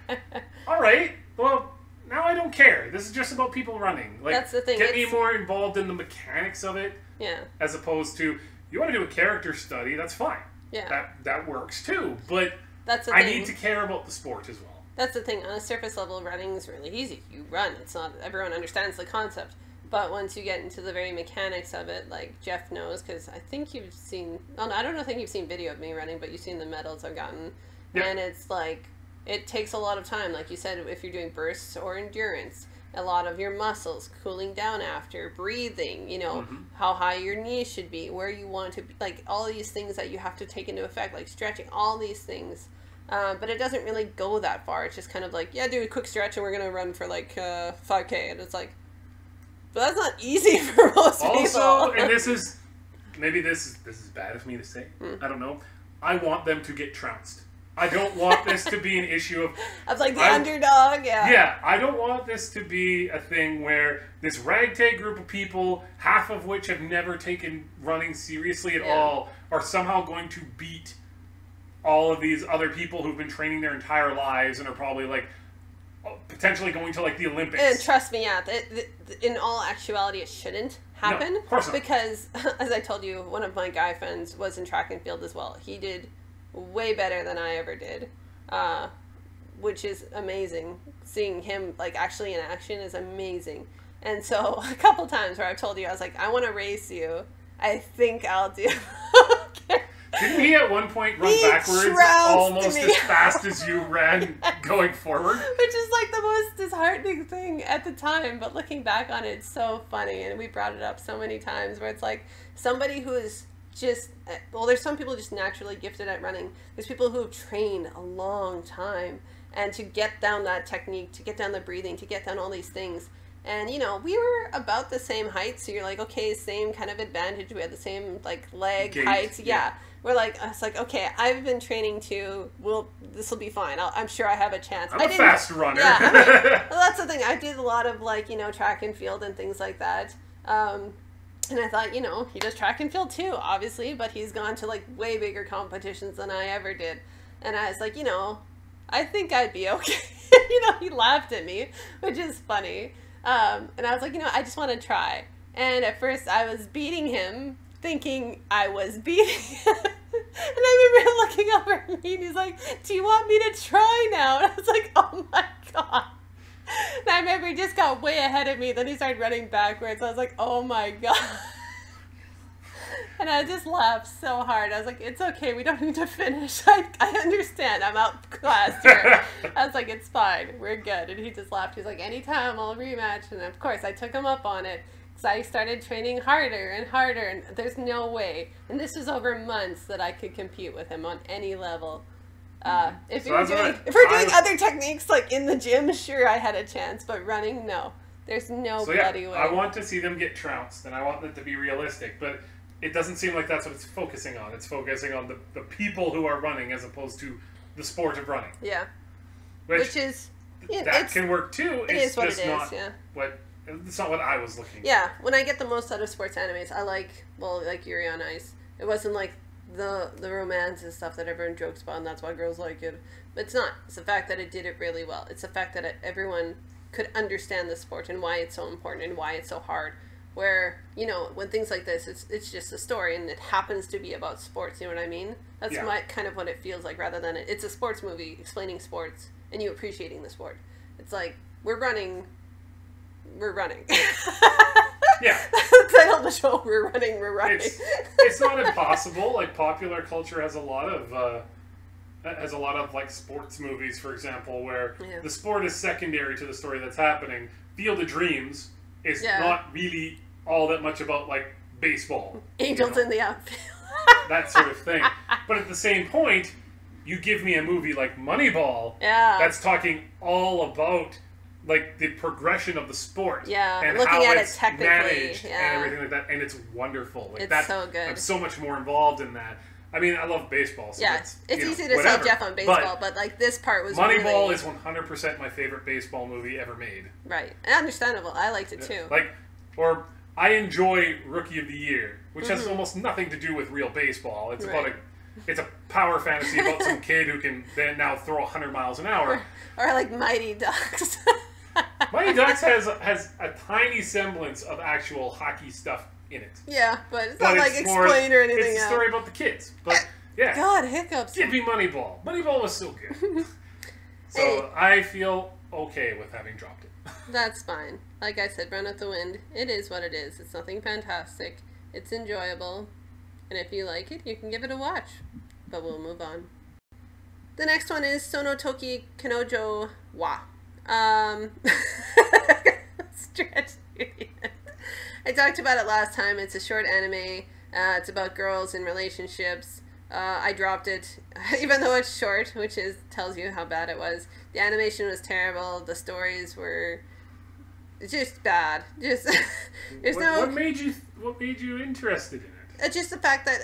Speaker 2: all right, well, now I don't care. This is just about people running. Like,
Speaker 1: that's the thing.
Speaker 2: Get me more involved in the mechanics of it. Yeah. As opposed to, you want to do a character study, that's fine. Yeah. That works too. But that's the thing. I need to care about the sport as well.
Speaker 1: That's the thing. On a surface level, running is really easy. You run. It's not, everyone understands the concept. But once you get into the very mechanics of it, like Jeff knows, because I think you've seen, I don't think you've seen video of me running, but you've seen the medals I've gotten. Yep. And it's like, it takes a lot of time. Like you said, if you're doing bursts or endurance, a lot of your muscles cooling down after, breathing, you know, how high your knees should be, where you want to be, like all these things that you have to take into effect, like stretching, all these things. But it doesn't really go that far. It's just kind of like, do a quick stretch and we're going to run for like 5K. And it's like, but that's not easy for most people.
Speaker 2: Also, and this is bad of me to say. I don't know. I want them to get trounced. I don't want this to be an issue
Speaker 1: of like the underdog.
Speaker 2: Yeah, I don't want this to be a thing where this ragtag group of people, half of which have never taken running seriously at all, are somehow going to beat all of these other people who've been training their entire lives and are probably like potentially going to like the Olympics.
Speaker 1: And trust me, in all actuality, it shouldn't happen.
Speaker 2: No, of course not.
Speaker 1: Because, as I told you, one of my guy friends was in track and field as well. He did way better than I ever did, which is amazing. Seeing him like actually in action is amazing. And so a couple times where I've told you, I was like, I want to race you. I think I'll do. Okay.
Speaker 2: Didn't he at one point run backwards almost as fast as you ran going forward?
Speaker 1: Which is like the most disheartening thing at the time, but looking back on it, it's so funny, and we brought it up so many times where it's like somebody who is just, well, there's some people just naturally gifted at running. There's people who train a long time, and to get down that technique, to get down the breathing, to get down all these things. And, you know, we were about the same height, so you're like, okay, same kind of advantage. We had the same, like, leg heights. Yeah. We're like, it's like, okay, I've been training too. This will be fine. I'm sure I have a chance.
Speaker 2: I'm a fast runner.
Speaker 1: Yeah. Well, that's the thing. I did a lot of, like, you know, track and field and things like that. And I thought, you know, he does track and field too, obviously, but he's gone to, like, way bigger competitions than I ever did. And I was like, you know, I think I'd be okay. You know, he laughed at me, which is funny. And I was like, you know, I just want to try. And at first I was beating him, thinking I was beating him. And I remember looking over at me and he's like, do you want me to try now? And I was like, oh my God. And I remember he just got way ahead of me. Then he started running backwards. I was like, oh my God. And I just laughed so hard. I was like, it's okay, we don't need to finish. I understand. I'm outclassed here. I was like, it's fine. We're good. And he just laughed. He's like, anytime I'll rematch. And of course, I took him up on it. So I started training harder and harder. And there's no way. And this was over months that I could compete with him on any level. If we're doing other techniques like in the gym, sure, I had a chance. But running, no. There's no bloody way.
Speaker 2: I want to see them get trounced. And I want them to be realistic. But it doesn't seem like that's what it's focusing on. It's focusing on the people who are running as opposed to the sport of running.
Speaker 1: Yeah.
Speaker 2: Which
Speaker 1: is... Yeah,
Speaker 2: that can work too.
Speaker 1: It's what it is,
Speaker 2: It's not what I was looking for.
Speaker 1: Yeah, when I get the most out of sports animes, I like Yuri on Ice. It wasn't like the romance and stuff that everyone jokes about and that's why girls like it. But it's not. It's the fact that it did it really well. It's the fact that everyone could understand the sport and why it's so important and why it's so hard. Where, when things like this, it's just a story and it happens to be about sports, you know what I mean? That's kind of what it feels like, rather than it's a sports movie explaining sports and you appreciating the sport. It's like, we're running.
Speaker 2: Yeah.
Speaker 1: The title of the show, we're running.
Speaker 2: It's not impossible. Like, popular culture has a lot of like sports movies, for example, where the sport is secondary to the story that's happening. Field of Dreams is not really all that much about, like, baseball.
Speaker 1: Angels in the outfield.
Speaker 2: That sort of thing. But at the same point, you give me a movie like Moneyball that's talking all about, like, the progression of the sport.
Speaker 1: Yeah,
Speaker 2: and
Speaker 1: looking
Speaker 2: how
Speaker 1: at
Speaker 2: it's
Speaker 1: it technically.
Speaker 2: Managed and everything like that. And it's wonderful. Like,
Speaker 1: it's so good.
Speaker 2: I'm so much more involved in that. I mean, I love baseball. So
Speaker 1: it's easy to say Jeff on baseball, but like this part was
Speaker 2: Moneyball is 100% my favorite baseball movie ever made.
Speaker 1: Right. And understandable. I liked it too.
Speaker 2: Or I enjoy Rookie of the Year, which has almost nothing to do with real baseball. It's about it's a power fantasy about some kid who can then now throw 100 miles an hour.
Speaker 1: Or like Mighty Ducks.
Speaker 2: Mighty Ducks has a tiny semblance of actual hockey stuff in it.
Speaker 1: Yeah, but it's not like explain or anything else.
Speaker 2: It's a story about the kids. But yeah.
Speaker 1: God, hiccups.
Speaker 2: Give me Moneyball. Moneyball was so good. So I feel okay with having dropped it.
Speaker 1: That's fine. Like I said, Run with the Wind. It is what it is. It's nothing fantastic. It's enjoyable. And if you like it, you can give it a watch. But we'll move on. The next one is Sono Toki Kanojo wa. Stretch. I talked about it last time. It's a short anime. It's about girls in relationships. I dropped it, even though it's short, which tells you how bad it was. The animation was terrible. The stories were just bad.
Speaker 2: What made you interested in it?
Speaker 1: It's just the fact that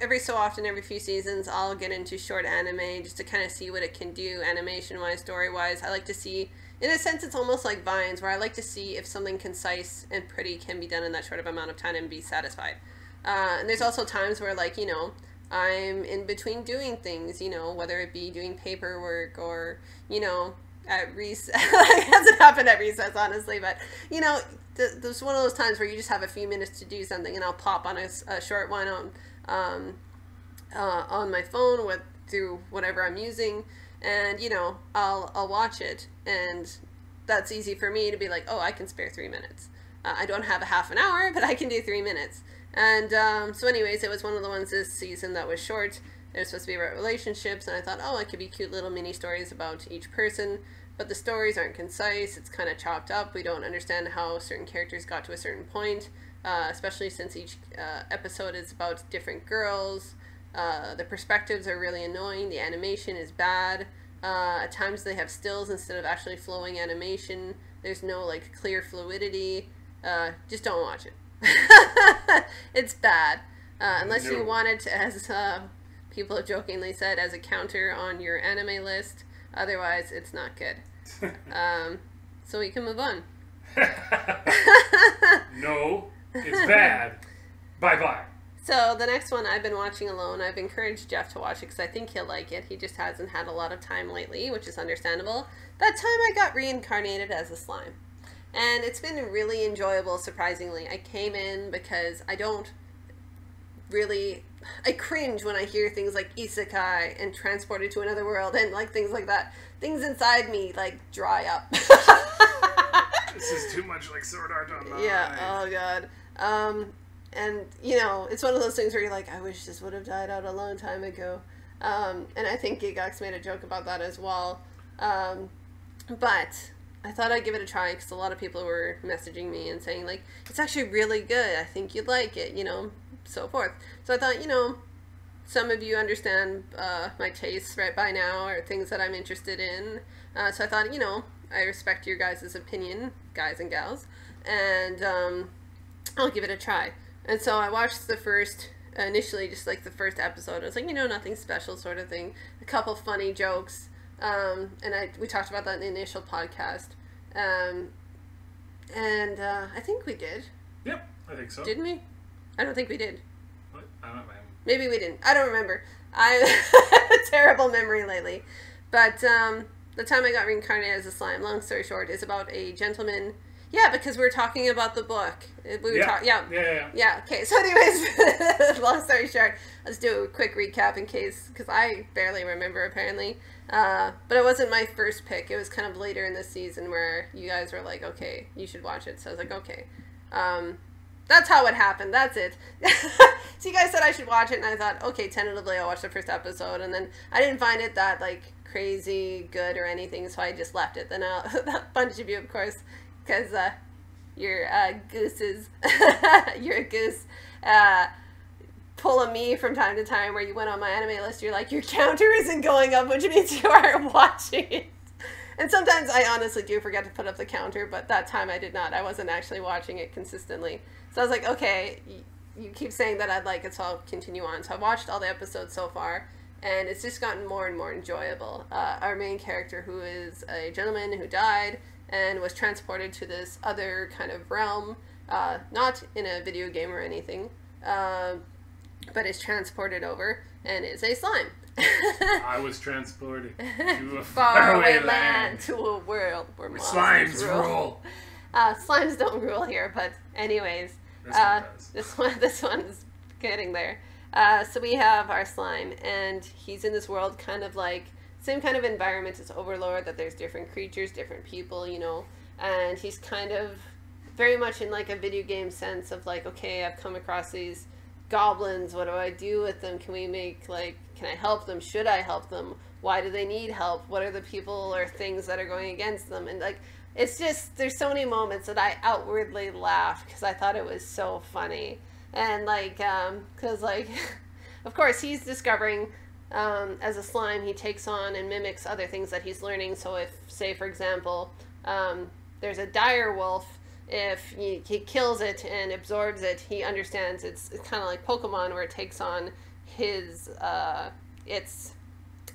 Speaker 1: every so often, every few seasons, I'll get into short anime just to kind of see what it can do animation-wise, story-wise. I like to see, in a sense, it's almost like Vines, where I like to see if something concise and pretty can be done in that short of amount of time and be satisfied. And there's also times where, like, I'm in between doing things, whether it be doing paperwork or, at recess. It hasn't happened at recess, honestly, but, there's one of those times where you just have a few minutes to do something, and I'll pop on a short one on my phone through whatever I'm using, and, I'll watch it, and that's easy for me to be like, oh, I can spare 3 minutes. I don't have a half an hour, but I can do 3 minutes. And so anyways, it was one of the ones this season that was short. It was supposed to be about relationships, and I thought, oh, it could be cute little mini stories about each person, but the stories aren't concise. It's kind of chopped up. We don't understand how certain characters got to a certain point, especially since each episode is about different girls. The perspectives are really annoying. The animation is bad. At times they have stills instead of actually flowing animation. There's no, like, clear fluidity. Just don't watch it. It's bad. Unless you want it, as people have jokingly said, as a counter on your anime list. Otherwise, it's not good. So we can move on.
Speaker 2: No, it's bad. Bye-bye.
Speaker 1: So the next one I've been watching alone. I've encouraged Jeff to watch it because I think he'll like it. He just hasn't had a lot of time lately, which is understandable. That time I got reincarnated as a slime. And it's been really enjoyable, surprisingly. I came in because I cringe when I hear things like isekai and transported to another world and like things like that. Things inside me like dry up.
Speaker 2: This is too much like Sword Art Online.
Speaker 1: Yeah, oh god. and, you know, it's one of those things where you're like, I wish this would have died out a long time ago. And I think Gigax made a joke about that as well. But I thought I'd give it a try because a lot of people were messaging me and saying, like, it's actually really good. I think you'd like it, you know, so forth. So I thought, you know, some of you understand my tastes right by now or things that I'm interested in. So I thought, you know, I respect your guys' opinion, guys and gals, and I'll give it a try. And so I watched the first, initially just like the first episode. I was like, you know, nothing special sort of thing. A couple funny jokes. And we talked about that in the initial podcast. And I think we did.
Speaker 2: Yep, I think so.
Speaker 1: Didn't we? I don't think we did.
Speaker 2: What? I don't know.
Speaker 1: Maybe we didn't. I don't remember. I have a terrible memory lately. But the time I got reincarnated as a slime, long story short, is about a gentleman. Yeah, because we were talking about the book. We were yeah. Okay, so anyways, long story short, let's do a quick recap in case, because I barely remember apparently. But it wasn't my first pick. It was kind of later in the season where you guys were like, okay, you should watch it. So I was like, okay. That's how it happened. That's it. So you guys said I should watch it, and I thought, okay, tentatively I'll watch the first episode. And then I didn't find it that, like, crazy good or anything, so I just left it. Then a bunch of you, of course, because you're gooses, you're a goose, pull a me from time to time where you went on my anime list, you're like, your counter isn't going up, which means you aren't watching it. And sometimes I honestly do forget to put up the counter, but that time I did not. I wasn't actually watching it consistently. So I was like, okay, you keep saying that I'd like it, so I'll continue on. So I've watched all the episodes so far, and it's just gotten more and more enjoyable. Our main character, who is a gentleman who died and was transported to this other kind of realm, not in a video game or anything, but is transported over and is a slime.
Speaker 2: I was transported to a
Speaker 1: faraway land, to a world where
Speaker 2: slimes rule.
Speaker 1: Slimes don't rule here, but anyways, this one's getting there. So we have our slime, and he's in this world kind of like same kind of environment as Overlord, that there's different creatures, different people, you know, and he's kind of very much in like a video game sense of like, okay, I've come across these goblins, what do I do with them? Can we make, like, can I help them? Should I help them? Why do they need help? What are the people or things that are going against them? And like, it's just, there's so many moments that I outwardly laughed because I thought it was so funny. And like, because like, of course he's discovering, as a slime, he takes on and mimics other things that he's learning. So if, say for example, there's a dire wolf, if he kills it and absorbs it, he understands it's kind of like Pokemon, where it takes on his its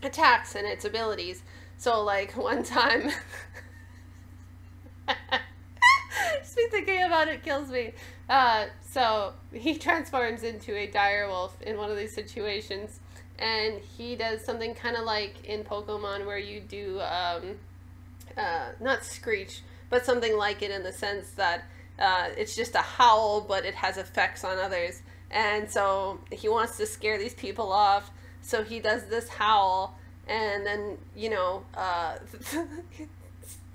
Speaker 1: attacks and its abilities. So like one time, just me thinking about it kills me. So he transforms into a dire wolf in one of these situations, and he does something kind of like in Pokemon where you do not screech, but something like it in the sense that it's just a howl, but it has effects on others. And so he wants to scare these people off, so he does this howl, and then, you know,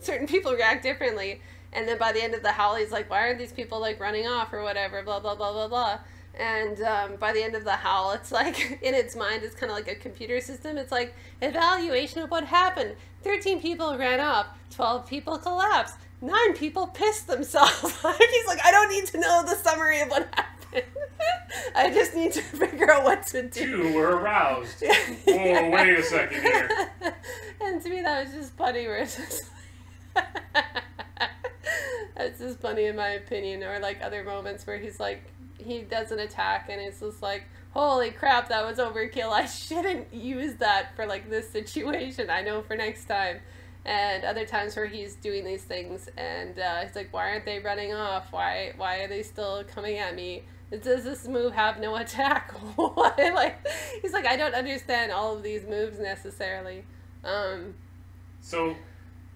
Speaker 1: certain people react differently. And then by the end of the howl, he's like, why aren't these people, like, running off or whatever, blah, blah, blah, blah, blah. And by the end of the howl, it's like, in its mind, it's kind of like a computer system. It's like, evaluation of what happened. 13 people ran off. 12 people collapsed. 9 people pissed themselves. He's like, I don't need to know the summary of what happened. I just need to figure out what to do.
Speaker 2: 2 were aroused. Whoa, wait a second here.
Speaker 1: And to me, that was just funny, where it's just... It's just funny in my opinion. Or like other moments where he's like, he does an attack and it's just like, holy crap, that was overkill. I shouldn't use that for like this situation. I know for next time. And other times where he's doing these things and he's like, why aren't they running off? Why are they still coming at me? Does this move have no attack? Why? Like, he's like, I don't understand all of these moves necessarily.
Speaker 2: So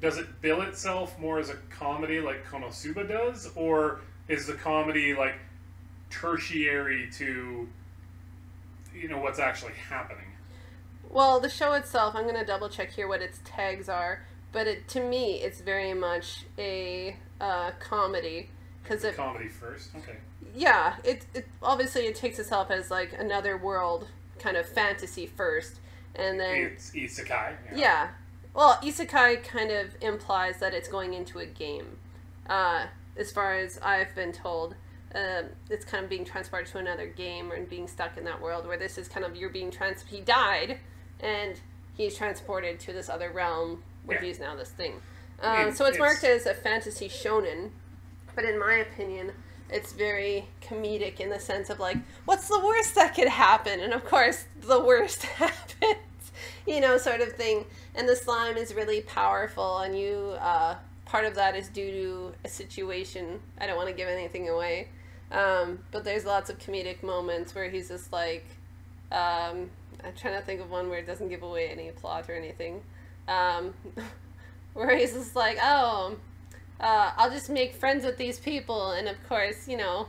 Speaker 2: does it bill itself more as a comedy like Konosuba does, or is the comedy like tertiary to, you know, what's actually happening?
Speaker 1: Well, the show itself, I'm going to double check here what its tags are, but to me, it's very much a comedy. because
Speaker 2: comedy first. Okay.
Speaker 1: Yeah, it obviously it takes itself as like another world kind of fantasy first, and then
Speaker 2: it's isekai.
Speaker 1: Yeah. Well, isekai kind of implies that it's going into a game. As far as I've been told, it's kind of being transported to another game and being stuck in that world, where this is kind of, you're being he died, and he's transported to this other realm where he's now this thing. So it's marked as a fantasy shonen, but in my opinion, it's very comedic in the sense of like, what's the worst that could happen? And of course, the worst happens, you know, sort of thing. And the slime is really powerful, and you, part of that is due to a situation. I don't want to give anything away, but there's lots of comedic moments where he's just like, I'm trying to think of one where it doesn't give away any plot or anything, where he's just like, oh, I'll just make friends with these people, and of course, you know,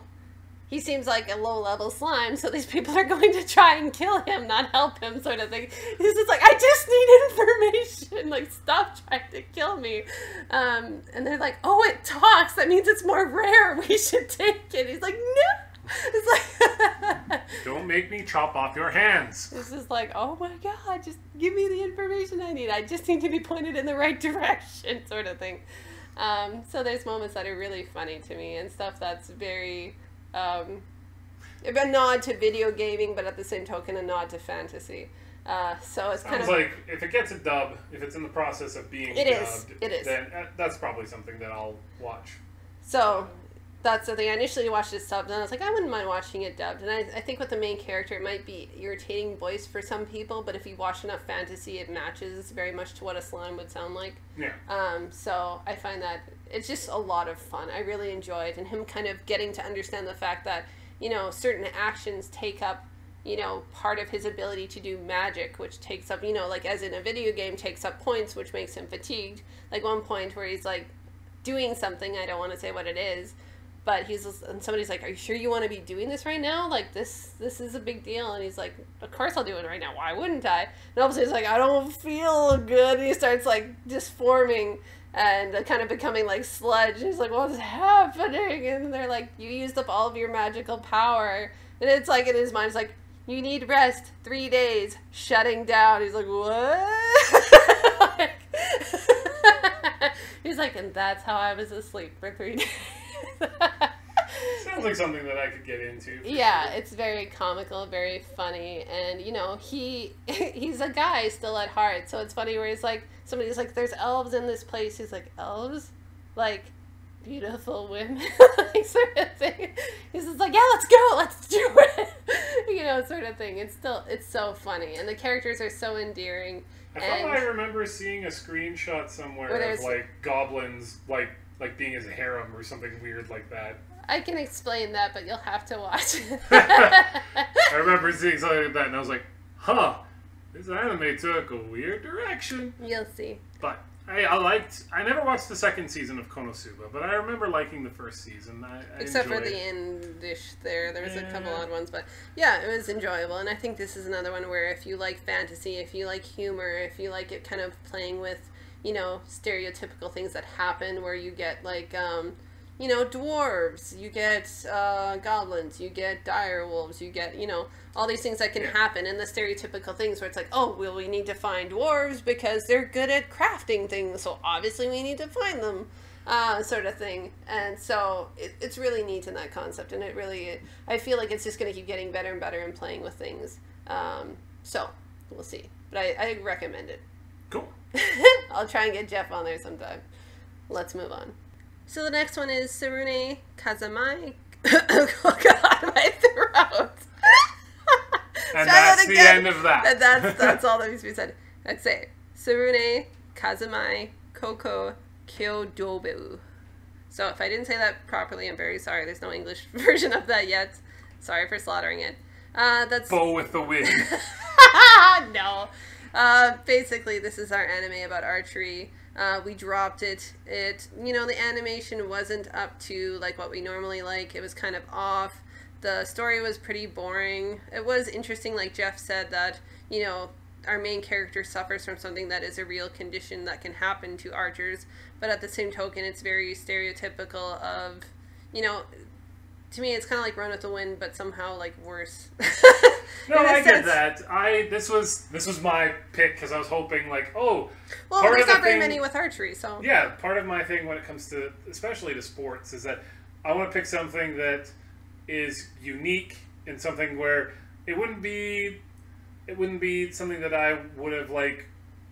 Speaker 1: he seems like a low-level slime, so these people are going to try and kill him, not help him, sort of thing. He's just like, I just need information, like, stop trying to kill me. And they're like, oh, it talks, that means it's more rare, we should take it. He's like, no! It's like,
Speaker 2: don't make me chop off your hands.
Speaker 1: It's just like, oh my god, just give me the information I need. I just need to be pointed in the right direction, sort of thing. So there's moments that are really funny to me, and stuff that's very, a nod to video gaming, but at the same token, a nod to fantasy. So it's kind of
Speaker 2: like, if it gets a dub, if it's in the process of being dubbed, then that's probably something that I'll watch.
Speaker 1: So that's the thing. I initially watched it subbed, and I was like, I wouldn't mind watching it dubbed. And I think with the main character, it might be irritating voice for some people, but if you watch enough fantasy, it matches very much to what a slime would sound like.
Speaker 2: Yeah.
Speaker 1: So I find that it's just a lot of fun. I really enjoy it, and him kind of getting to understand the fact that, you know, certain actions take up, you know, part of his ability to do magic, which takes up, you know, like as in a video game, takes up points, which makes him fatigued. Like one point where he's like doing something, I don't want to say what it is, but and somebody's like, are you sure you want to be doing this right now? Like, this is a big deal. And he's like, of course I'll do it right now. Why wouldn't I? And all of a sudden he's like, I don't feel good. And he starts, like, just forming and kind of becoming, like, sludge. And he's like, what's happening? And they're like, you used up all of your magical power. And it's like, in his mind, it's like, you need rest. 3 days. Shutting down. He's like, what? He's like, and that's how I was asleep for 3 days.
Speaker 2: Sounds like something that I could get into.
Speaker 1: Yeah, sure. It's very comical, very funny, and you know, he's a guy still at heart, so it's funny where he's like, somebody's like, there's elves in this place. He's like, elves? Like, beautiful women? Like, sort of thing. He's just like, yeah, let's go, let's do it. You know, sort of thing. It's so funny, and the characters are so endearing.
Speaker 2: I thought I remember seeing a screenshot somewhere of, like, goblins, like being as a harem or something weird like that.
Speaker 1: I can explain that, but you'll have to watch it.
Speaker 2: I remember seeing something like that, and I was like, huh, this anime took a weird direction.
Speaker 1: You'll see.
Speaker 2: But I never watched the second season of Konosuba, but I remember liking the first season.
Speaker 1: Except for the end-ish there was a couple odd ones, but yeah, it was enjoyable. And I think this is another one where if you like fantasy, if you like humor, if you like it kind of playing with, you know, stereotypical things that happen, where you get like, you know, dwarves, you get goblins, you get dire wolves, you get, you know, all these things that can happen, and the stereotypical things where it's like, oh, well, we need to find dwarves because they're good at crafting things, so obviously we need to find them, sort of thing. And so it's really neat in that concept, and it really, I feel like it's just going to keep getting better and better and playing with things. So we'll see, but I recommend it.
Speaker 2: Cool.
Speaker 1: I'll try and get Jeff on there sometime. Let's move on. So the next one is Tsurune Kazemai. Oh god, my throat.
Speaker 2: And that's the end of that.
Speaker 1: That's all that needs to be said. Let's say Tsurune Kazemai Koukou Kyuudoubu. So if I didn't say that properly, I'm very sorry. There's no English version of that yet. Sorry for slaughtering it. That's
Speaker 2: Bow with the wind.
Speaker 1: No. Basically, this is our anime about archery. We dropped it. You know, the animation wasn't up to, like, what we normally like. It was kind of off. The story was pretty boring. It was interesting, like Jeff said, that, you know, our main character suffers from something that is a real condition that can happen to archers. But at the same token, it's very stereotypical of, you know, to me it's kind of like Run with the Wind, but somehow like worse.
Speaker 2: No, I get that. This was my pick because I was hoping like, oh,
Speaker 1: well, there's not very many with archery, so
Speaker 2: yeah. Part of my thing when it comes to, especially to sports, is that I want to pick something that is unique and something where it wouldn't be something that I would have like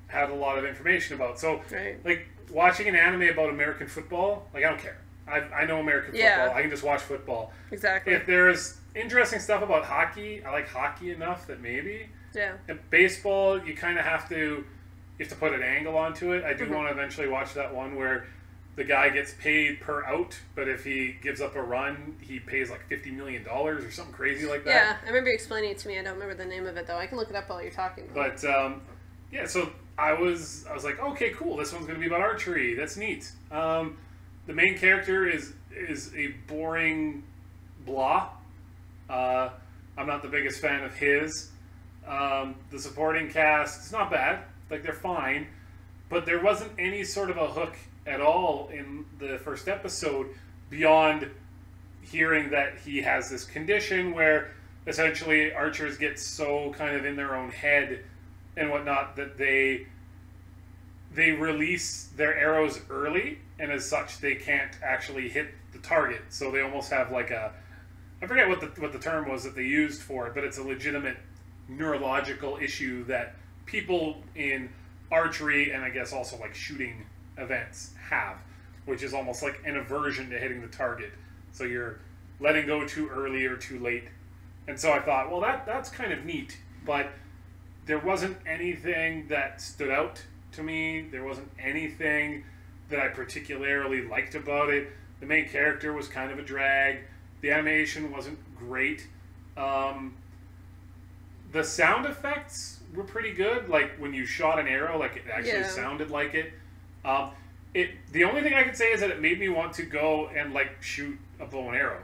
Speaker 2: had a lot of information about. So like watching an anime about American football, like I don't care. I know American football. I can just watch football.
Speaker 1: Exactly.
Speaker 2: If there's interesting stuff about hockey, I like hockey enough that maybe.
Speaker 1: Yeah.
Speaker 2: In baseball, you kind of have to put an angle onto it. I do want to eventually watch that one where the guy gets paid per out, but if he gives up a run, he pays like $50 million or something crazy like that.
Speaker 1: Yeah, I remember you explaining it to me. I don't remember the name of it though. I can look it up while you're talking.
Speaker 2: But yeah, so I was like, okay, cool. This one's going to be about archery. That's neat. The main character is a boring blah. I'm not the biggest fan of his. The supporting cast, it's not bad. Like, they're fine. But there wasn't any sort of a hook at all in the first episode beyond hearing that he has this condition where essentially archers get so kind of in their own head and whatnot that they release their arrows early, and as such they can't actually hit the target. So they almost have like a, I forget what the term was that they used for it, but it's a legitimate neurological issue that people in archery and I guess also like shooting events have, which is almost like an aversion to hitting the target. So you're letting go too early or too late. And so I thought, well, that's kind of neat, but there wasn't anything that stood out to me. There wasn't anything that I particularly liked about it. The main character was kind of a drag. The animation wasn't great. The sound effects were pretty good. Like when you shot an arrow, like it actually sounded like it. The only thing I could say is that it made me want to go and like shoot a bow and arrow.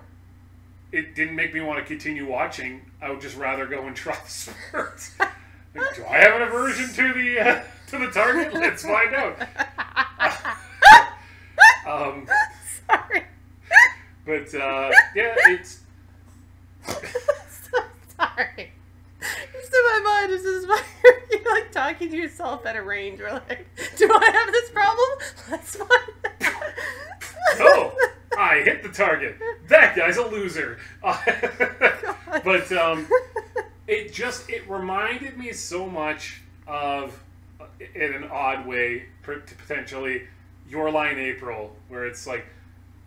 Speaker 2: It didn't make me want to continue watching. I would just rather go and try the sport. Like, do I have an aversion to the target? Let's find out.
Speaker 1: Sorry.
Speaker 2: But yeah, it's.
Speaker 1: So sorry. Just in my mind, this is why you're like talking to yourself at a range. We're like, do I have this problem? Let's find out.
Speaker 2: No, I hit the target. That guy's a loser. But it reminded me so much of, in an odd way, potentially, Your Lie in April, where it's like,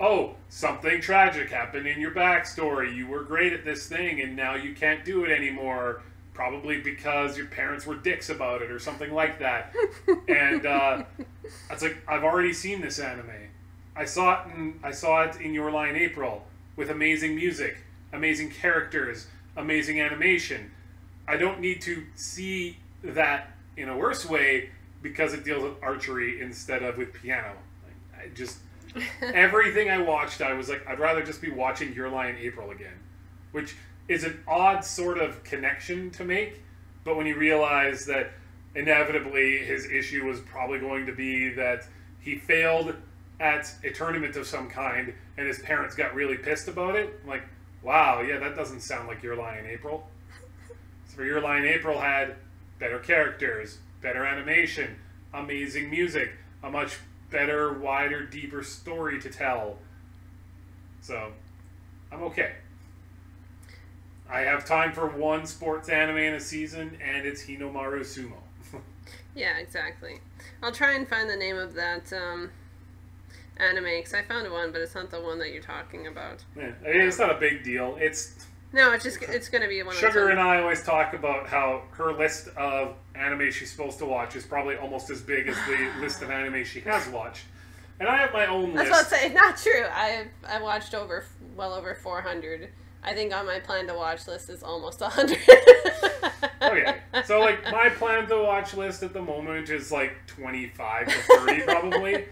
Speaker 2: oh, something tragic happened in your backstory. You were great at this thing, and now you can't do it anymore. Probably because your parents were dicks about it, or something like that. And it's like, I've already seen this anime. I saw it in Your Lie in April with amazing music, amazing characters, amazing animation. I don't need to see that in a worse way because it deals with archery instead of with piano. Like, I just everything I watched, I was like, I'd rather just be watching Your Lie in April again, which is an odd sort of connection to make. But when you realize that inevitably his issue was probably going to be that he failed at a tournament of some kind and his parents got really pissed about it, I'm like, wow, yeah, that doesn't sound like Your Lie in April. So Your Lie in April had better characters, better animation, amazing music, a much better, wider, deeper story to tell. So, I'm okay. I have time for one sports anime in a season, and it's Hinomaru Sumo.
Speaker 1: Yeah, exactly. I'll try and find the name of that anime, because I found one, but it's not the one that you're talking about.
Speaker 2: Yeah, I mean, it's not a big deal. It's
Speaker 1: going to be one of
Speaker 2: Sugar and I always talk about how her list of anime she's supposed to watch is probably almost as big as the list of anime she has watched. And I have my own list.
Speaker 1: I was about to say, not true. I watched well over 400. I think on my plan to watch list is almost 100.
Speaker 2: Okay. So, like, my plan to watch list at the moment is, like, 25 to 30, probably.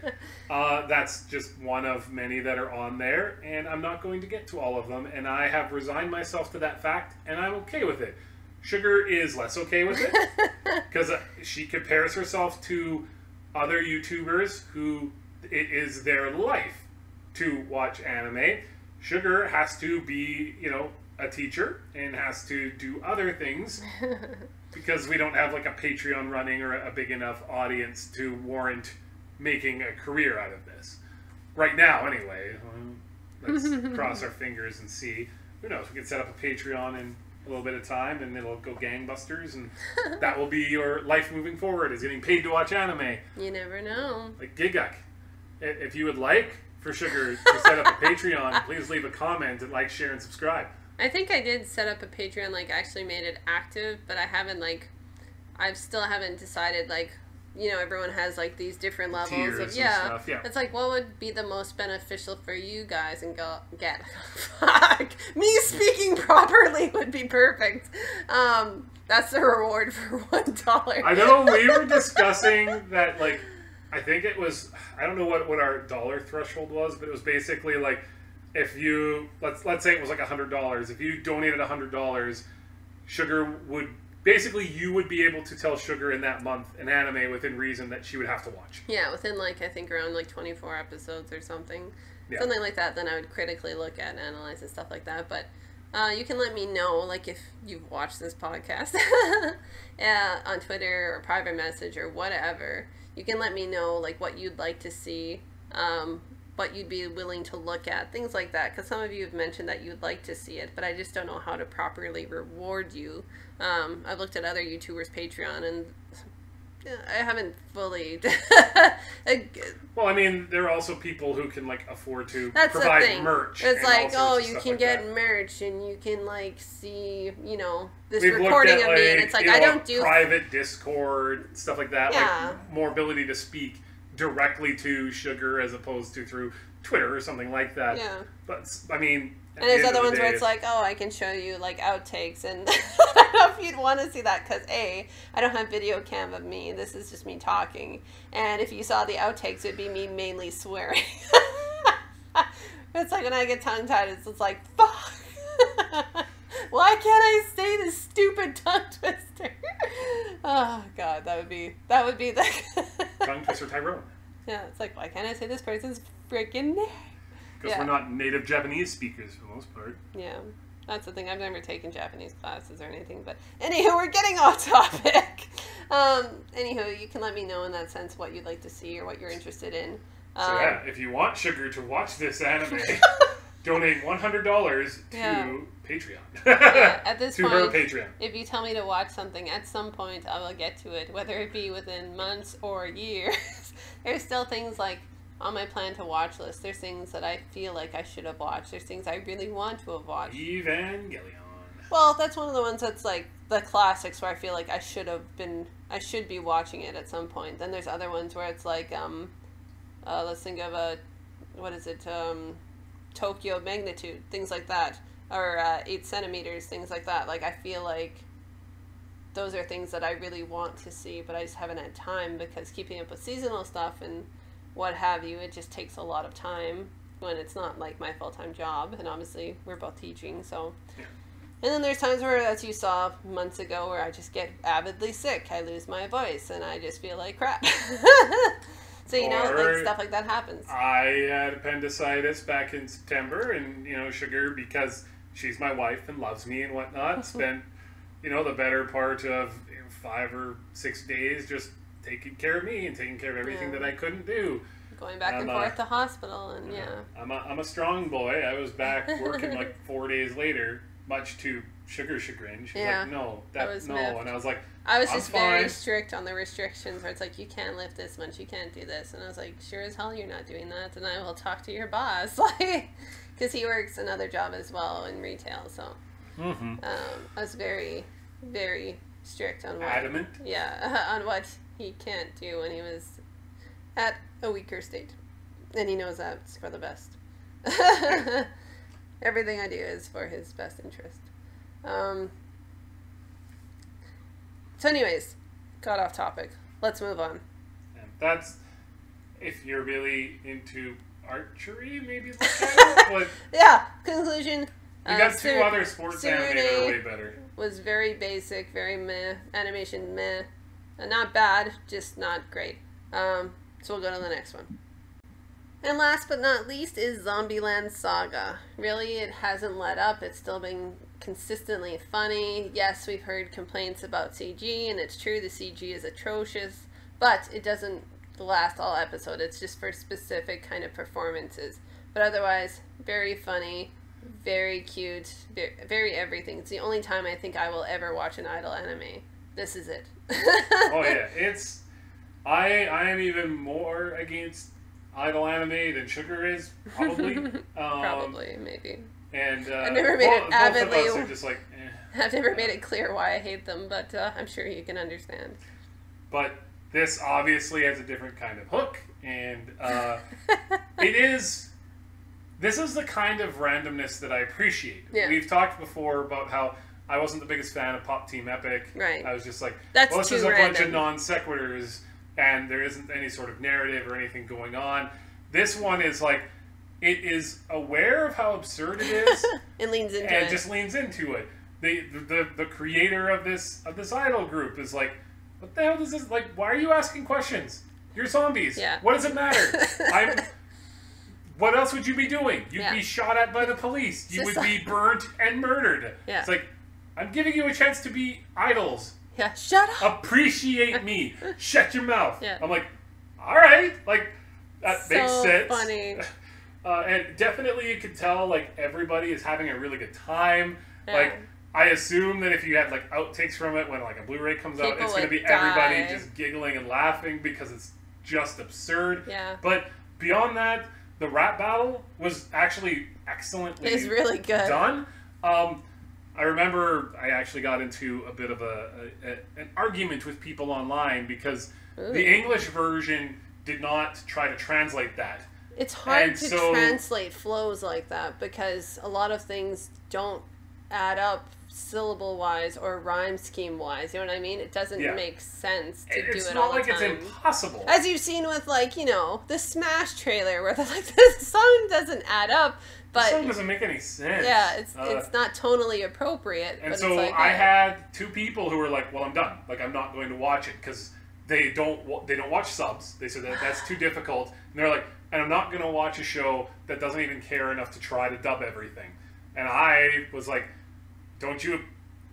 Speaker 2: That's just one of many that are on there, and I'm not going to get to all of them, and I have resigned myself to that fact, and I'm okay with it. Sugar is less okay with it, because she compares herself to other YouTubers who it is their life to watch anime. Sugar has to be, a teacher and has to do other things because we don't have like a Patreon running or a big enough audience to warrant making a career out of this. Right now, anyway. Let's cross our fingers and see. Who knows? We could set up a Patreon in a little bit of time and it'll go gangbusters and that will be your life moving forward, is getting paid to watch anime.
Speaker 1: You never know.
Speaker 2: Like Gigak. If you would like for Sugar to set up a Patreon, please leave a comment and like, share, and subscribe.
Speaker 1: I think I did set up a Patreon, like actually made it active, but I haven't I still haven't decided everyone has like these different levels
Speaker 2: Tiers
Speaker 1: of
Speaker 2: and stuff, yeah.
Speaker 1: It's like, what would be the most beneficial for you guys and get fuck me speaking properly would be perfect. That's the reward for $1.
Speaker 2: I know we were discussing that, like, I think it was, I don't know what our dollar threshold was, but it was basically like, if you let's say it was like $100, if you donated $100, Sugar would basically, you would be able to tell Sugar in that month an anime within reason that she would have to watch.
Speaker 1: Yeah, within I think around 24 episodes or something. Yeah. Something like that, then I would critically look at and analyze and stuff like that. But you can let me know, if you've watched this podcast on Twitter or private message or whatever. You can let me know, what you'd like to see, what you'd be willing to look at, things like that. Because some of you have mentioned that you'd like to see it, but I just don't know how to properly reward you. I've looked at other YouTubers' Patreon, and I haven't fully...
Speaker 2: Well, I mean, there are also people who can, afford to
Speaker 1: That's
Speaker 2: provide merch.
Speaker 1: It's you can get merch, and you can, see, this recording of me, and it's I don't do...
Speaker 2: private Discord, stuff like that.
Speaker 1: Yeah.
Speaker 2: More ability to speak directly to Sugar as opposed to through Twitter or something like that.
Speaker 1: Yeah.
Speaker 2: But, I mean...
Speaker 1: And there's other ones where it's I can show you, outtakes, and I don't know if you'd want to see that, because, A, I don't have video cam of me, this is just me talking, and if you saw the outtakes, it'd be me mainly swearing. It's when I get tongue-tied, it's fuck! Why can't I say this stupid tongue twister? Oh, God, that would be the...
Speaker 2: Tongue twister Tyrone.
Speaker 1: Yeah, it's why can't I say this person's freaking name?
Speaker 2: Because we're not native Japanese speakers for the most part.
Speaker 1: Yeah, that's the thing. I've never taken Japanese classes or anything. But anywho, we're getting off topic. Anywho, you can let me know in that sense what you'd like to see or what you're interested in.
Speaker 2: So if you want Sugar to watch this anime, donate $100 to Patreon.
Speaker 1: Yeah, at this
Speaker 2: to
Speaker 1: point,
Speaker 2: her Patreon.
Speaker 1: If you tell me to watch something, at some point I will get to it, whether it be within months or years. There's still things on my plan to watch list. There's things that I feel like I should have watched. There's things I really want to have watched.
Speaker 2: Evangelion.
Speaker 1: Well, that's one of the ones that's the classics where I feel like I should be watching it at some point. Then there's other ones where it's let's think of what is it? Tokyo Magnitude, things like that. Or 8 centimeters, things like that. I feel like those are things that I really want to see, but I just haven't had time because keeping up with seasonal stuff and what have you, it just takes a lot of time when it's not my full-time job, and obviously we're both teaching, so yeah. And then there's times where, as you saw months ago, where I just get avidly sick, I lose my voice, and I just feel like crap. So stuff like that happens.
Speaker 2: I had appendicitis back in September, and Sugar, because she's my wife and loves me and whatnot, spent the better part of 5 or 6 days just taking care of me and taking care of everything that I couldn't do.
Speaker 1: Going back and forth to hospital, and
Speaker 2: I'm a strong boy. I was back working 4 days later, much to Sugar's chagrin. She's no, and I was
Speaker 1: I was just very strict on the restrictions where it's you can't lift this much, you can't do this, and I was sure as hell you're not doing that, and I will talk to your boss, because he works another job as well in retail, so I was very, very strict on
Speaker 2: adamant.
Speaker 1: On what he can't do when he was at a weaker state, and he knows that's for the best. Everything I do is for his best interest. So anyways, got off topic. Let's move on.
Speaker 2: And that's, if you're really into archery, maybe look at it. But
Speaker 1: yeah, conclusion.
Speaker 2: You got 2 other sports anime that are way better.
Speaker 1: Was very basic, very meh. Animation meh. Not bad, just not great. So we'll go to the next one. And last but not least is Zombieland Saga. Really, it hasn't let up. It's still been consistently funny. Yes, we've heard complaints about CG, and it's true, the CG is atrocious, but it doesn't last all episode. It's just for specific kind of performances. But otherwise, very funny, very cute, very everything. It's the only time I think I will ever watch an idol anime. This is it.
Speaker 2: Oh yeah, it's... I am even more against idol anime than Sugar is, probably.
Speaker 1: Probably, maybe.
Speaker 2: And
Speaker 1: I've never made it avidly.
Speaker 2: Both of us are just like, eh.
Speaker 1: I've never made it clear why I hate them, but I'm sure you can understand.
Speaker 2: But this obviously has a different kind of hook, and it is... This is the kind of randomness that I appreciate.
Speaker 1: Yeah.
Speaker 2: We've talked before about how I wasn't the biggest fan of Pop Team Epic.
Speaker 1: Right.
Speaker 2: I was just like,
Speaker 1: That's
Speaker 2: well, this
Speaker 1: too
Speaker 2: is a
Speaker 1: random.
Speaker 2: bunch of non sequiturs, and there isn't any sort of narrative or anything going on. This one is like, it is aware of how absurd it is,
Speaker 1: It leans into
Speaker 2: and
Speaker 1: it.
Speaker 2: just leans into it. The creator of this idol group is like, what the hell does this, like, why are you asking questions? You're zombies.
Speaker 1: Yeah.
Speaker 2: What does it matter? What else would you be doing? You'd
Speaker 1: Yeah.
Speaker 2: be shot at by the police. You would be burnt and murdered.
Speaker 1: Yeah.
Speaker 2: It's like, I'm giving you a chance to be idols.
Speaker 1: Yeah, shut up.
Speaker 2: Appreciate me. Shut your mouth.
Speaker 1: Yeah.
Speaker 2: I'm like, all right. Like, that
Speaker 1: So
Speaker 2: makes sense.
Speaker 1: funny.
Speaker 2: And definitely you could tell, like, everybody is having a really good time.
Speaker 1: Yeah.
Speaker 2: Like, I assume that if you had, like, outtakes from it when, like, a Blu-ray comes out,
Speaker 1: People
Speaker 2: it's going to
Speaker 1: would
Speaker 2: be everybody
Speaker 1: die.
Speaker 2: just giggling and laughing because it's just absurd.
Speaker 1: Yeah.
Speaker 2: But beyond that, the rap battle was actually excellently
Speaker 1: It's really good.
Speaker 2: done. I remember I actually got into a bit of an argument with people online because the English version did not try to translate that.
Speaker 1: It's hard
Speaker 2: And
Speaker 1: to
Speaker 2: so-
Speaker 1: translate flows like that because a lot of things don't add up syllable-wise or rhyme scheme-wise. You know what I mean? It doesn't
Speaker 2: Yeah.
Speaker 1: make sense to do
Speaker 2: It's
Speaker 1: it
Speaker 2: not
Speaker 1: all
Speaker 2: like
Speaker 1: the
Speaker 2: it's
Speaker 1: time.
Speaker 2: impossible.
Speaker 1: As you've seen with, like, you know, the Smash trailer where they're like, the song doesn't add up,
Speaker 2: The song
Speaker 1: but
Speaker 2: doesn't make any sense.
Speaker 1: yeah, it's not tonally appropriate.
Speaker 2: And
Speaker 1: but
Speaker 2: so
Speaker 1: it's like,
Speaker 2: I
Speaker 1: yeah.
Speaker 2: had two people who were like, "Well, I'm done. Like, I'm not going to watch it because they don't watch subs. They said that's too difficult." And they're like, "And I'm not going to watch a show that doesn't even care enough to try to dub everything." And I was like, "Don't you?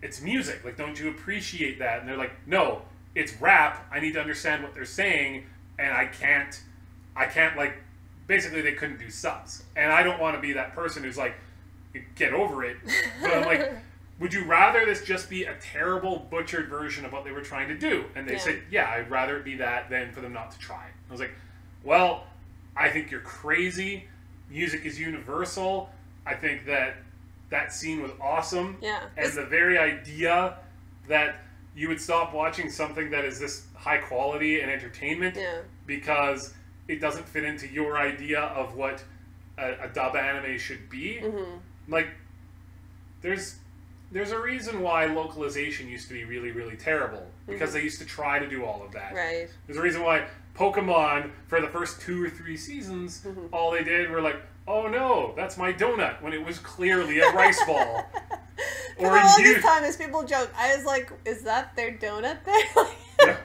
Speaker 2: It's music. Like, don't you appreciate that?" And they're like, "No, it's rap. I need to understand what they're saying, and I can't like." Basically, they couldn't do subs, and I don't want to be that person who's like, "Get over it." But I'm like, would you rather this just be a terrible butchered version of what they were trying to do? And they
Speaker 1: Yeah.
Speaker 2: said, yeah, I'd rather it be that than for them not to try. I was like, well, I think you're crazy. Music is universal. I think that scene was awesome.
Speaker 1: Yeah.
Speaker 2: And the very idea that you would stop watching something that is this high quality and entertainment
Speaker 1: Yeah.
Speaker 2: because it doesn't fit into your idea of what a dub anime should be.
Speaker 1: Mm-hmm.
Speaker 2: Like, there's a reason why localization used to be really, really terrible. Because they used to try to do all of that.
Speaker 1: Right.
Speaker 2: There's a reason why Pokemon, for the first 2 or 3 seasons, all they did were like, oh no, that's my donut, when it was clearly a rice ball.
Speaker 1: For the longest time, as people joke, I was like, is that their donut there?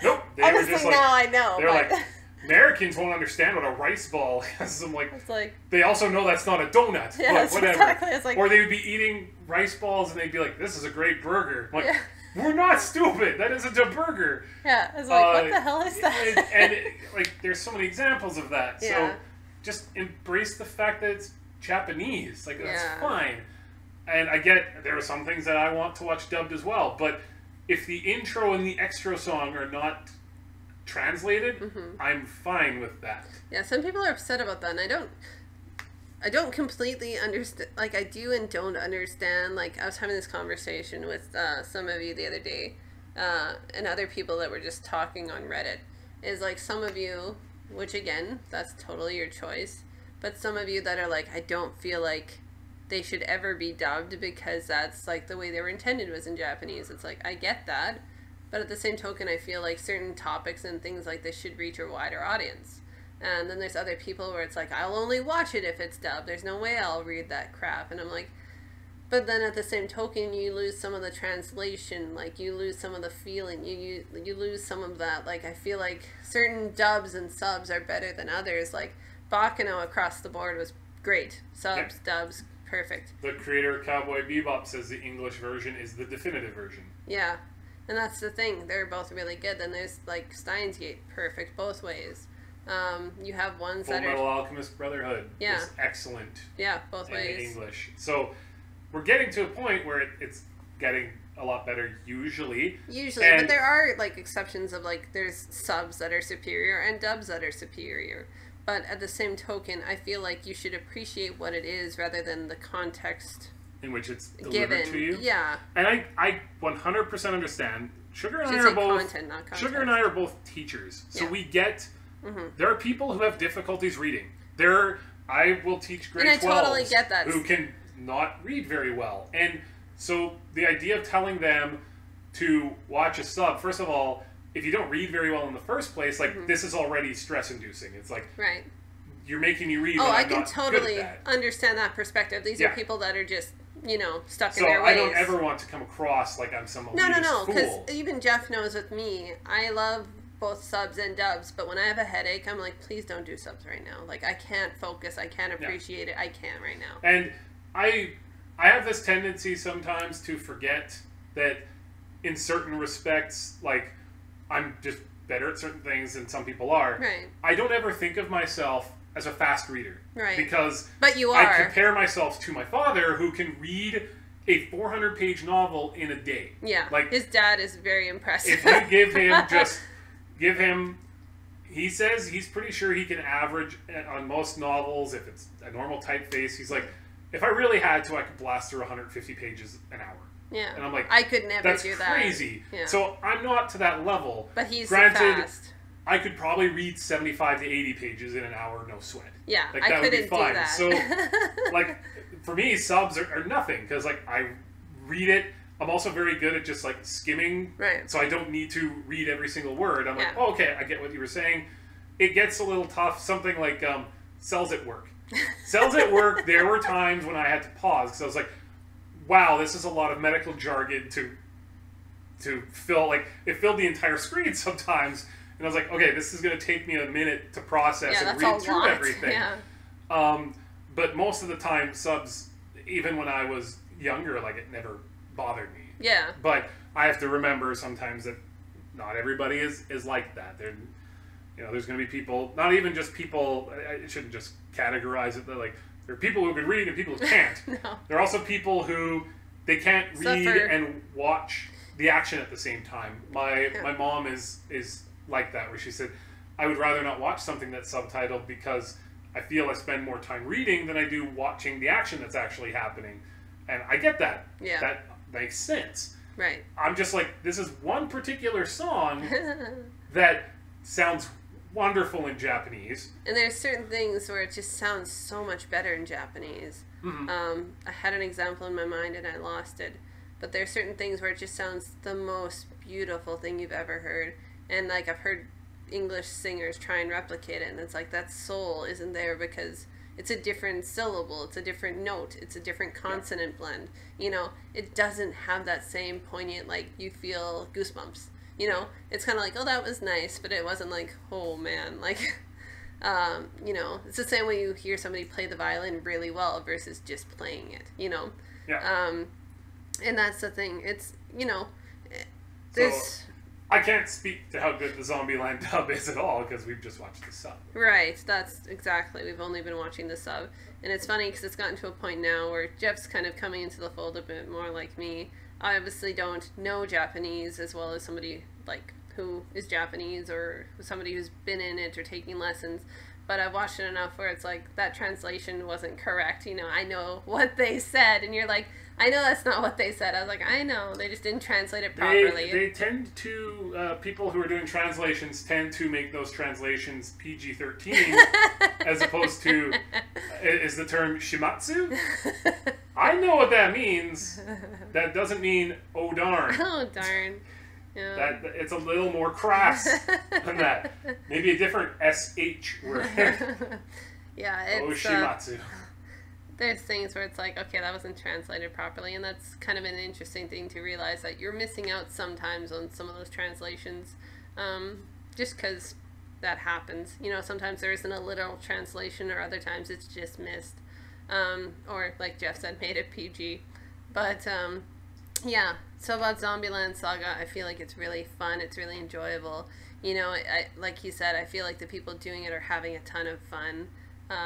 Speaker 2: Nope. They
Speaker 1: Honestly,
Speaker 2: were just like,
Speaker 1: now I know.
Speaker 2: they're
Speaker 1: But
Speaker 2: like, Americans won't understand what a rice ball is. I'm like,
Speaker 1: it's like,
Speaker 2: they also know that's not a donut.
Speaker 1: yeah,
Speaker 2: But whatever.
Speaker 1: exactly. It's like,
Speaker 2: Or they would be eating rice balls and they'd be like, this is a great burger. I'm like,
Speaker 1: yeah.
Speaker 2: we're not stupid. That isn't a burger.
Speaker 1: Yeah, it's like, what the hell is that?
Speaker 2: And like, there's so many examples of that.
Speaker 1: Yeah.
Speaker 2: So just embrace the fact that it's Japanese. Like, that's
Speaker 1: Yeah.
Speaker 2: fine. And I get there are some things that I want to watch dubbed as well. But if the intro and the extra song are not translated, I'm fine with that.
Speaker 1: Yeah, some people are upset about that, and I don't completely understand. Like, I do and don't understand. Like, I was having this conversation with some of you the other day, and other people that were just talking on Reddit. Is like, some of you, which again, that's totally your choice, but some of you that are like, I don't feel like they should ever be dubbed because that's like the way they were intended was in Japanese. It's like, I get that, but at the same token, I feel like certain topics and things like this should reach a wider audience. And then there's other people where it's like, I'll only watch it if it's dubbed. There's no way I'll read that crap. And I'm like, but then at the same token, you lose some of the translation. Like, you lose some of the feeling. You lose some of that. Like, I feel like certain dubs and subs are better than others. Like, Bakano across the board was great. Subs, dubs, perfect.
Speaker 2: The creator of Cowboy Bebop says the English version is the definitive version.
Speaker 1: Yeah. And that's the thing. They're both really good. Then there's, like, Steins Gate, perfect both ways. You have ones that are...
Speaker 2: Full Metal Alchemist Brotherhood
Speaker 1: Yeah.
Speaker 2: is excellent.
Speaker 1: Yeah, both
Speaker 2: in
Speaker 1: ways.
Speaker 2: English. So we're getting to a point where it's getting a lot better usually.
Speaker 1: But there are, like, exceptions of, like, there's subs that are superior and dubs that are superior. But at the same token, I feel like you should appreciate what it is rather than the context
Speaker 2: in which it's delivered to you.
Speaker 1: Yeah.
Speaker 2: And I 100% understand. Sugar and I are both teachers. So we get there are people who have difficulties reading. I will teach grade 12s
Speaker 1: totally get that.
Speaker 2: who can not read very well. And so the idea of telling them to watch a sub, first of all, if you don't read very well in the first place, like this is already stress inducing. It's like you're making me read.
Speaker 1: I can totally understand that perspective. These are people that are just, stuck in their ways.
Speaker 2: So I don't ever want to come across like I'm some elitist
Speaker 1: No, because
Speaker 2: fool.
Speaker 1: even Jeff knows with me, I love both subs and dubs, but when I have a headache, I'm like, please don't do subs right now. Like, I can't focus, I can't appreciate it, I can't right now.
Speaker 2: And I have this tendency sometimes to forget that in certain respects, like, I'm just better at certain things than some people are.
Speaker 1: Right.
Speaker 2: I don't ever think of myself as a fast reader.
Speaker 1: Right.
Speaker 2: Because
Speaker 1: but you are.
Speaker 2: I compare myself to my father, who can read a 400-page novel in a day.
Speaker 1: Yeah.
Speaker 2: Like,
Speaker 1: his dad is very impressive.
Speaker 2: If you give him, he says he's pretty sure he can average on most novels, if it's a normal typeface, he's like, if I really had to, I could blast through 150 pages an hour.
Speaker 1: Yeah.
Speaker 2: And I'm like,
Speaker 1: I could never do that.
Speaker 2: That's crazy.
Speaker 1: Yeah.
Speaker 2: So I'm not to that level.
Speaker 1: But he's
Speaker 2: Granted,
Speaker 1: fast.
Speaker 2: I could probably read 75 to 80 pages in an hour, no sweat.
Speaker 1: Yeah,
Speaker 2: like,
Speaker 1: I couldn't do that.
Speaker 2: So, like, for me, subs are nothing, because, like, I read it. I'm also very good at just, like, skimming.
Speaker 1: Right.
Speaker 2: So I don't need to read every single word. I'm like, oh, okay, I get what you were saying. It gets a little tough. Something like Cells at Work. Cells at Work, there were times when I had to pause, because I was like, wow, this is a lot of medical jargon to fill. Like, it filled the entire screen sometimes. And I was like, okay, this is going to take me a minute to process and read through everything.
Speaker 1: Yeah.
Speaker 2: But most of the time, subs, even when I was younger, like, it never bothered me.
Speaker 1: Yeah.
Speaker 2: But I have to remember sometimes that not everybody is like that. There's going to be people, not even just people, I shouldn't just categorize it, like, there are people who can read and people who can't.
Speaker 1: No.
Speaker 2: There are also people who, they can't read and watch the action at the same time. My mom is like that, where she said, I would rather not watch something that's subtitled because I feel I spend more time reading than I do watching the action that's actually happening. And I get that.
Speaker 1: Yeah.
Speaker 2: That makes sense.
Speaker 1: Right.
Speaker 2: I'm just like, this is one particular song that sounds wonderful in Japanese.
Speaker 1: And there's certain things where it just sounds so much better in Japanese.
Speaker 2: Mm-hmm.
Speaker 1: I had an example in my mind and I lost it. But there's certain things where it just sounds the most beautiful thing you've ever heard. And, like, I've heard English singers try and replicate it, and it's like, that soul isn't there because it's a different syllable, it's a different note, it's a different consonant blend. It doesn't have that same poignant, like, you feel goosebumps. It's kind of like, oh, that was nice, but it wasn't like, oh, man. Like, it's the same way you hear somebody play the violin really well versus just playing it,
Speaker 2: Yeah.
Speaker 1: And that's the thing. It's, there's...
Speaker 2: So, I can't speak to how good the Zombieland dub is at all, because we've just watched the sub.
Speaker 1: Right, that's exactly. We've only been watching the sub. And it's funny, because it's gotten to a point now where Jeff's kind of coming into the fold a bit more like me. I obviously don't know Japanese as well as somebody, like, who is Japanese, or somebody who's been in it or taking lessons. But I've watched it enough where it's like, that translation wasn't correct. I know what they said, and you're like, I know that's not what they said. I was like, I know, they just didn't translate it properly.
Speaker 2: They tend to, people who are doing translations tend to make those translations PG-13, as opposed to, is the term shimatsu? I know what that means. That doesn't mean, oh darn.
Speaker 1: Oh darn. Yeah.
Speaker 2: It's a little more crass than that. Maybe a different SH word.
Speaker 1: Yeah, it's...
Speaker 2: Oshimatsu.
Speaker 1: There's things where it's like, okay, that wasn't translated properly, and that's kind of an interesting thing to realize, that you're missing out sometimes on some of those translations, just because that happens. You know, sometimes there isn't a literal translation, or other times it's just missed. Or, like Jeff said, made it PG. But, yeah. So about Zombieland Saga, I feel like it's really fun. It's really enjoyable. You know, like he said, I feel like the people doing it are having a ton of fun.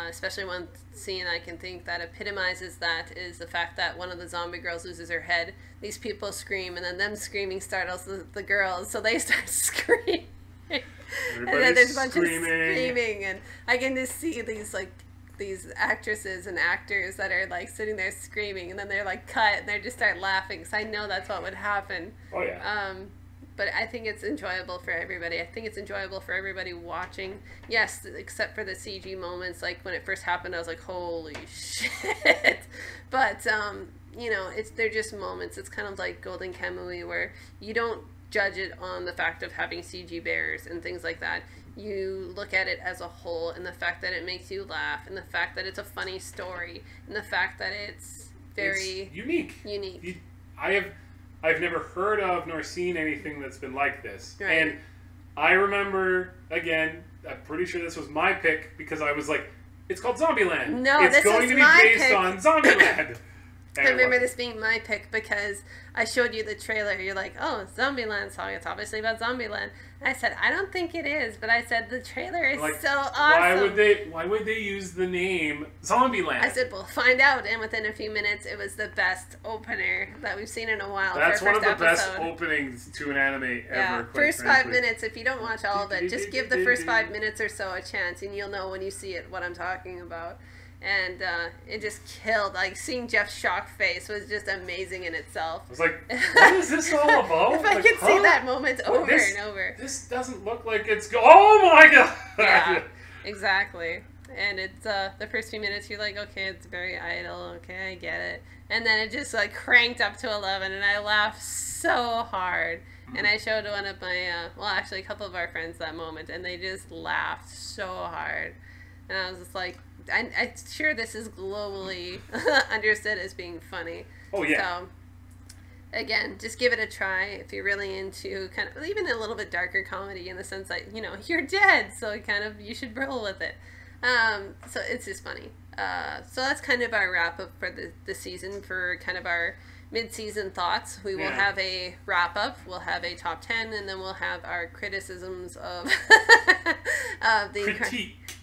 Speaker 1: Especially one scene I can think that epitomizes that is the fact that one of the zombie girls loses her head. These people scream, and then them screaming startles the girls, so they start screaming. And then there's a bunch of screaming, and I can just see these actresses and actors that are like sitting there screaming, and then they're like cut, and they just start laughing. So I know that's what would happen.
Speaker 2: Oh yeah.
Speaker 1: But I think it's enjoyable for everybody. I think it's enjoyable for everybody watching. Yes, except for the CG moments. Like, when it first happened, I was like, holy shit. But, you know, they're just moments. It's kind of like Golden Kamuy, where you don't judge it on the fact of having CG bears and things like that. You look at it as a whole, and the fact that it makes you laugh, and the fact that it's a funny story, and the fact that it's very...
Speaker 2: It's unique. I've never heard of nor seen anything that's been like this. Right. And I remember, again, I'm pretty sure this was my pick, because I was like, it's called Zombieland.
Speaker 1: No,
Speaker 2: it's going to be based on Zombieland.
Speaker 1: I remember this being my pick because I showed you the trailer. You're like, oh, Zombieland Saga. It's obviously about Zombieland. I said, I don't think it is, but I said the trailer is so awesome.
Speaker 2: Why would they use the name Zombieland?
Speaker 1: I said, we'll find out. And within a few minutes, it was the best opener that we've seen in a while.
Speaker 2: That's one of the best openings to an anime ever.
Speaker 1: Yeah, first 5 minutes. If you don't watch all of it, just give the first 5 minutes or so a chance, and you'll know when you see it what I'm talking about. And it just killed. Like, seeing Jeff's shocked face was just amazing in itself.
Speaker 2: I was like, what is this all about?
Speaker 1: If I could see that moment over and over.
Speaker 2: This doesn't look like it's... Oh my god!
Speaker 1: Yeah, exactly. And it's, the first few minutes, you're like, okay, it's very idle. Okay, I get it. And then it just, like, cranked up to 11, and I laughed so hard. And I showed one of my, well, actually, a couple of our friends that moment, and they just laughed so hard. And I was just like... I'm sure this is globally understood as being funny.
Speaker 2: Oh, yeah.
Speaker 1: So, again, just give it a try if you're really into kind of even a little bit darker comedy, in the sense that, you know, you're dead, so kind of you should roll with it. So it's just funny. So that's kind of our wrap-up for the season, for kind of our mid-season thoughts. We will have a wrap-up, we'll have a top 10, and then we'll have our criticisms of, of the...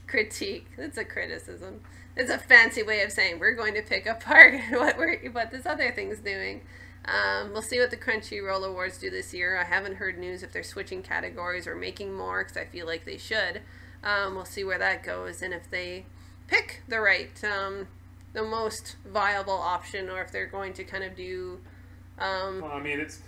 Speaker 1: Critique. It's a criticism. It's a fancy way of saying we're going to pick apart what this other thing's doing. We'll see what the Crunchyroll Awards do this year. I haven't heard news if they're switching categories or making more, because I feel like they should. We'll see where that goes, and if they pick the right, the most viable option, or if they're going to kind of do...
Speaker 2: well, I mean, as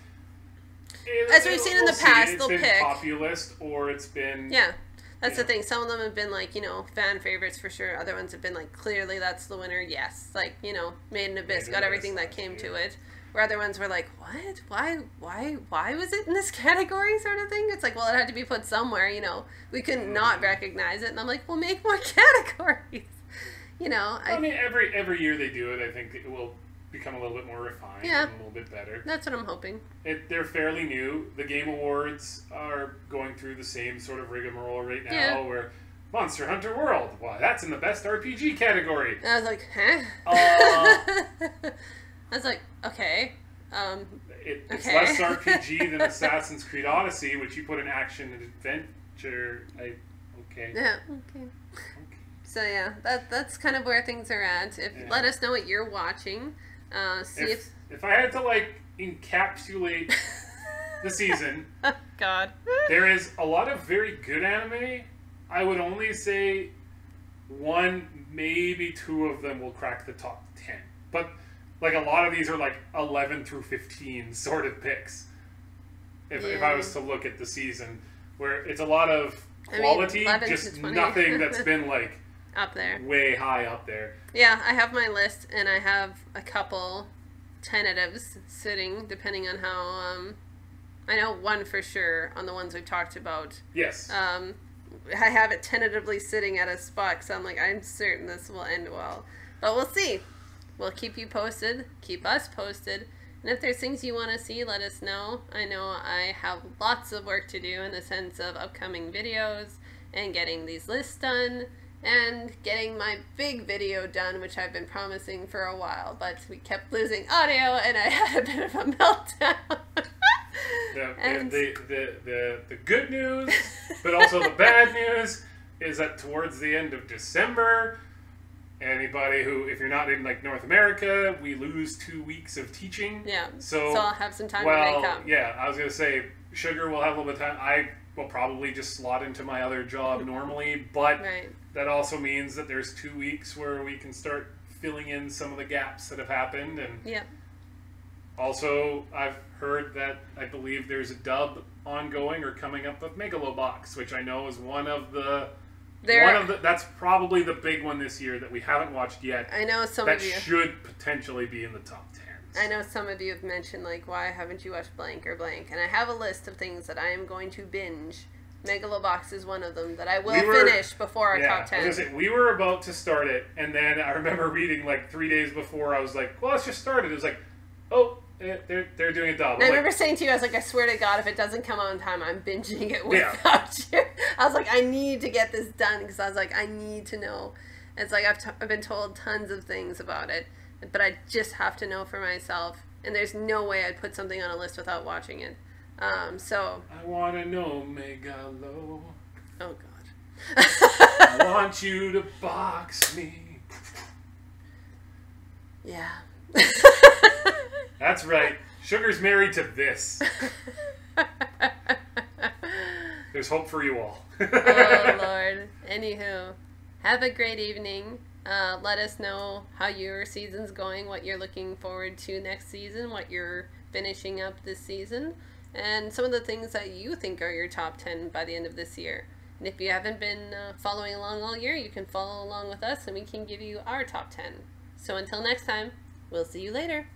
Speaker 1: we've seen in the past, they'll pick...
Speaker 2: It's been populist, or it's been...
Speaker 1: Yeah. That's the thing. Some of them have been, like, you know, fan favorites for sure. Other ones have been, like, clearly that's the winner. Yes. Like, you know, Made in Abyss got everything that came to it. Where other ones were like, what? Why was it in this category, sort of thing? It's like, well, it had to be put somewhere, you know. We couldn't not recognize it. And I'm like, well, make more categories. You know.
Speaker 2: I mean, every year they do it, I think it will become a little bit more refined and a little bit better.
Speaker 1: That's what I'm hoping.
Speaker 2: They're fairly new. The Game Awards are going through the same sort of rigmarole right now, where Monster Hunter World, why, that's in the best RPG category.
Speaker 1: And I was like, huh? I was like, okay.
Speaker 2: It's less RPG than Assassin's Creed Odyssey, which you put in action and adventure. Okay.
Speaker 1: Yeah, okay. So yeah, that's kind of where things are at. Let us know what you're watching.
Speaker 2: If I had to, like, encapsulate the season,
Speaker 1: God,
Speaker 2: there is a lot of very good anime. I would only say one, maybe two of them will crack the top 10. But, like, a lot of these are, like, 11 through 15 sort of picks. If I was to look at the season, where it's a lot of quality, just nothing that's been, like,
Speaker 1: up there,
Speaker 2: way high up there.
Speaker 1: Yeah, I have my list, and I have a couple tentatives sitting, depending on how, I know one for sure on the ones we've talked about.
Speaker 2: Yes.
Speaker 1: I have it tentatively sitting at a spot, so I'm like, I'm certain this will end well. But we'll see. We'll keep you posted, keep us posted, and if there's things you want to see, let us know. I know I have lots of work to do in the sense of upcoming videos and getting these lists done and getting my big video done, which I've been promising for a while, but we kept losing audio and I had a bit of a meltdown.
Speaker 2: The good news, but also the bad news, is that towards the end of December, anybody who, if you're not in like North America, we lose 2 weeks of teaching.
Speaker 1: Yeah.
Speaker 2: So
Speaker 1: I'll have some time to make up.
Speaker 2: Yeah, I was gonna say Sugar will have a little bit of time. I will probably just slot into my other job normally, but that also means that there's 2 weeks where we can start filling in some of the gaps that have happened. And also, I've heard that I believe there's a dub ongoing or coming up of Megalobox, which I know is one of the that's probably the big one this year that we haven't watched yet.
Speaker 1: I know some of you
Speaker 2: should potentially be in the top 10.
Speaker 1: I know some of you have mentioned, like, why haven't you watched blank or blank? And I have a list of things that I am going to binge. Megalobox is one of them that I will finish before our top 10.
Speaker 2: I was gonna say, we were about to start it, and then I remember reading, like, 3 days before, I was like, well, let's just start it. It was like, oh, they're doing a dub.
Speaker 1: And I remember saying to you, I was like, I swear to God, if it doesn't come out in time, I'm binging it without you. I was like, I need to get this done, because I was like, I need to know. And it's like, I've been told tons of things about it, but I just have to know for myself. And there's no way I'd put something on a list without watching it. So
Speaker 2: I want to know, Megalo.
Speaker 1: Oh, God.
Speaker 2: I want you to box me.
Speaker 1: Yeah.
Speaker 2: That's right. Sugar's married to this. There's hope for you all.
Speaker 1: Oh, Lord. Anywho, have a great evening. Let us know how your season's going, what you're looking forward to next season, what you're finishing up this season, and some of the things that you think are your top 10 by the end of this year. And if you haven't been following along all year, you can follow along with us and we can give you our top 10. So until next time, we'll see you later.